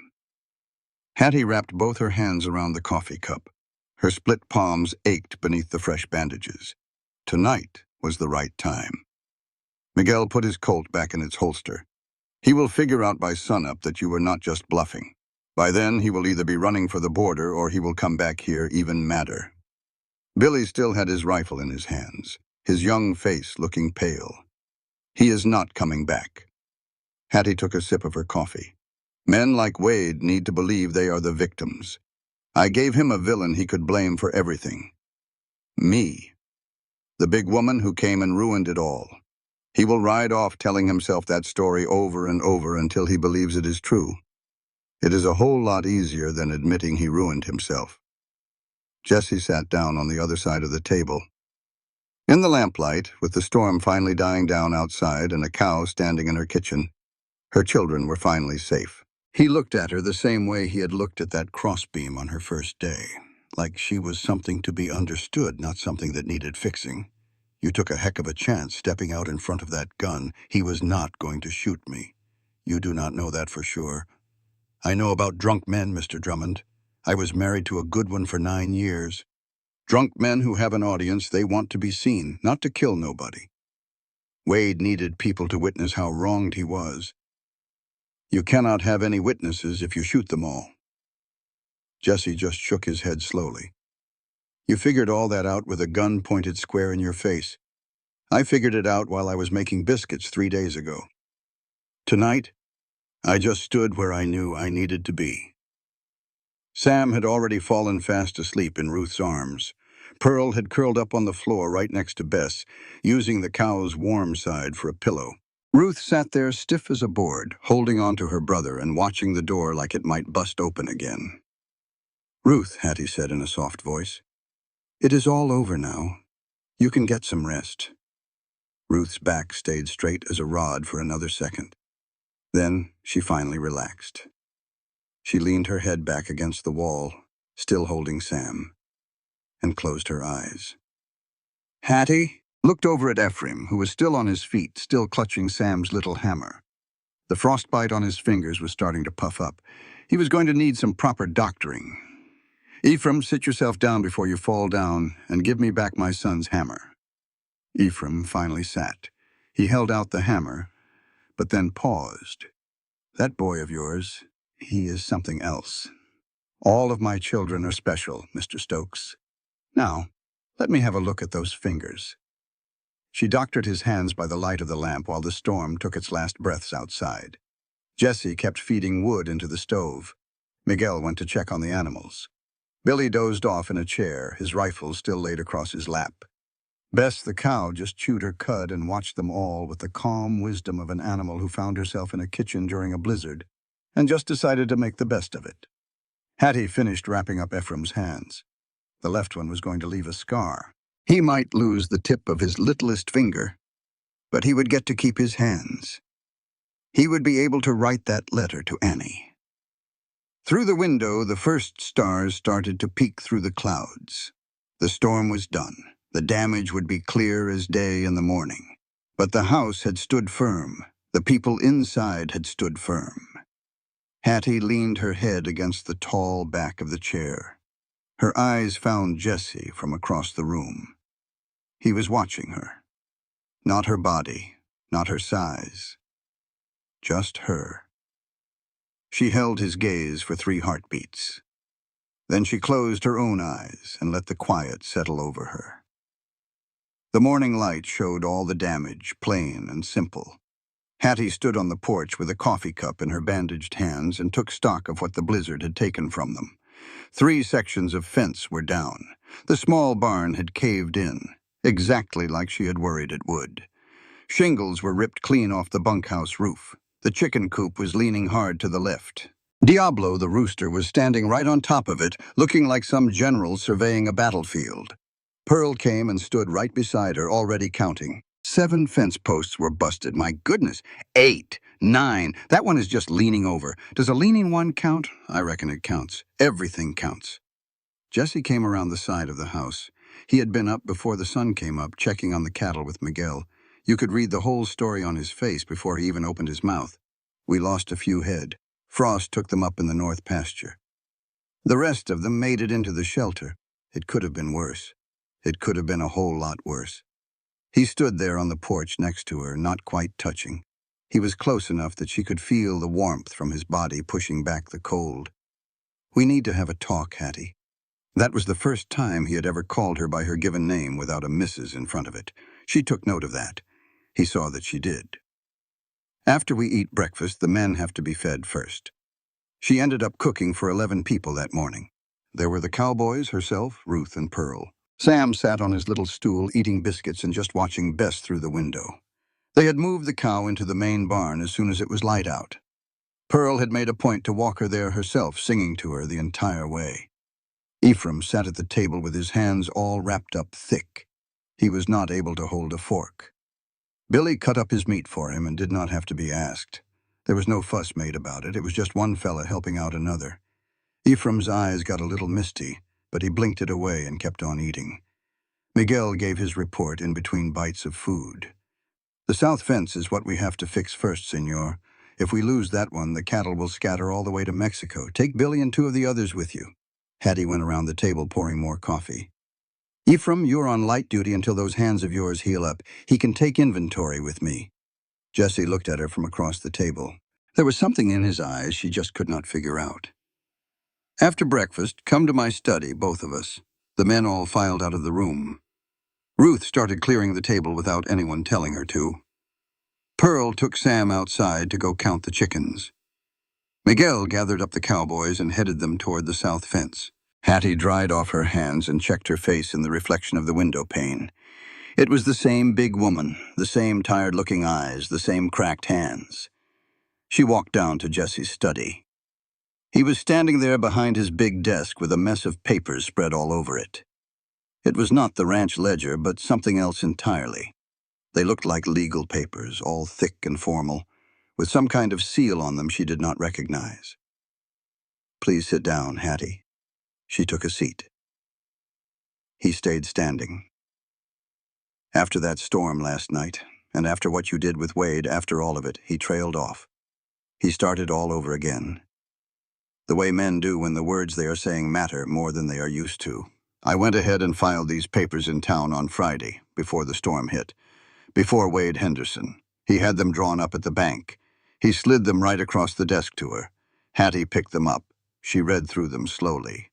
Hattie wrapped both her hands around the coffee cup. Her split palms ached beneath the fresh bandages. Tonight was the right time. Miguel put his Colt back in its holster. "He will figure out by sunup that you were not just bluffing. By then, he will either be running for the border or he will come back here even madder." Billy still had his rifle in his hands, his young face looking pale. "He is not coming back." Hattie took a sip of her coffee. "Men like Wade need to believe they are the victims. I gave him a villain he could blame for everything. Me. The big woman who came and ruined it all. He will ride off telling himself that story over and over until he believes it is true. It is a whole lot easier than admitting he ruined himself." Jesse sat down on the other side of the table. In the lamplight, with the storm finally dying down outside and a cow standing in her kitchen, her children were finally safe. He looked at her the same way he had looked at that crossbeam on her first day, like she was something to be understood, not something that needed fixing. "You took a heck of a chance stepping out in front of that gun. He was not going to shoot me. You do not know that for sure. I know about drunk men, Mr. Drummond. I was married to a good one for 9 years. Drunk men who have an audience, they want to be seen, not to kill nobody. Wade needed people to witness how wronged he was. You cannot have any witnesses if you shoot them all." Jesse just shook his head slowly. You figured all that out with a gun pointed square in your face. I figured it out while I was making biscuits 3 days ago. Tonight, I just stood where I knew I needed to be. Sam had already fallen fast asleep in Ruth's arms. Pearl had curled up on the floor right next to Bess, using the cow's warm side for a pillow. Ruth sat there stiff as a board, holding on to her brother and watching the door like it might bust open again. "Ruth," Hattie said in a soft voice, "it is all over now. You can get some rest." Ruth's back stayed straight as a rod for another second. Then she finally relaxed. She leaned her head back against the wall, still holding Sam, and closed her eyes. Hattie looked over at Ephraim, who was still on his feet, still clutching Sam's little hammer. The frostbite on his fingers was starting to puff up. He was going to need some proper doctoring. "Ephraim, sit yourself down before you fall down and give me back my son's hammer." Ephraim finally sat. He held out the hammer, but then paused. "That boy of yours, he is something else. All of my children are special, Mr. Stokes. Now, let me have a look at those fingers." She doctored his hands by the light of the lamp while the storm took its last breaths outside. Jessie kept feeding wood into the stove. Miguel went to check on the animals. Billy dozed off in a chair, his rifle still laid across his lap. Bess the cow just chewed her cud and watched them all with the calm wisdom of an animal who found herself in a kitchen during a blizzard and just decided to make the best of it. Hattie finished wrapping up Ephraim's hands. The left one was going to leave a scar. He might lose the tip of his littlest finger, but he would get to keep his hands. He would be able to write that letter to Annie. Through the window, the first stars started to peek through the clouds. The storm was done. The damage would be clear as day in the morning. But the house had stood firm. The people inside had stood firm. Hattie leaned her head against the tall back of the chair. Her eyes found Jessie from across the room. He was watching her. Not her body, not her size. Just her. She held his gaze for 3 heartbeats. Then she closed her own eyes and let the quiet settle over her. The morning light showed all the damage, plain and simple. Hattie stood on the porch with a coffee cup in her bandaged hands and took stock of what the blizzard had taken from them. 3 sections of fence were down. The small barn had caved in, exactly like she had worried it would. Shingles were ripped clean off the bunkhouse roof. The chicken coop was leaning hard to the left. Diablo the rooster was standing right on top of it, looking like some general surveying a battlefield. Pearl came and stood right beside her, already counting. 7 fence posts were busted. My goodness. 8, 9. That one is just leaning over. Does a leaning one count? I reckon it counts. Everything counts. Jessie came around the side of the house. He had been up before the sun came up, checking on the cattle with Miguel. You could read the whole story on his face before he even opened his mouth. We lost a few head. Frost took them up in the north pasture. The rest of them made it into the shelter. It could have been worse. It could have been a whole lot worse. He stood there on the porch next to her, not quite touching. He was close enough that she could feel the warmth from his body pushing back the cold. "We need to have a talk, Hattie." That was the first time he had ever called her by her given name without a Mrs. in front of it. She took note of that. He saw that she did. "After we eat breakfast, the men have to be fed first." She ended up cooking for 11 people that morning. There were the Cowboys, herself, Ruth, and Pearl. Sam sat on his little stool eating biscuits and just watching Bess through the window. They had moved the cow into the main barn as soon as it was light out. Pearl had made a point to walk her there herself, singing to her the entire way. Ephraim sat at the table with his hands all wrapped up thick. He was not able to hold a fork. Billy cut up his meat for him and did not have to be asked. There was no fuss made about it. It was just one fella helping out another. Ephraim's eyes got a little misty, but he blinked it away and kept on eating. Miguel gave his report in between bites of food. "The south fence is what we have to fix first, senor. If we lose that one, the cattle will scatter all the way to Mexico. Take Billy and 2 of the others with you." Hattie went around the table pouring more coffee. "Ephraim, you're on light duty until those hands of yours heal up. He can take inventory with me." Jessie looked at her from across the table. There was something in his eyes she just could not figure out. "After breakfast, come to my study, both of us. The men all filed out of the room. Ruth started clearing the table without anyone telling her to. Pearl took Sam outside to go count the chickens. Miguel gathered up the cowboys and headed them toward the south fence. Hattie dried off her hands and checked her face in the reflection of the window pane. It was the same big woman, the same tired-looking eyes, the same cracked hands. She walked down to Jesse's study. He was standing there behind his big desk with a mess of papers spread all over it. It was not the ranch ledger, but something else entirely. They looked like legal papers, all thick and formal, with some kind of seal on them she did not recognize. "Please sit down, Hattie." She took a seat. He stayed standing. "After that storm last night, and after what you did with Wade, after all of it, he trailed off. He started all over again. The way men do when the words they are saying matter more than they are used to. I went ahead and filed these papers in town on Friday, before the storm hit. Before Wade Henderson. He had them drawn up at the bank. He slid them right across the desk to her. Hattie picked them up. She read through them slowly.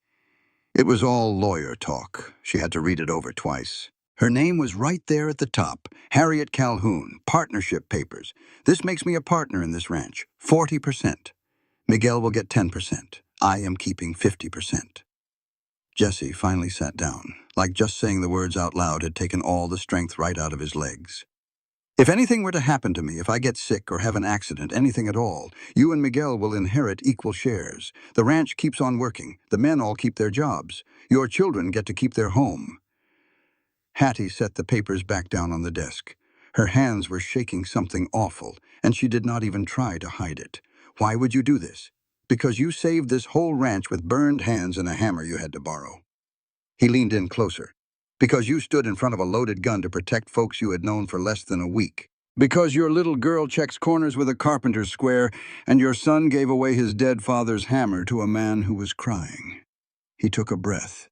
It was all lawyer talk. She had to read it over twice. Her name was right there at the top. Harriet Calhoun, partnership papers. This makes me a partner in this ranch. 40%. Miguel will get 10%. I am keeping 50%. Jesse finally sat down, like just saying the words out loud had taken all the strength right out of his legs. "If anything were to happen to me, if I get sick or have an accident, anything at all, you and Miguel will inherit equal shares. The ranch keeps on working. The men all keep their jobs. Your children get to keep their home." Hattie set the papers back down on the desk. Her hands were shaking something awful, and she did not even try to hide it. "Why would you do this?" "Because you saved this whole ranch with burned hands and a hammer you had to borrow." He leaned in closer. "Because you stood in front of a loaded gun to protect folks you had known for less than a week. Because your little girl checks corners with a carpenter's square, and your son gave away his dead father's hammer to a man who was crying." He took a breath.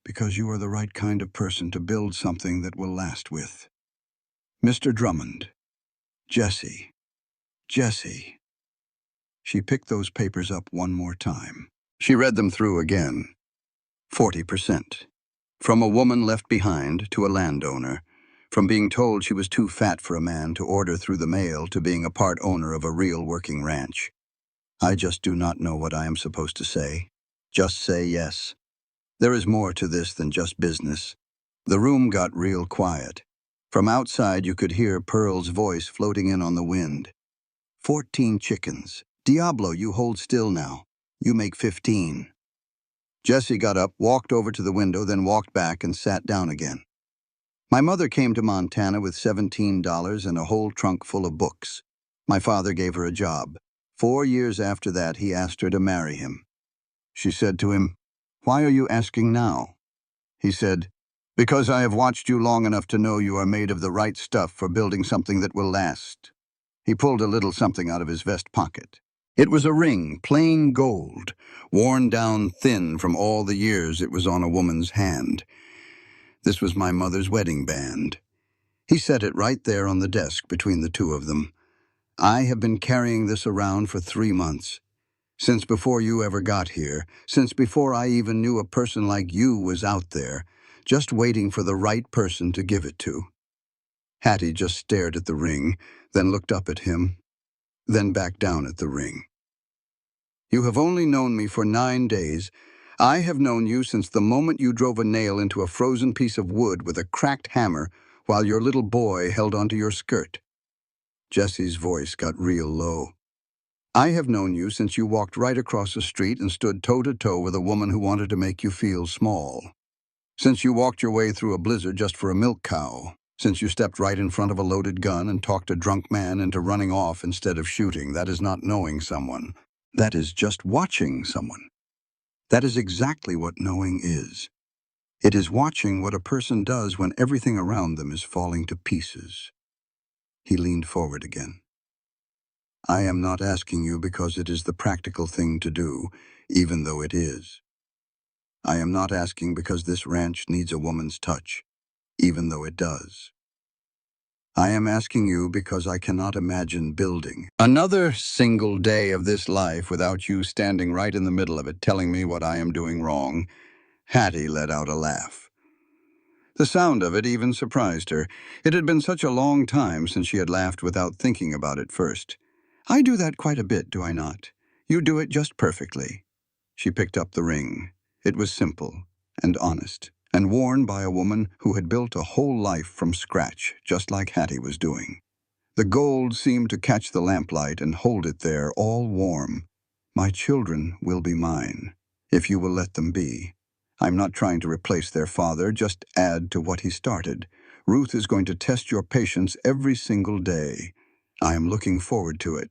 "Because you are the right kind of person to build something that will last with. Mr. Drummond. Jesse. Jesse." She picked those papers up one more time. She read them through again. 40%. From a woman left behind to a landowner. From being told she was too fat for a man to order through the mail to being a part owner of a real working ranch. I just do not know what I am supposed to say. Just say yes. There is more to this than just business. The room got real quiet. From outside you could hear Pearl's voice floating in on the wind. 14 chickens. Diablo, you hold still now. You make 15. Jesse got up, walked over to the window, then walked back and sat down again. "My mother came to Montana with $17 and a whole trunk full of books. My father gave her a job. 4 years after that, he asked her to marry him. She said to him, 'Why are you asking now?' He said, 'Because I have watched you long enough to know you are made of the right stuff for building something that will last.' He pulled a little something out of his vest pocket. It was a ring, plain gold, worn down thin from all the years it was on a woman's hand. This was my mother's wedding band. He set it right there on the desk between the two of them. I have been carrying this around for 3 months. Since before you ever got here, since before I even knew a person like you was out there, just waiting for the right person to give it to." Hattie just stared at the ring, then looked up at him, then back down at the ring. "You have only known me for 9 days. I have known you since the moment you drove a nail into a frozen piece of wood with a cracked hammer while your little boy held onto your skirt." Jesse's voice got real low. "I have known you since you walked right across the street and stood toe-to-toe with a woman who wanted to make you feel small. Since you walked your way through a blizzard just for a milk cow. Since you stepped right in front of a loaded gun and talked a drunk man into running off instead of shooting. That is not knowing someone. That is just watching someone. That is exactly what knowing is. It is watching what a person does when everything around them is falling to pieces." He leaned forward again. "I am not asking you because it is the practical thing to do, even though it is. I am not asking because this ranch needs a woman's touch, even though it does. I am asking you because I cannot imagine building another single day of this life without you standing right in the middle of it telling me what I am doing wrong, Hattie let out a laugh. The sound of it even surprised her. It had been such a long time since she had laughed without thinking about it first. I do that quite a bit, do I not? You do it just perfectly. She picked up the ring. It was simple and honest, and worn by a woman who had built a whole life from scratch, just like Hattie was doing. The gold seemed to catch the lamplight and hold it there, all warm. My children will be mine, if you will let them be. I'm not trying to replace their father, just add to what he started. Ruth is going to test your patience every single day. I am looking forward to it.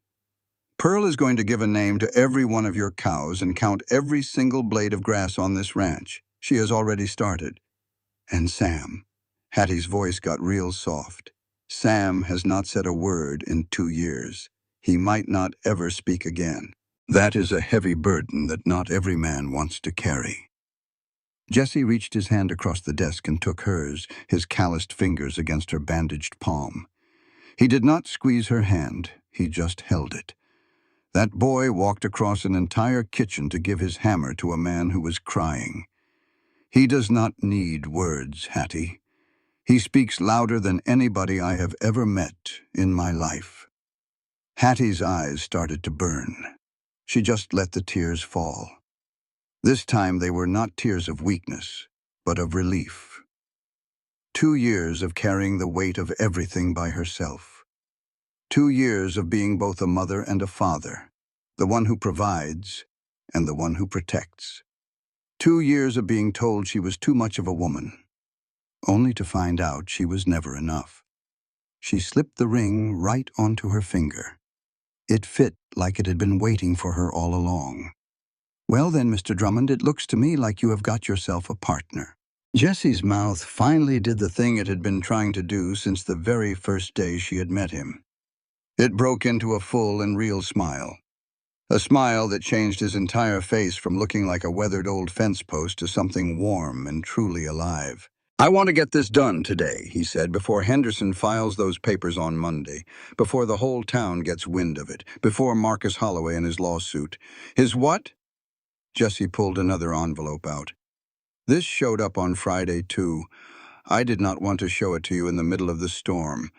Pearl is going to give a name to every one of your cows and count every single blade of grass on this ranch. She has already started. And Sam. Hattie's voice got real soft. Sam has not said a word in 2 years. He might not ever speak again. That is a heavy burden that not every man wants to carry. Jesse reached his hand across the desk and took hers, his calloused fingers against her bandaged palm. He did not squeeze her hand, he just held it. That boy walked across an entire kitchen to give his hammer to a man who was crying. He does not need words, Hattie. He speaks louder than anybody I have ever met in my life. Hattie's eyes started to burn. She just let the tears fall. This time they were not tears of weakness, but of relief. 2 years of carrying the weight of everything by herself. 2 years of being both a mother and a father, the one who provides and the one who protects. 2 years of being told she was too much of a woman, only to find out she was never enough. She slipped the ring right onto her finger. It fit like it had been waiting for her all along. Well then, Mr. Drummond, it looks to me like you have got yourself a partner. Jesse's mouth finally did the thing it had been trying to do since the very first day she had met him. It broke into a full and real smile. A smile that changed his entire face from looking like a weathered old fence post to something warm and truly alive. I want to get this done today, he said, before Henderson files those papers on Monday, before the whole town gets wind of it, before Marcus Holloway and his lawsuit. His what? Jesse pulled another envelope out. This showed up on Friday, too. I did not want to show it to you in the middle of the storm.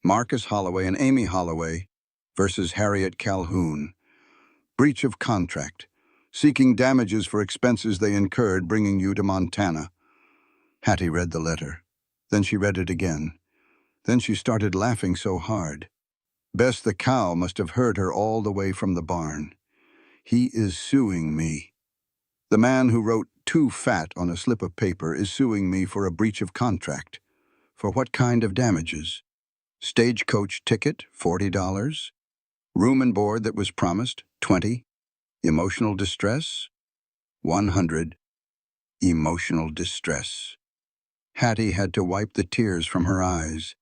Marcus Holloway and Amy Holloway versus Harriet Calhoun. Breach of contract. Seeking damages for expenses they incurred bringing you to Montana. Hattie read the letter. Then she read it again. Then she started laughing so hard. Bess the cow must have heard her all the way from the barn. He is suing me. The man who wrote "too fat" on a slip of paper is suing me for a breach of contract. For what kind of damages? Stagecoach ticket, $40. Room and board that was promised, $20. Emotional distress, $100. Emotional distress. Hattie had to wipe the tears from her eyes.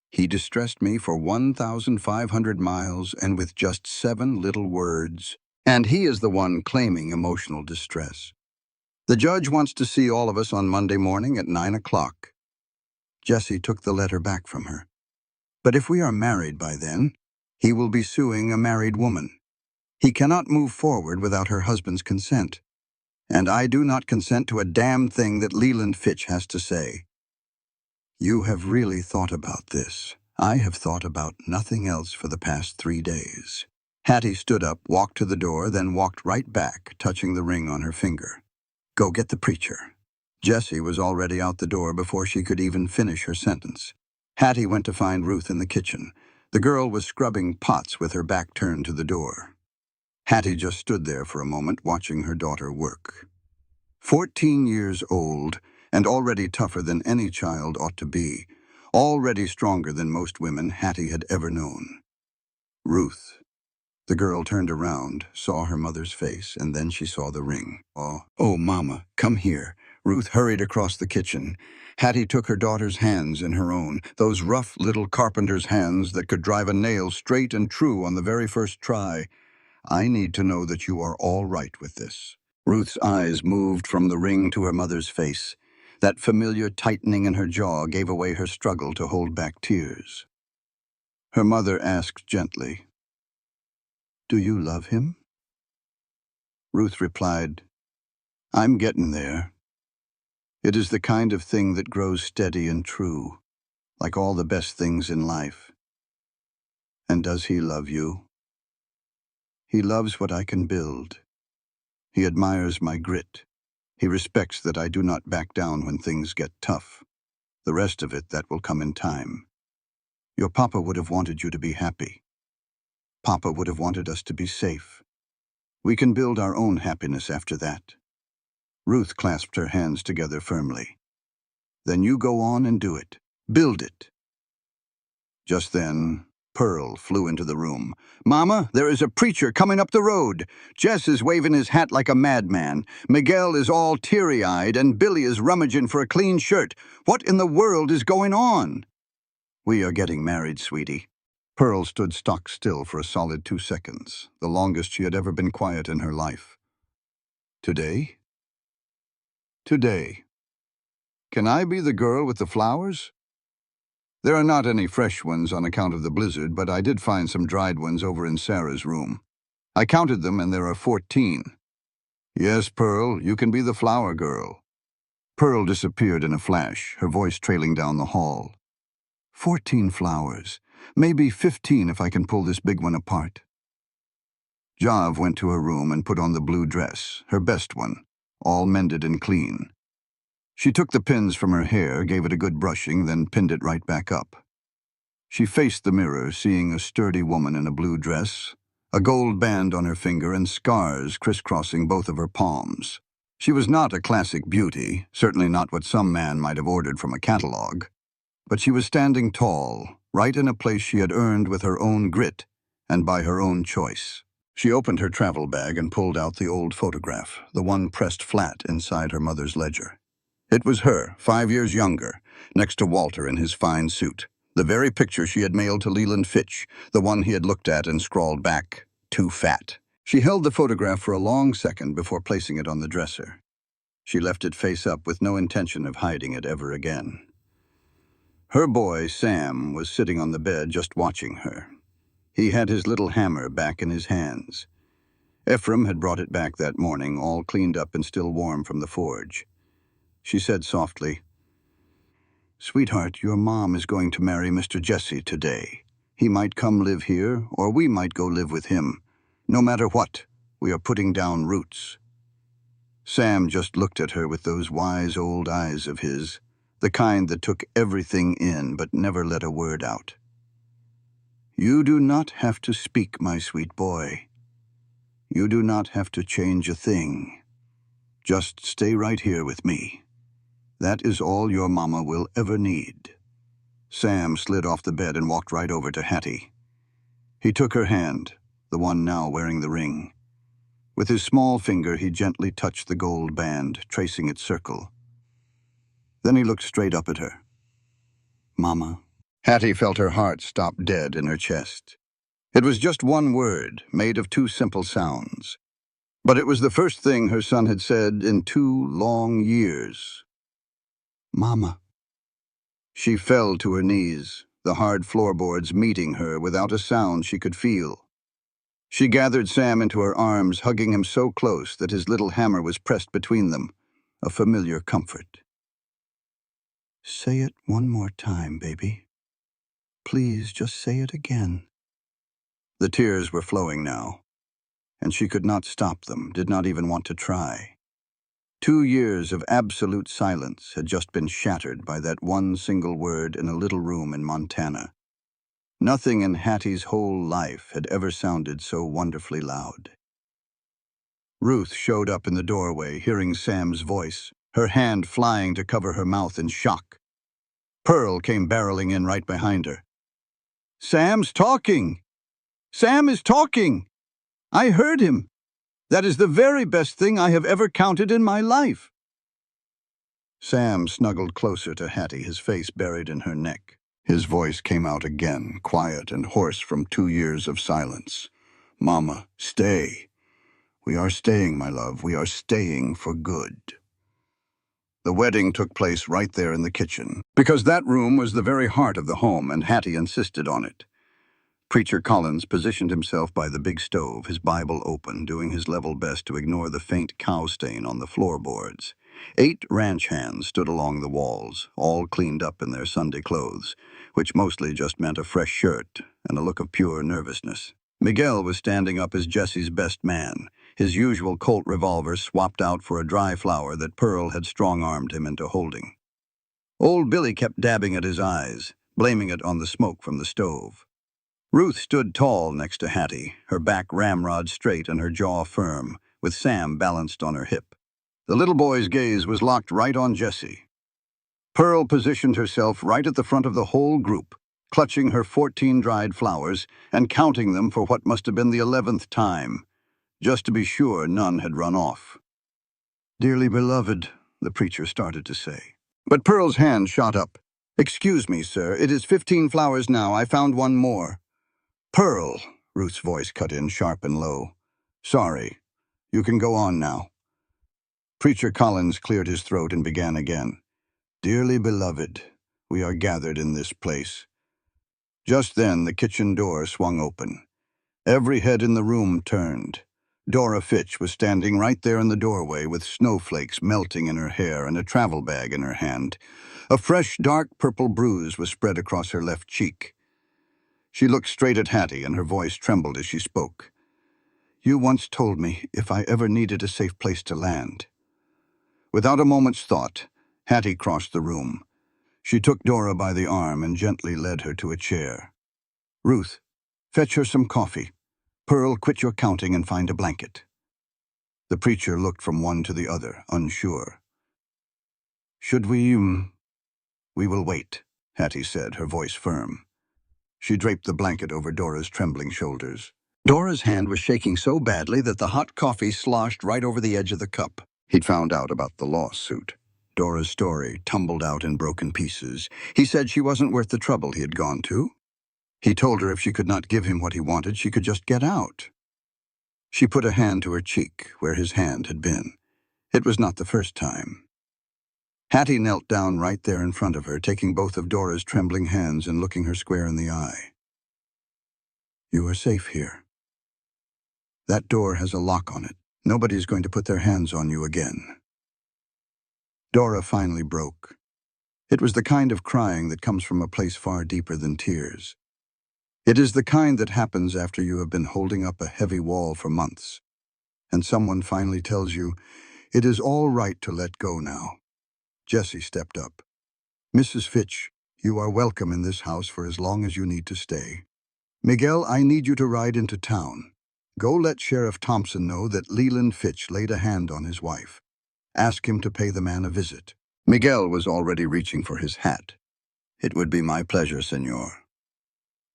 He distressed me for 1,500 miles and with just 7 little words. And he is the one claiming emotional distress. The judge wants to see all of us on Monday morning at 9 o'clock. Jesse took the letter back from her. But if we are married by then, he will be suing a married woman. He cannot move forward without her husband's consent. And I do not consent to a damn thing that Leland Fitch has to say. You have really thought about this. I have thought about nothing else for the past 3 days. Hattie stood up, walked to the door, then walked right back, touching the ring on her finger. Go get the preacher. Jessie was already out the door before she could even finish her sentence. Hattie went to find Ruth in the kitchen. The girl was scrubbing pots with her back turned to the door. Hattie just stood there for a moment, watching her daughter work. 14 years old, and already tougher than any child ought to be, already stronger than most women Hattie had ever known. Ruth. The girl turned around, saw her mother's face, and then she saw the ring. Oh, Mama, come here. Ruth hurried across the kitchen. Hattie took her daughter's hands in her own, those rough little carpenter's hands that could drive a nail straight and true on the very first try. I need to know that you are all right with this. Ruth's eyes moved from the ring to her mother's face. That familiar tightening in her jaw gave away her struggle to hold back tears. Her mother asked gently, "Do you love him?" Ruth replied, "I'm getting there." It is the kind of thing that grows steady and true, like all the best things in life. And does he love you? He loves what I can build. He admires my grit. He respects that I do not back down when things get tough. The rest of it, that will come in time. Your papa would have wanted you to be happy. Papa would have wanted us to be safe. We can build our own happiness after that. Ruth clasped her hands together firmly. Then you go on and do it. Build it. Just then, Pearl flew into the room. "Mama, there is a preacher coming up the road. Jess is waving his hat like a madman. Miguel is all teary-eyed, and Billy is rummaging for a clean shirt. What in the world is going on?" "We are getting married, sweetie." Pearl stood stock still for a solid 2 seconds, the longest she had ever been quiet in her life. "Today?" "Today. Can I be the girl with the flowers?" "There are not any fresh ones on account of the blizzard, but I did find some dried ones over in Sarah's room. I counted them, and there are 14. "Yes, Pearl, you can be the flower girl." Pearl disappeared in a flash, her voice trailing down the hall. 14 flowers. Maybe 15 if I can pull this big one apart. Jav went to her room and put on the blue dress, her best one, all mended and clean. She took the pins from her hair, gave it a good brushing, then pinned it right back up. She faced the mirror, seeing a sturdy woman in a blue dress, a gold band on her finger and scars crisscrossing both of her palms. She was not a classic beauty, certainly not what some man might have ordered from a catalog, but she was standing tall, right in a place she had earned with her own grit and by her own choice. She opened her travel bag and pulled out the old photograph, the one pressed flat inside her mother's ledger. It was her, 5 years younger, next to Walter in his fine suit. The very picture she had mailed to Leland Fitch, the one he had looked at and scrawled back, "Too fat." She held the photograph for a long second before placing it on the dresser. She left it face up with no intention of hiding it ever again. Her boy, Sam, was sitting on the bed just watching her. He had his little hammer back in his hands. Ephraim had brought it back that morning, all cleaned up and still warm from the forge. She said softly, "Sweetheart, your mom is going to marry Mr. Jesse today. He might come live here, or we might go live with him. No matter what, we are putting down roots." Sam just looked at her with those wise old eyes of his, the kind that took everything in but never let a word out. "You do not have to speak, my sweet boy. You do not have to change a thing. Just stay right here with me. That is all your mama will ever need." Sam slid off the bed and walked right over to Hattie. He took her hand, the one now wearing the ring. With his small finger, he gently touched the gold band, tracing its circle. Then he looked straight up at her. "Mama." Hattie felt her heart stop dead in her chest. It was just one word, made of 2 simple sounds. But it was the first thing her son had said in 2 long years. "Mama." She fell to her knees, the hard floorboards meeting her without a sound she could feel. She gathered Sam into her arms, hugging him so close that his little hammer was pressed between them, a familiar comfort. "Say it one more time, baby. Please, just say it again." The tears were flowing now, and she could not stop them, did not even want to try. 2 years of absolute silence had just been shattered by that one single word in a little room in Montana. Nothing in Hattie's whole life had ever sounded so wonderfully loud. Ruth showed up in the doorway, hearing Sam's voice, her hand flying to cover her mouth in shock. Pearl came barreling in right behind her. "Sam's talking! Sam is talking! I heard him! That is the very best thing I have ever counted in my life." Sam snuggled closer to Hattie, his face buried in her neck. His voice came out again, quiet and hoarse from 2 years of silence. "Mama, stay. We are staying, my love. We are staying for good." The wedding took place right there in the kitchen, because that room was the very heart of the home, and Hattie insisted on it. Preacher Collins positioned himself by the big stove, his Bible open, doing his level best to ignore the faint cow stain on the floorboards. 8 ranch hands stood along the walls, all cleaned up in their Sunday clothes, which mostly just meant a fresh shirt and a look of pure nervousness. Miguel was standing up as Jesse's best man, his usual Colt revolver swapped out for a dry flower that Pearl had strong-armed him into holding. Old Billy kept dabbing at his eyes, blaming it on the smoke from the stove. Ruth stood tall next to Hattie, her back ramrod straight and her jaw firm, with Sam balanced on her hip. The little boy's gaze was locked right on Jesse. Pearl positioned herself right at the front of the whole group, clutching her 14 dried flowers and counting them for what must have been the 11th time, just to be sure none had run off. "Dearly beloved," the preacher started to say. But Pearl's hand shot up. "Excuse me, sir, it is 15 flowers now. I found one more." "Pearl," Ruth's voice cut in sharp and low. "Sorry. You can go on now." Preacher Collins cleared his throat and began again. "Dearly beloved, we are gathered in this place." Just then the kitchen door swung open. Every head in the room turned. Dora Fitch was standing right there in the doorway with snowflakes melting in her hair and a travel bag in her hand. A fresh, dark purple bruise was spread across her left cheek. She looked straight at Hattie, and her voice trembled as she spoke. "You once told me if I ever needed a safe place to land." Without a moment's thought, Hattie crossed the room. She took Dora by the arm and gently led her to a chair. "Ruth, fetch her some coffee. Pearl, quit your counting and find a blanket." The preacher looked from one to the other, unsure. "Should we will wait," Hattie said, her voice firm. She draped the blanket over Dora's trembling shoulders. Dora's hand was shaking so badly that the hot coffee sloshed right over the edge of the cup. He'd found out about the lawsuit. Dora's story tumbled out in broken pieces. He said she wasn't worth the trouble he had gone to. He told her if she could not give him what he wanted, she could just get out. She put a hand to her cheek, where his hand had been. It was not the first time. Hattie knelt down right there in front of her, taking both of Dora's trembling hands and looking her square in the eye. "You are safe here. That door has a lock on it. Nobody's going to put their hands on you again." Dora finally broke. It was the kind of crying that comes from a place far deeper than tears. It is the kind that happens after you have been holding up a heavy wall for months, and someone finally tells you, it is all right to let go now. Jesse stepped up. "Mrs. Fitch, you are welcome in this house for as long as you need to stay. Miguel, I need you to ride into town. Go let Sheriff Thompson know that Leland Fitch laid a hand on his wife. Ask him to pay the man a visit." Miguel was already reaching for his hat. "It would be my pleasure, senor."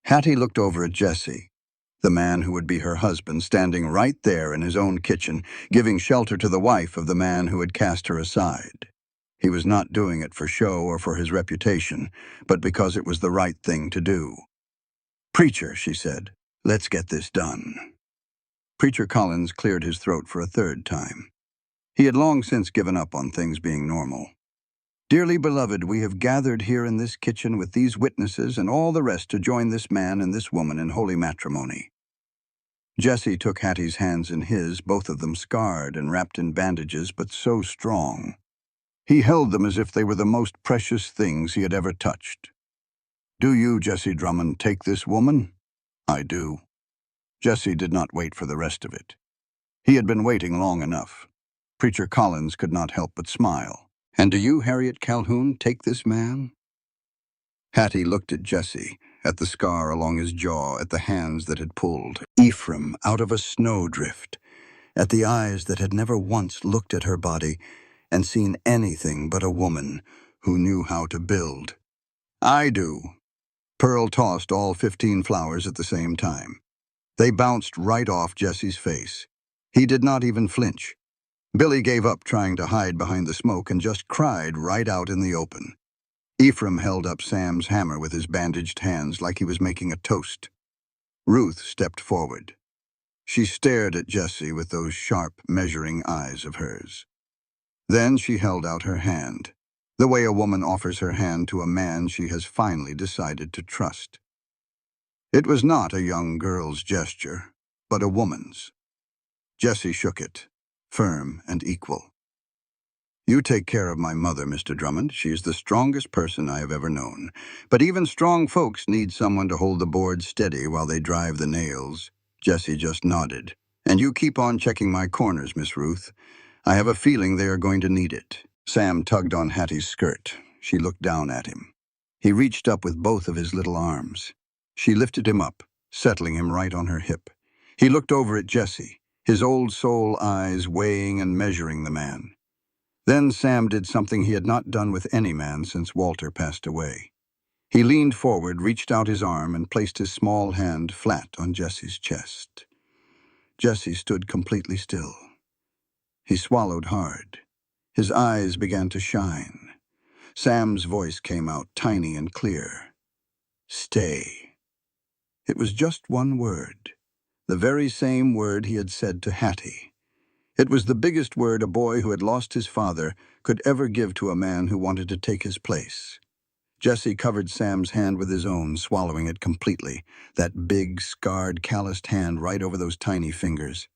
Hattie looked over at Jesse, the man who would be her husband, standing right there in his own kitchen, giving shelter to the wife of the man who had cast her aside. He was not doing it for show or for his reputation, but because it was the right thing to do. "Preacher," she said, "let's get this done." Preacher Collins cleared his throat for a third time. He had long since given up on things being normal. "Dearly beloved, we have gathered here in this kitchen with these witnesses and all the rest to join this man and this woman in holy matrimony." Jesse took Hattie's hands in his, both of them scarred and wrapped in bandages, but so strong. He held them as if they were the most precious things he had ever touched. "Do you, Jesse Drummond, take this woman?" "I do." Jesse did not wait for the rest of it. He had been waiting long enough. Preacher Collins could not help but smile. "And do you, Harriet Calhoun, take this man?" Hattie looked at Jesse, at the scar along his jaw, at the hands that had pulled Ephraim out of a snowdrift, at the eyes that had never once looked at her body and seen anything but a woman who knew how to build. "I do." Pearl tossed all 15 flowers at the same time. They bounced right off Jesse's face. He did not even flinch. Billy gave up trying to hide behind the smoke and just cried right out in the open. Ephraim held up Sam's hammer with his bandaged hands like he was making a toast. Ruth stepped forward. She stared at Jesse with those sharp, measuring eyes of hers. Then she held out her hand, the way a woman offers her hand to a man she has finally decided to trust. It was not a young girl's gesture, but a woman's. Jesse shook it, firm and equal. You take care of my mother, Mr. Drummond. She is the strongest person I have ever known. But even strong folks need someone to hold the board steady while they drive the nails. Jessie just nodded. And you keep on checking my corners, Miss Ruth. I have a feeling they are going to need it. Sam tugged on Hattie's skirt. She looked down at him. He reached up with both of his little arms. She lifted him up, settling him right on her hip. He looked over at Jessie, his old soul eyes weighing and measuring the man. Then Sam did something he had not done with any man since Walter passed away. He leaned forward, reached out his arm, and placed his small hand flat on Jessie's chest. Jessie stood completely still. He swallowed hard. His eyes began to shine. Sam's voice came out tiny and clear. Stay. It was just one word, the very same word he had said to Hattie. It was the biggest word a boy who had lost his father could ever give to a man who wanted to take his place. Jessie covered Sam's hand with his own, swallowing it completely, that big, scarred, calloused hand right over those tiny fingers.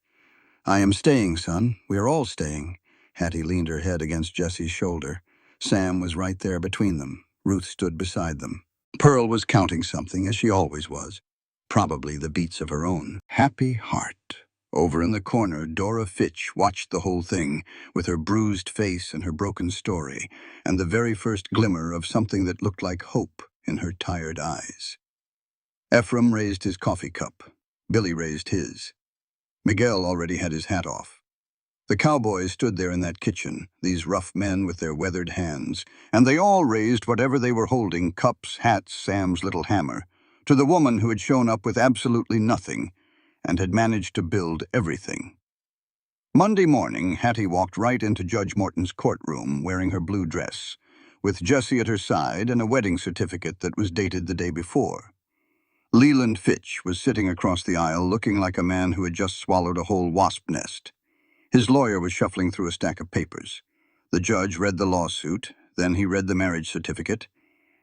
I am staying, son. We are all staying. Hattie leaned her head against Jessie's shoulder. Sam was right there between them. Ruth stood beside them. Pearl was counting something, as she always was. Probably the beats of her own happy heart. Over in the corner, Dora Fitch watched the whole thing, with her bruised face and her broken story, and the very first glimmer of something that looked like hope in her tired eyes. Ephraim raised his coffee cup. Billy raised his. Miguel already had his hat off. The cowboys stood there in that kitchen, these rough men with their weathered hands, and they all raised whatever they were holding, cups, hats, Sam's little hammer, to the woman who had shown up with absolutely nothing, and had managed to build everything. Monday morning, Hattie walked right into Judge Morton's courtroom wearing her blue dress, with Jessie at her side and a wedding certificate that was dated the day before. Leland Fitch was sitting across the aisle looking like a man who had just swallowed a whole wasp nest. His lawyer was shuffling through a stack of papers. The judge read the lawsuit, then he read the marriage certificate,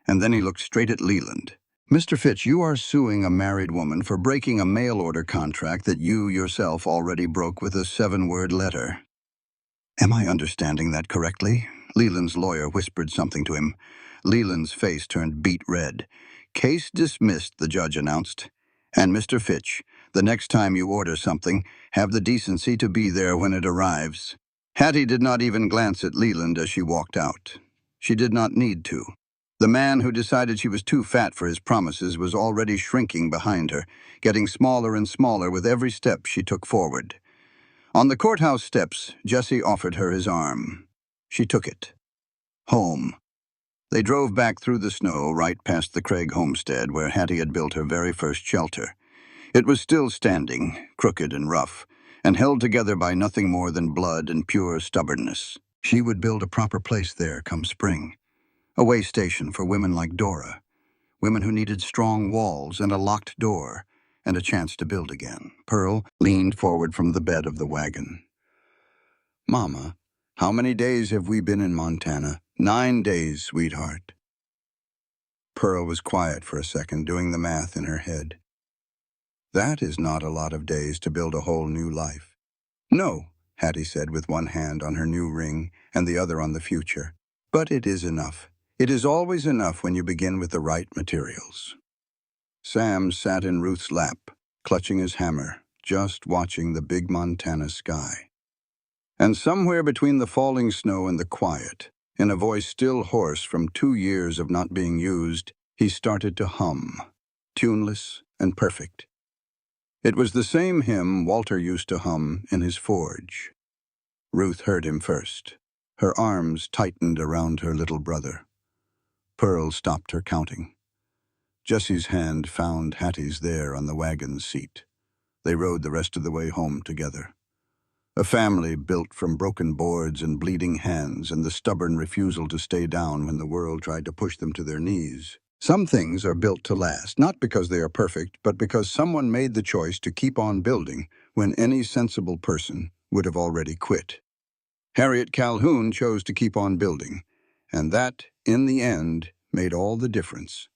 and then he looked straight at Leland. Mr. Fitch, you are suing a married woman for breaking a mail order contract that you yourself already broke with a 7-word letter. Am I understanding that correctly? Leland's lawyer whispered something to him. Leland's face turned beet red. Case dismissed, the judge announced. And Mr. Fitch, the next time you order something, have the decency to be there when it arrives. Hattie did not even glance at Leland as she walked out. She did not need to. The man who decided she was too fat for his promises was already shrinking behind her, getting smaller and smaller with every step she took forward. On the courthouse steps, Jessie offered her his arm. She took it. Home. They drove back through the snow right past the Craig homestead where Hattie had built her very first shelter. It was still standing, crooked and rough, and held together by nothing more than blood and pure stubbornness. She would build a proper place there come spring. A way station for women like Dora, women who needed strong walls and a locked door, and a chance to build again. Pearl leaned forward from the bed of the wagon. Mama, how many days have we been in Montana? 9 days, sweetheart. Pearl was quiet for a second, doing the math in her head. That is not a lot of days to build a whole new life. No, Hattie said with one hand on her new ring and the other on the future. But it is enough. It is always enough when you begin with the right materials. Sam sat in Ruth's lap, clutching his hammer, just watching the big Montana sky. And somewhere between the falling snow and the quiet, in a voice still hoarse from 2 years of not being used, he started to hum, tuneless and perfect. It was the same hymn Walter used to hum in his forge. Ruth heard him first. Her arms tightened around her little brother. Pearl stopped her counting. Jessie's hand found Hattie's there on the wagon seat. They rode the rest of the way home together. A family built from broken boards and bleeding hands and the stubborn refusal to stay down when the world tried to push them to their knees. Some things are built to last, not because they are perfect, but because someone made the choice to keep on building when any sensible person would have already quit. Harriet Calhoun chose to keep on building, and that, in the end, made all the difference.